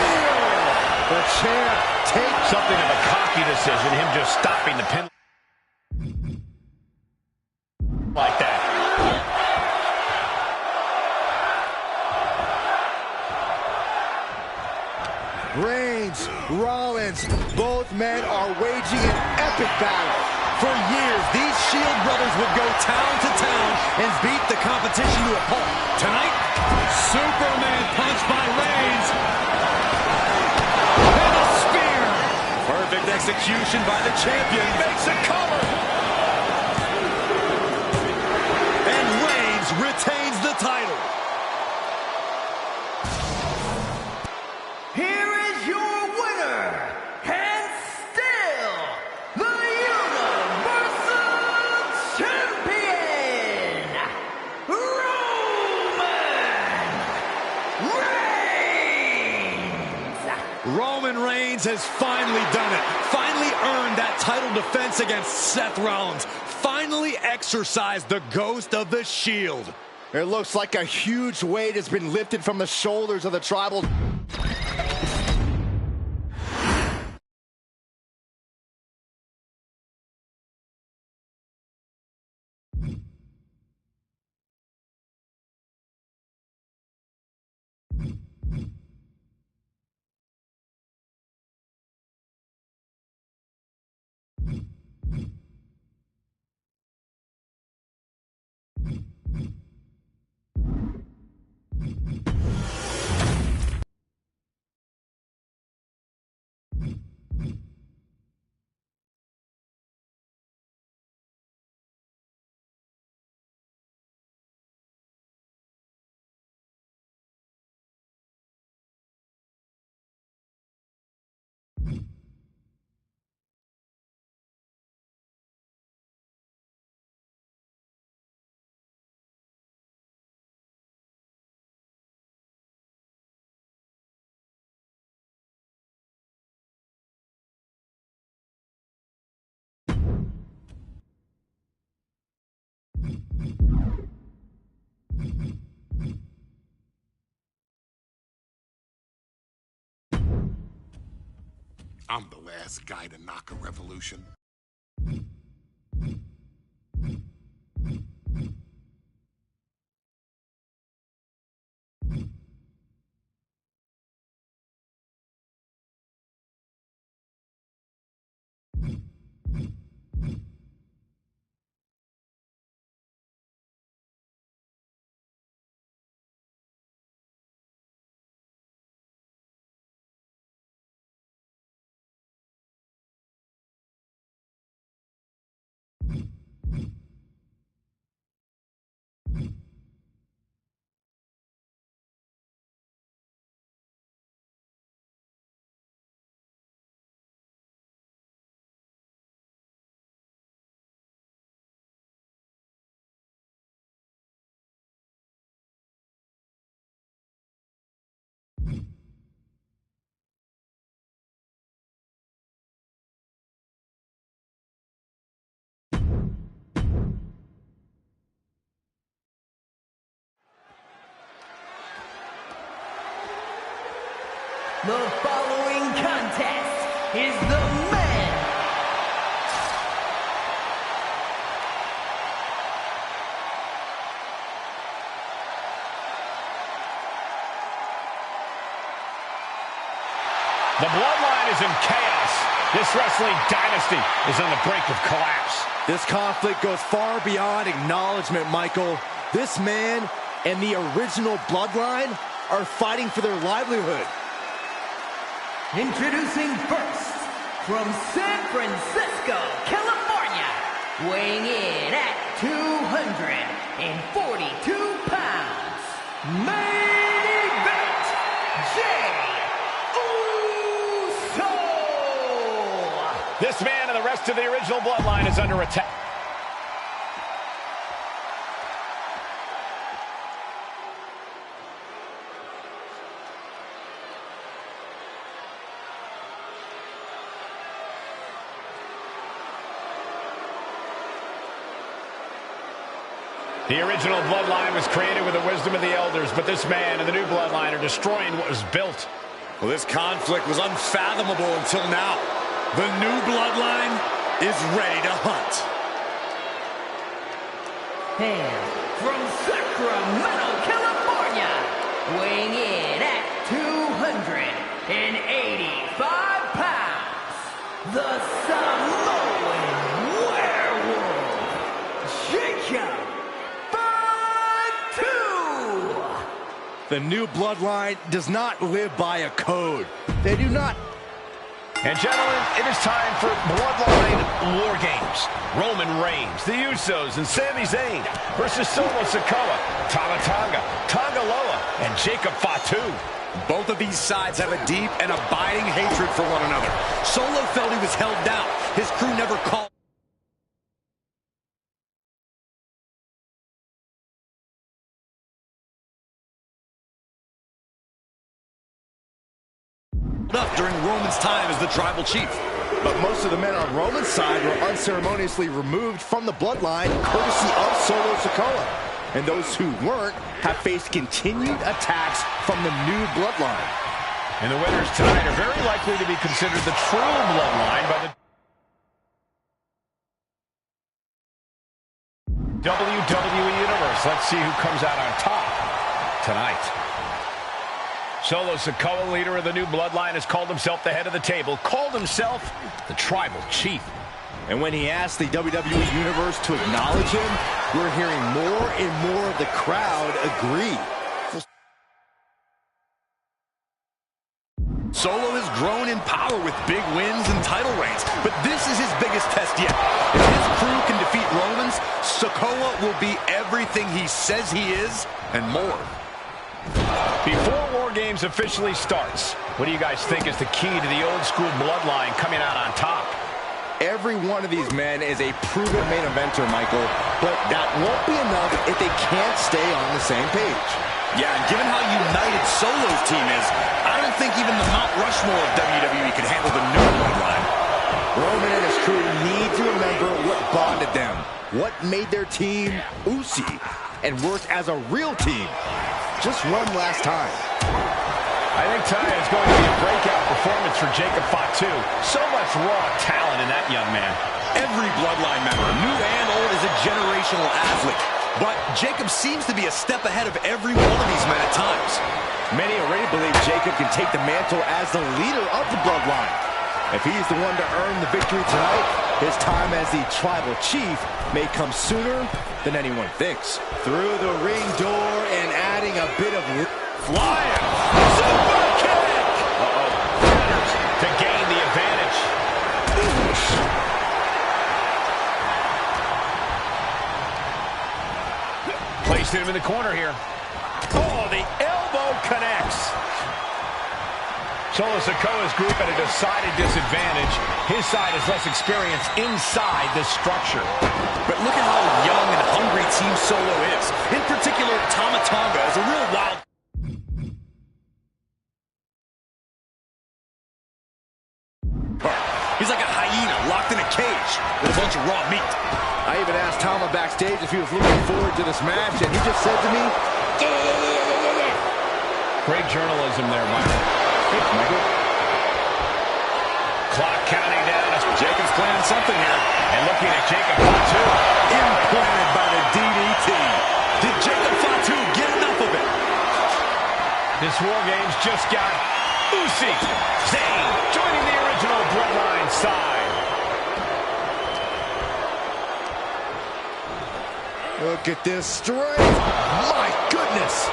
Speaker 5: The champ takes
Speaker 2: Something of a cocky decision, him just stopping the pin like that.
Speaker 5: Reigns, Rollins, both men are waging an epic battle.
Speaker 4: For years, these Shield brothers would go town to town and beat the competition to a pulp. Tonight, Superman punch by Reigns. And a spear. Perfect execution by the champion. Makes a cover. And Reigns retains the title.
Speaker 3: Here is your winner, and still the Universal Champion, Roman Reigns.
Speaker 4: Roman Reigns has finally done it. Finally earned that title defense against Seth Rollins. Finally exercised the ghost of the Shield.
Speaker 6: It looks like a huge weight has been lifted from the shoulders of the Tribal.
Speaker 1: I'm the last guy to knock a revolution.
Speaker 3: The following contest is the men.
Speaker 2: The bloodline is in chaos. This wrestling dynasty is on the brink of collapse.
Speaker 6: This conflict goes far beyond acknowledgement, Michael. This man and the original bloodline are fighting for their livelihood.
Speaker 3: Introducing first, from San Francisco, California, weighing in at 242 pounds, main event, Jey Uso!
Speaker 2: This man and the rest of the original bloodline is under attack. The original bloodline was created with the wisdom of the elders, but this man and the new bloodline are destroying what was built.
Speaker 4: Well, this conflict was unfathomable until now. The new bloodline is ready to hunt.
Speaker 3: And from Sacramento, California, weighing in at 285 pounds, the Samoan werewolf, Jacob.
Speaker 6: The new bloodline does not live by a code. They do not.
Speaker 2: And gentlemen, it is time for Bloodline War Games. Roman Reigns, the Usos, and Sami Zayn versus Solo Sikoa, Tama Tonga, Tonga Loa, and Jacob Fatu.
Speaker 4: Both of these sides have a deep and abiding hatred for one another. Solo felt he was held down. His crew never called up during Roman's time as the tribal chief.
Speaker 6: But most of the men on Roman's side were unceremoniously removed from the bloodline courtesy of Solo Sikoa. And those who weren't have faced continued attacks from the new bloodline.
Speaker 2: And the winners tonight are very likely to be considered the true bloodline by the WWE Universe. Let's see who comes out on top tonight. Solo Sikoa, leader of the new bloodline, has called himself the head of the table, called himself the tribal chief.
Speaker 6: And when he asked the WWE Universe to acknowledge him, we're hearing more and more of the crowd agree.
Speaker 4: Solo has grown in power with big wins and title reigns, but this is his biggest test yet. If his crew can defeat Romans, Sikoa will be everything he says he is and more.
Speaker 2: Before War Games officially starts, what do you guys think is the key to the old school bloodline coming out on top?
Speaker 6: Every one of these men is a proven main eventer, Michael, but that won't be enough if they can't stay on the same page.
Speaker 4: Yeah, and given how united Solo's team is, I don't think even the Mount Rushmore of WWE could handle the new bloodline.
Speaker 6: Roman and his crew need to remember what bonded them, what made their team Usi, and work as a real team. Just one last time.
Speaker 2: I think tonight is going to be a breakout performance for Jacob Fatu. So much raw talent in that young man.
Speaker 4: Every Bloodline member, new and old, is a generational athlete. But Jacob seems to be a step ahead of every one of these men at times.
Speaker 6: Many already believe Jacob can take the mantle as the leader of the Bloodline. If he's the one to earn the victory tonight, his time as the Tribal Chief may come sooner than anyone thinks. Through the ring door and adding a bit of
Speaker 2: flying super kick. To gain the advantage. Placed him in the corner here. Oh, the elbow connects. Solo Sikoa's group at a decided disadvantage. His side is less experienced inside this structure.
Speaker 4: But look at how young and hungry Team Solo is. In particular, Tama Tonga is a real wild. He's like a hyena locked in a cage with a bunch of raw meat.
Speaker 6: I even asked Tama backstage if he was looking forward to this match, and he just said to me, yeah.
Speaker 2: Great journalism there, Michael.
Speaker 6: Thanks, Michael.
Speaker 2: Clock counting down.
Speaker 4: Jacob's planning something here.
Speaker 2: And looking at Jacob Fatu.
Speaker 4: Implanted by the DDT. Did Jacob Fatu get enough of it?
Speaker 2: This War Games just got Usyk, Zayn joining the original Bloodline side.
Speaker 6: Look at this strength. My goodness.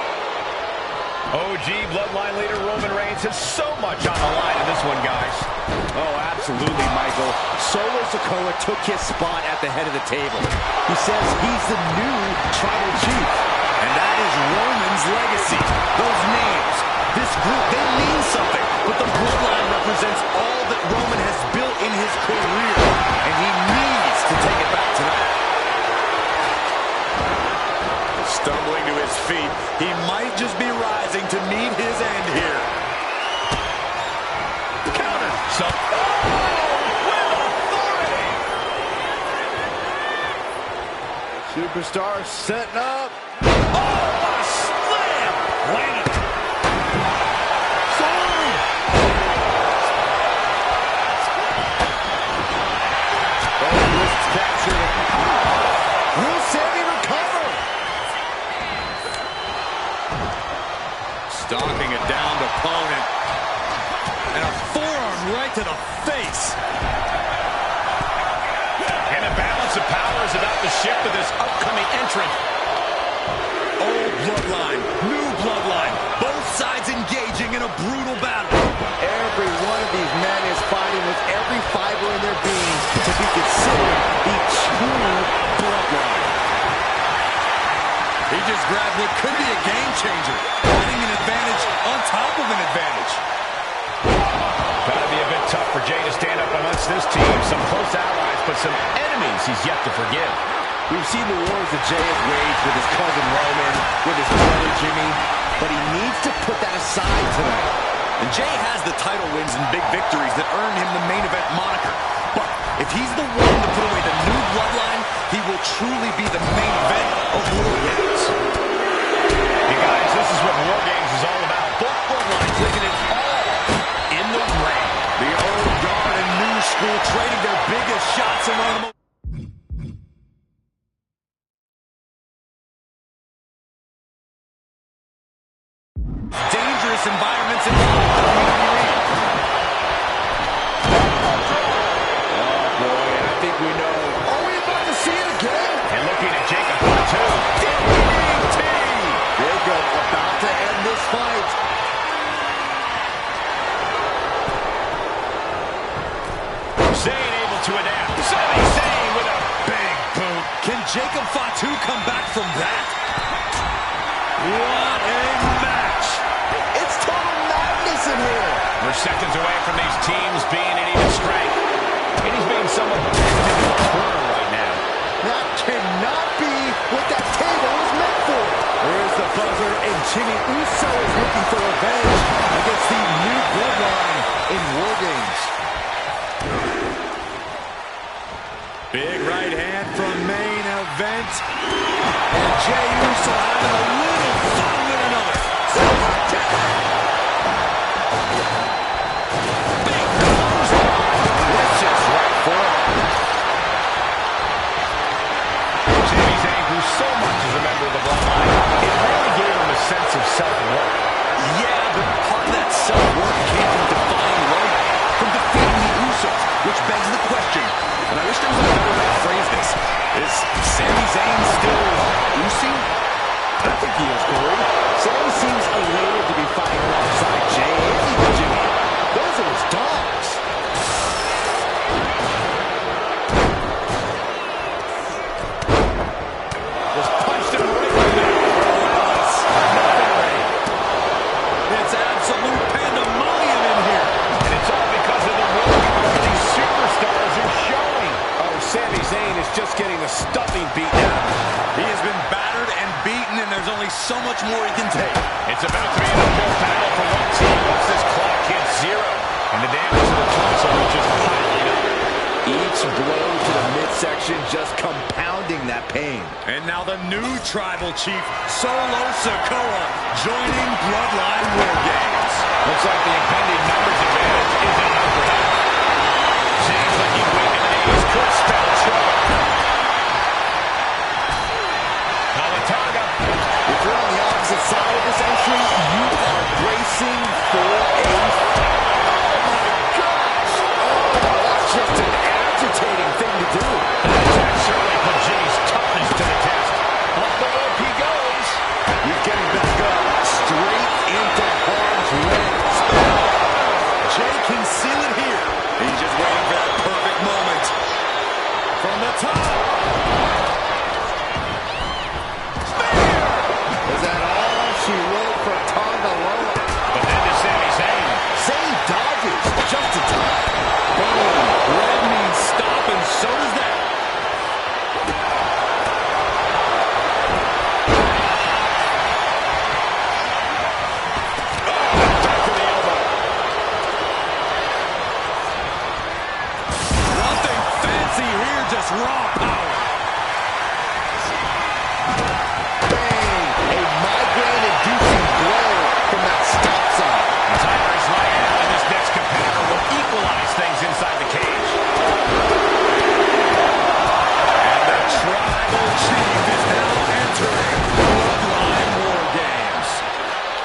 Speaker 2: OG Bloodline leader Roman Reigns has so much on the line in this one, guys.
Speaker 6: Oh, absolutely, Michael. Solo Sikoa took his spot at the head of the table. He says he's the new Tribal Chief.
Speaker 4: And that is Roman's legacy. Those names, this group, they mean something. But the Bloodline represents all that Roman has built in his career. And he needs to take it back tonight. Stumbling to his feet, he might just be rising to meet his end here.
Speaker 2: Counter. With authority.
Speaker 6: Superstar setting up.
Speaker 2: Oh, a slam. Landed. Sword.
Speaker 6: Oh, wrists captured. Will Sammy recover?
Speaker 4: Stalking a downed opponent. And a forearm right to the face.
Speaker 2: And a balance of power is about to shift to this upcoming entrant.
Speaker 4: Old Bloodline, new Bloodline. Both sides engaging in a brutal battle.
Speaker 6: Every one of these men is fighting with every fiber in their being to be considered the true Bloodline.
Speaker 4: He just grabbed what could be a game changer, finding an advantage on top of an advantage.
Speaker 2: Gotta be a bit tough for Jay to stand up amongst this team. Some close allies, but some enemies he's yet to forgive.
Speaker 6: We've seen the wars that Jay has waged with his cousin Roman, with his brother Jimmy, but he needs to put that aside tonight.
Speaker 4: And Jay has the title wins and big victories that earned him the main event moniker. But if he's the one to put away the new Bloodline, he will truly be the main event of War Games.
Speaker 2: Hey guys, this is what War Games is all about. Both Bloodlines taking it all in the ring.
Speaker 4: The old guard and new school trading their biggest shots in one of the most dangerous environments in WWE.
Speaker 6: Oh boy, I think we know. Are we about to see it again?
Speaker 2: And looking at Jacob Fatu.
Speaker 6: DDT! Jacob about to end this fight.
Speaker 2: Zayn able to adapt. Sami Zayn with a big boot.
Speaker 4: Can Jacob Fatu come back from that? What a match!
Speaker 6: It's total madness in here.
Speaker 2: We're seconds away from these teams being in even strength. And he's being somewhat pinned into a corner right now.
Speaker 6: That cannot be what that table was meant for. There's the buzzer, and Jimmy Uso is looking for revenge against the new Bloodline in War Games.
Speaker 4: Big right hand from main event. And Jey Uso having a little fun with another.
Speaker 2: sense of self-worth.
Speaker 4: Yeah, but part of that self-worth came from defying Roman, from defeating the Usos, which begs the question, and I wish there was a better way to phrase this, is Sami Zayn still Usi?
Speaker 6: I think he is, Corey. Sami seems elated to be fighting alongside Jay and even Jimmy. Those are his dogs.
Speaker 4: Just punched him right in there. Relentless. Nothing ready. It's absolute pandemonium in here.
Speaker 2: And it's all because of the willpower these superstars are showing. Oh, Sami Zayn is just getting the stuffing beaten out of him.
Speaker 4: He has been battered and beaten, and there's only so much more he can take.
Speaker 2: It's about to be an uphill battle for one team once this clock hits 0. And the damage to the torso is just piling up.
Speaker 6: Each blow to the midsection just compounding that pain.
Speaker 4: And now the new tribal chief, Solo Sikoa, joining Bloodline War Games.
Speaker 2: Looks like the impending numbers advantage isn't enough for him. Zayn's looking weak, and the knees could spell trouble. Kalataga.
Speaker 6: If you're on the opposite side of this entry, you are bracing for a... Oh, my gosh! Oh, that's just an agitating thing to do.
Speaker 2: That certainly put Jay's toughness to the test. Up the rope he goes.
Speaker 6: He's getting back up, straight into harm's way.
Speaker 4: Jay can seal it here. He's just waiting for that perfect moment. From the top.
Speaker 6: Is that all she wrote for Tonga Loa?
Speaker 2: But then to Sami Zayn.
Speaker 6: Zayn dodges just in time.
Speaker 4: Boom. Red means stop, and so does that.
Speaker 2: Back to the elbow.
Speaker 4: Nothing fancy here, just raw power.
Speaker 6: Bang! A migraine-inducing blow from that stop sign.
Speaker 2: Tyrus lying out, and this next competitor will equalize things inside the cage.
Speaker 4: And the tribal chief is now entering Bloodline War Games.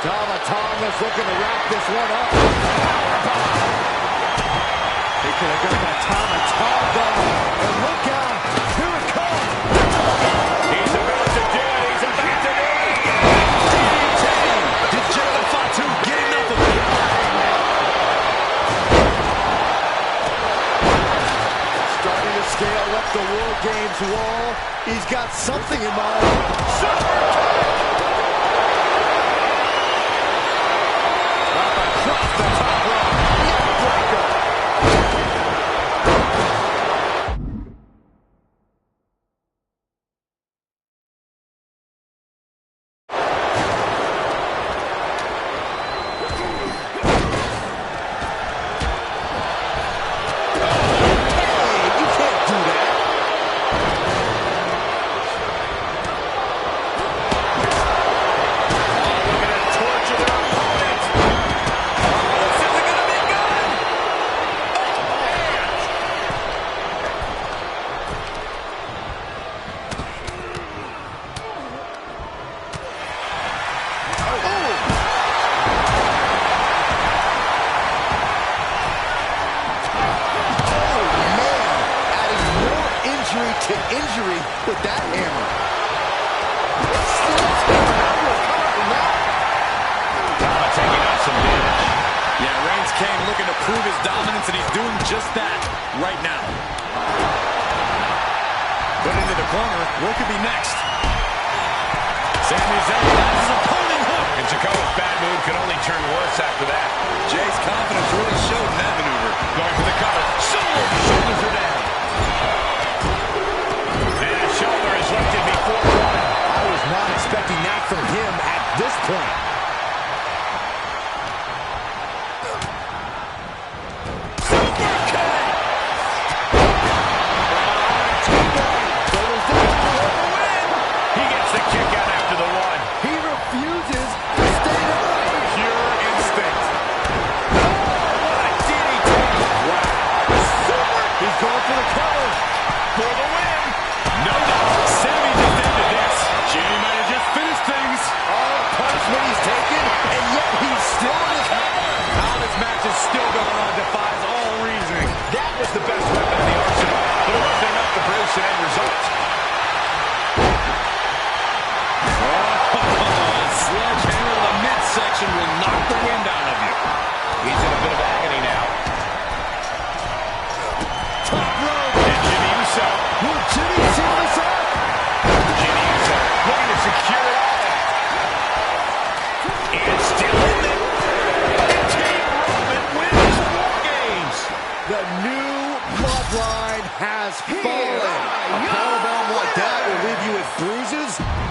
Speaker 6: Tama Tonga's looking to wrap this one up. They could have got that Tama Tonga. And look out! Here it comes!
Speaker 2: He's about to do it. He's about to do it.
Speaker 4: DDT! Did Jay Fatu get enough of it?
Speaker 6: Starting to scale up the War Games wall. He's got something in mind. Across the top rope. Neckbreaker. Hey, you can't do that.
Speaker 2: Looking to torture their opponent.
Speaker 4: This isn't going to be good.
Speaker 6: Adding more injury to injury with that hammer.
Speaker 2: Tama taking out some damage.
Speaker 4: Yeah, Reigns came looking to prove his dominance, and he's doing just that right now. Put into the corner. What could be next? Sami Zayn has his opponent hooked.
Speaker 2: And Sikoa's bad mood could only turn worse after that.
Speaker 4: Jay's confidence really showed in that maneuver.
Speaker 2: Going for the cover. Shoulders are down. And a shoulder is lifted before one.
Speaker 6: I was not expecting that from him at this point.
Speaker 2: He gets the kick out after the one.
Speaker 6: He refuses to stay down.
Speaker 2: Pure instinct. What a DDT. Wow.
Speaker 6: He's going for the cover.
Speaker 2: For the win.
Speaker 4: No doubt, Sami just ended this. Jay might have just finished things.
Speaker 6: Oh, punishment
Speaker 5: A powerbomb like that will leave you with bruises.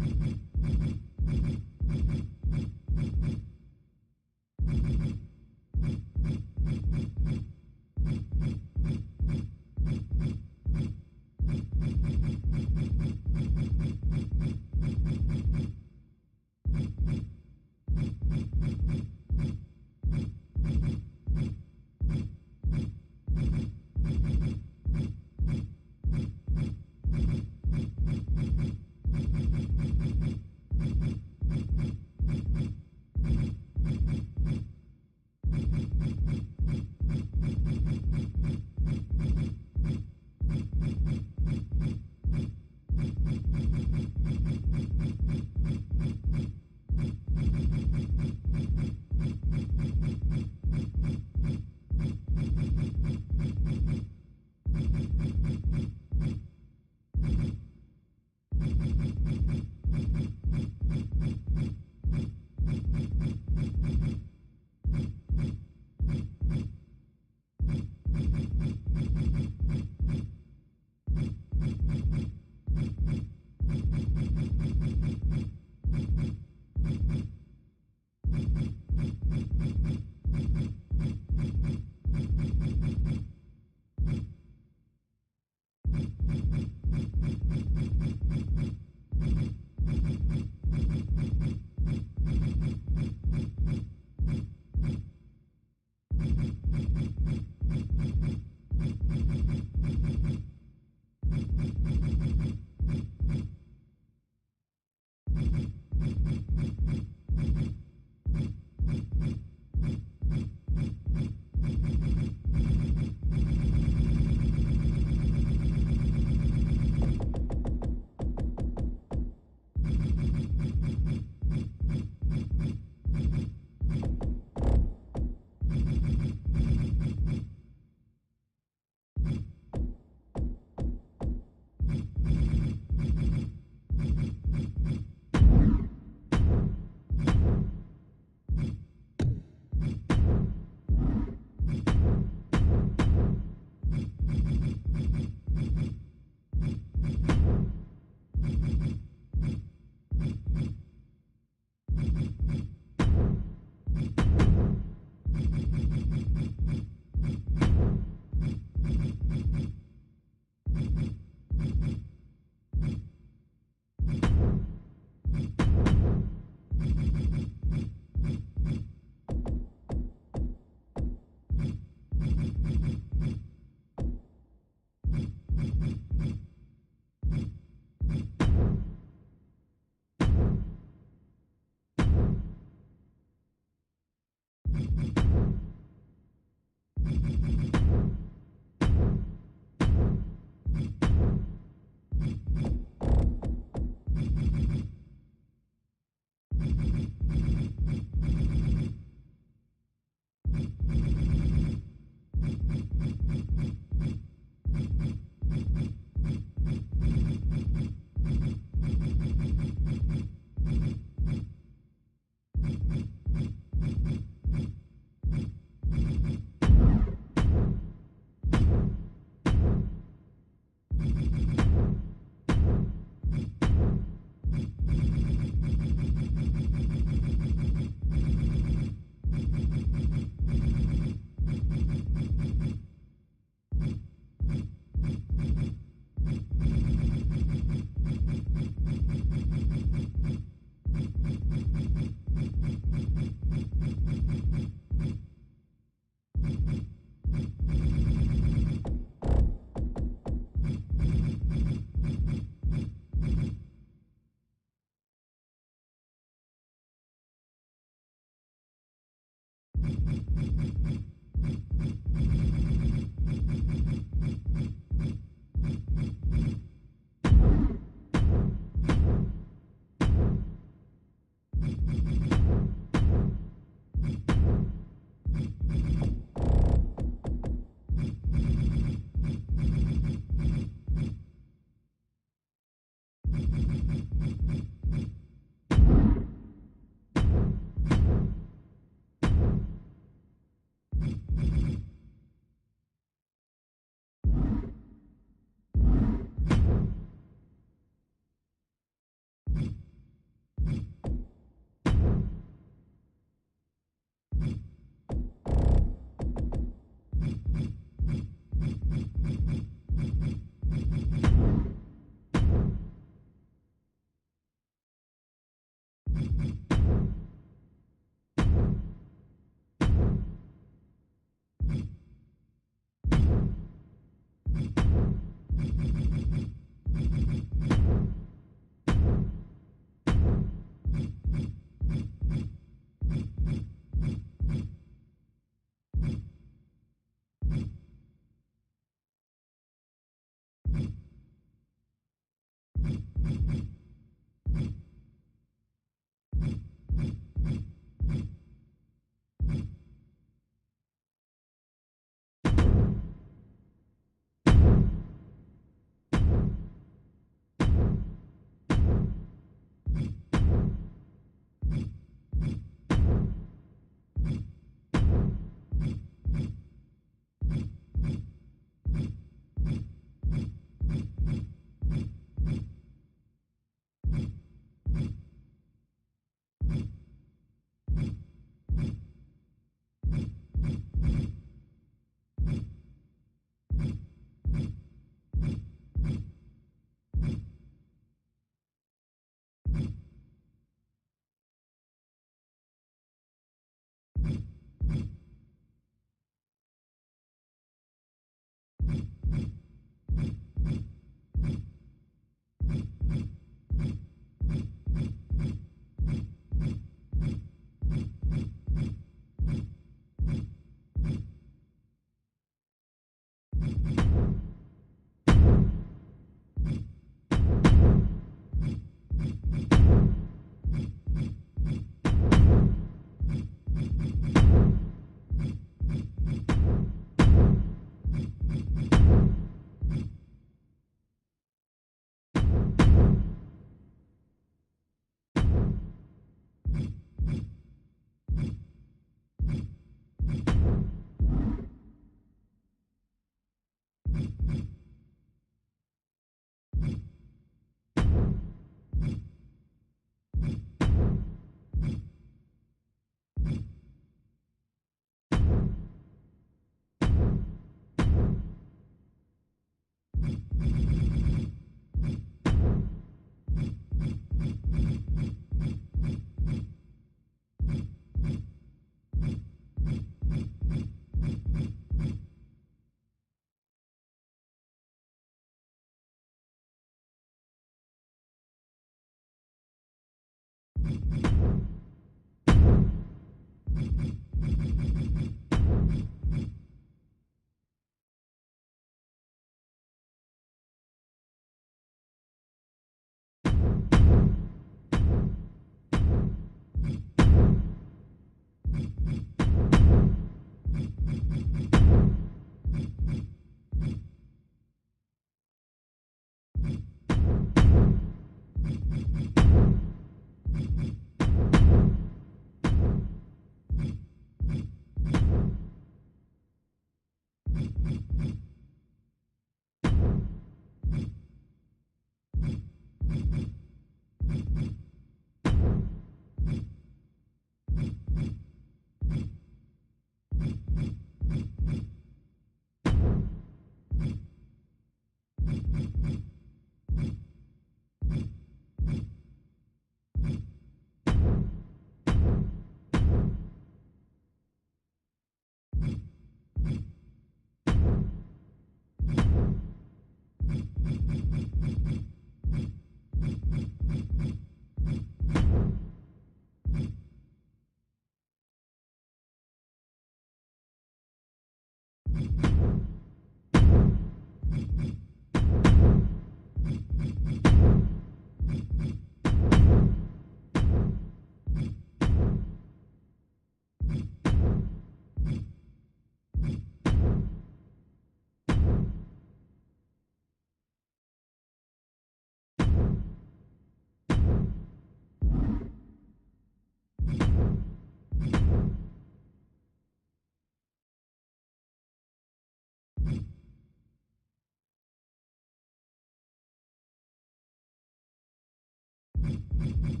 Speaker 1: Mm-hmm.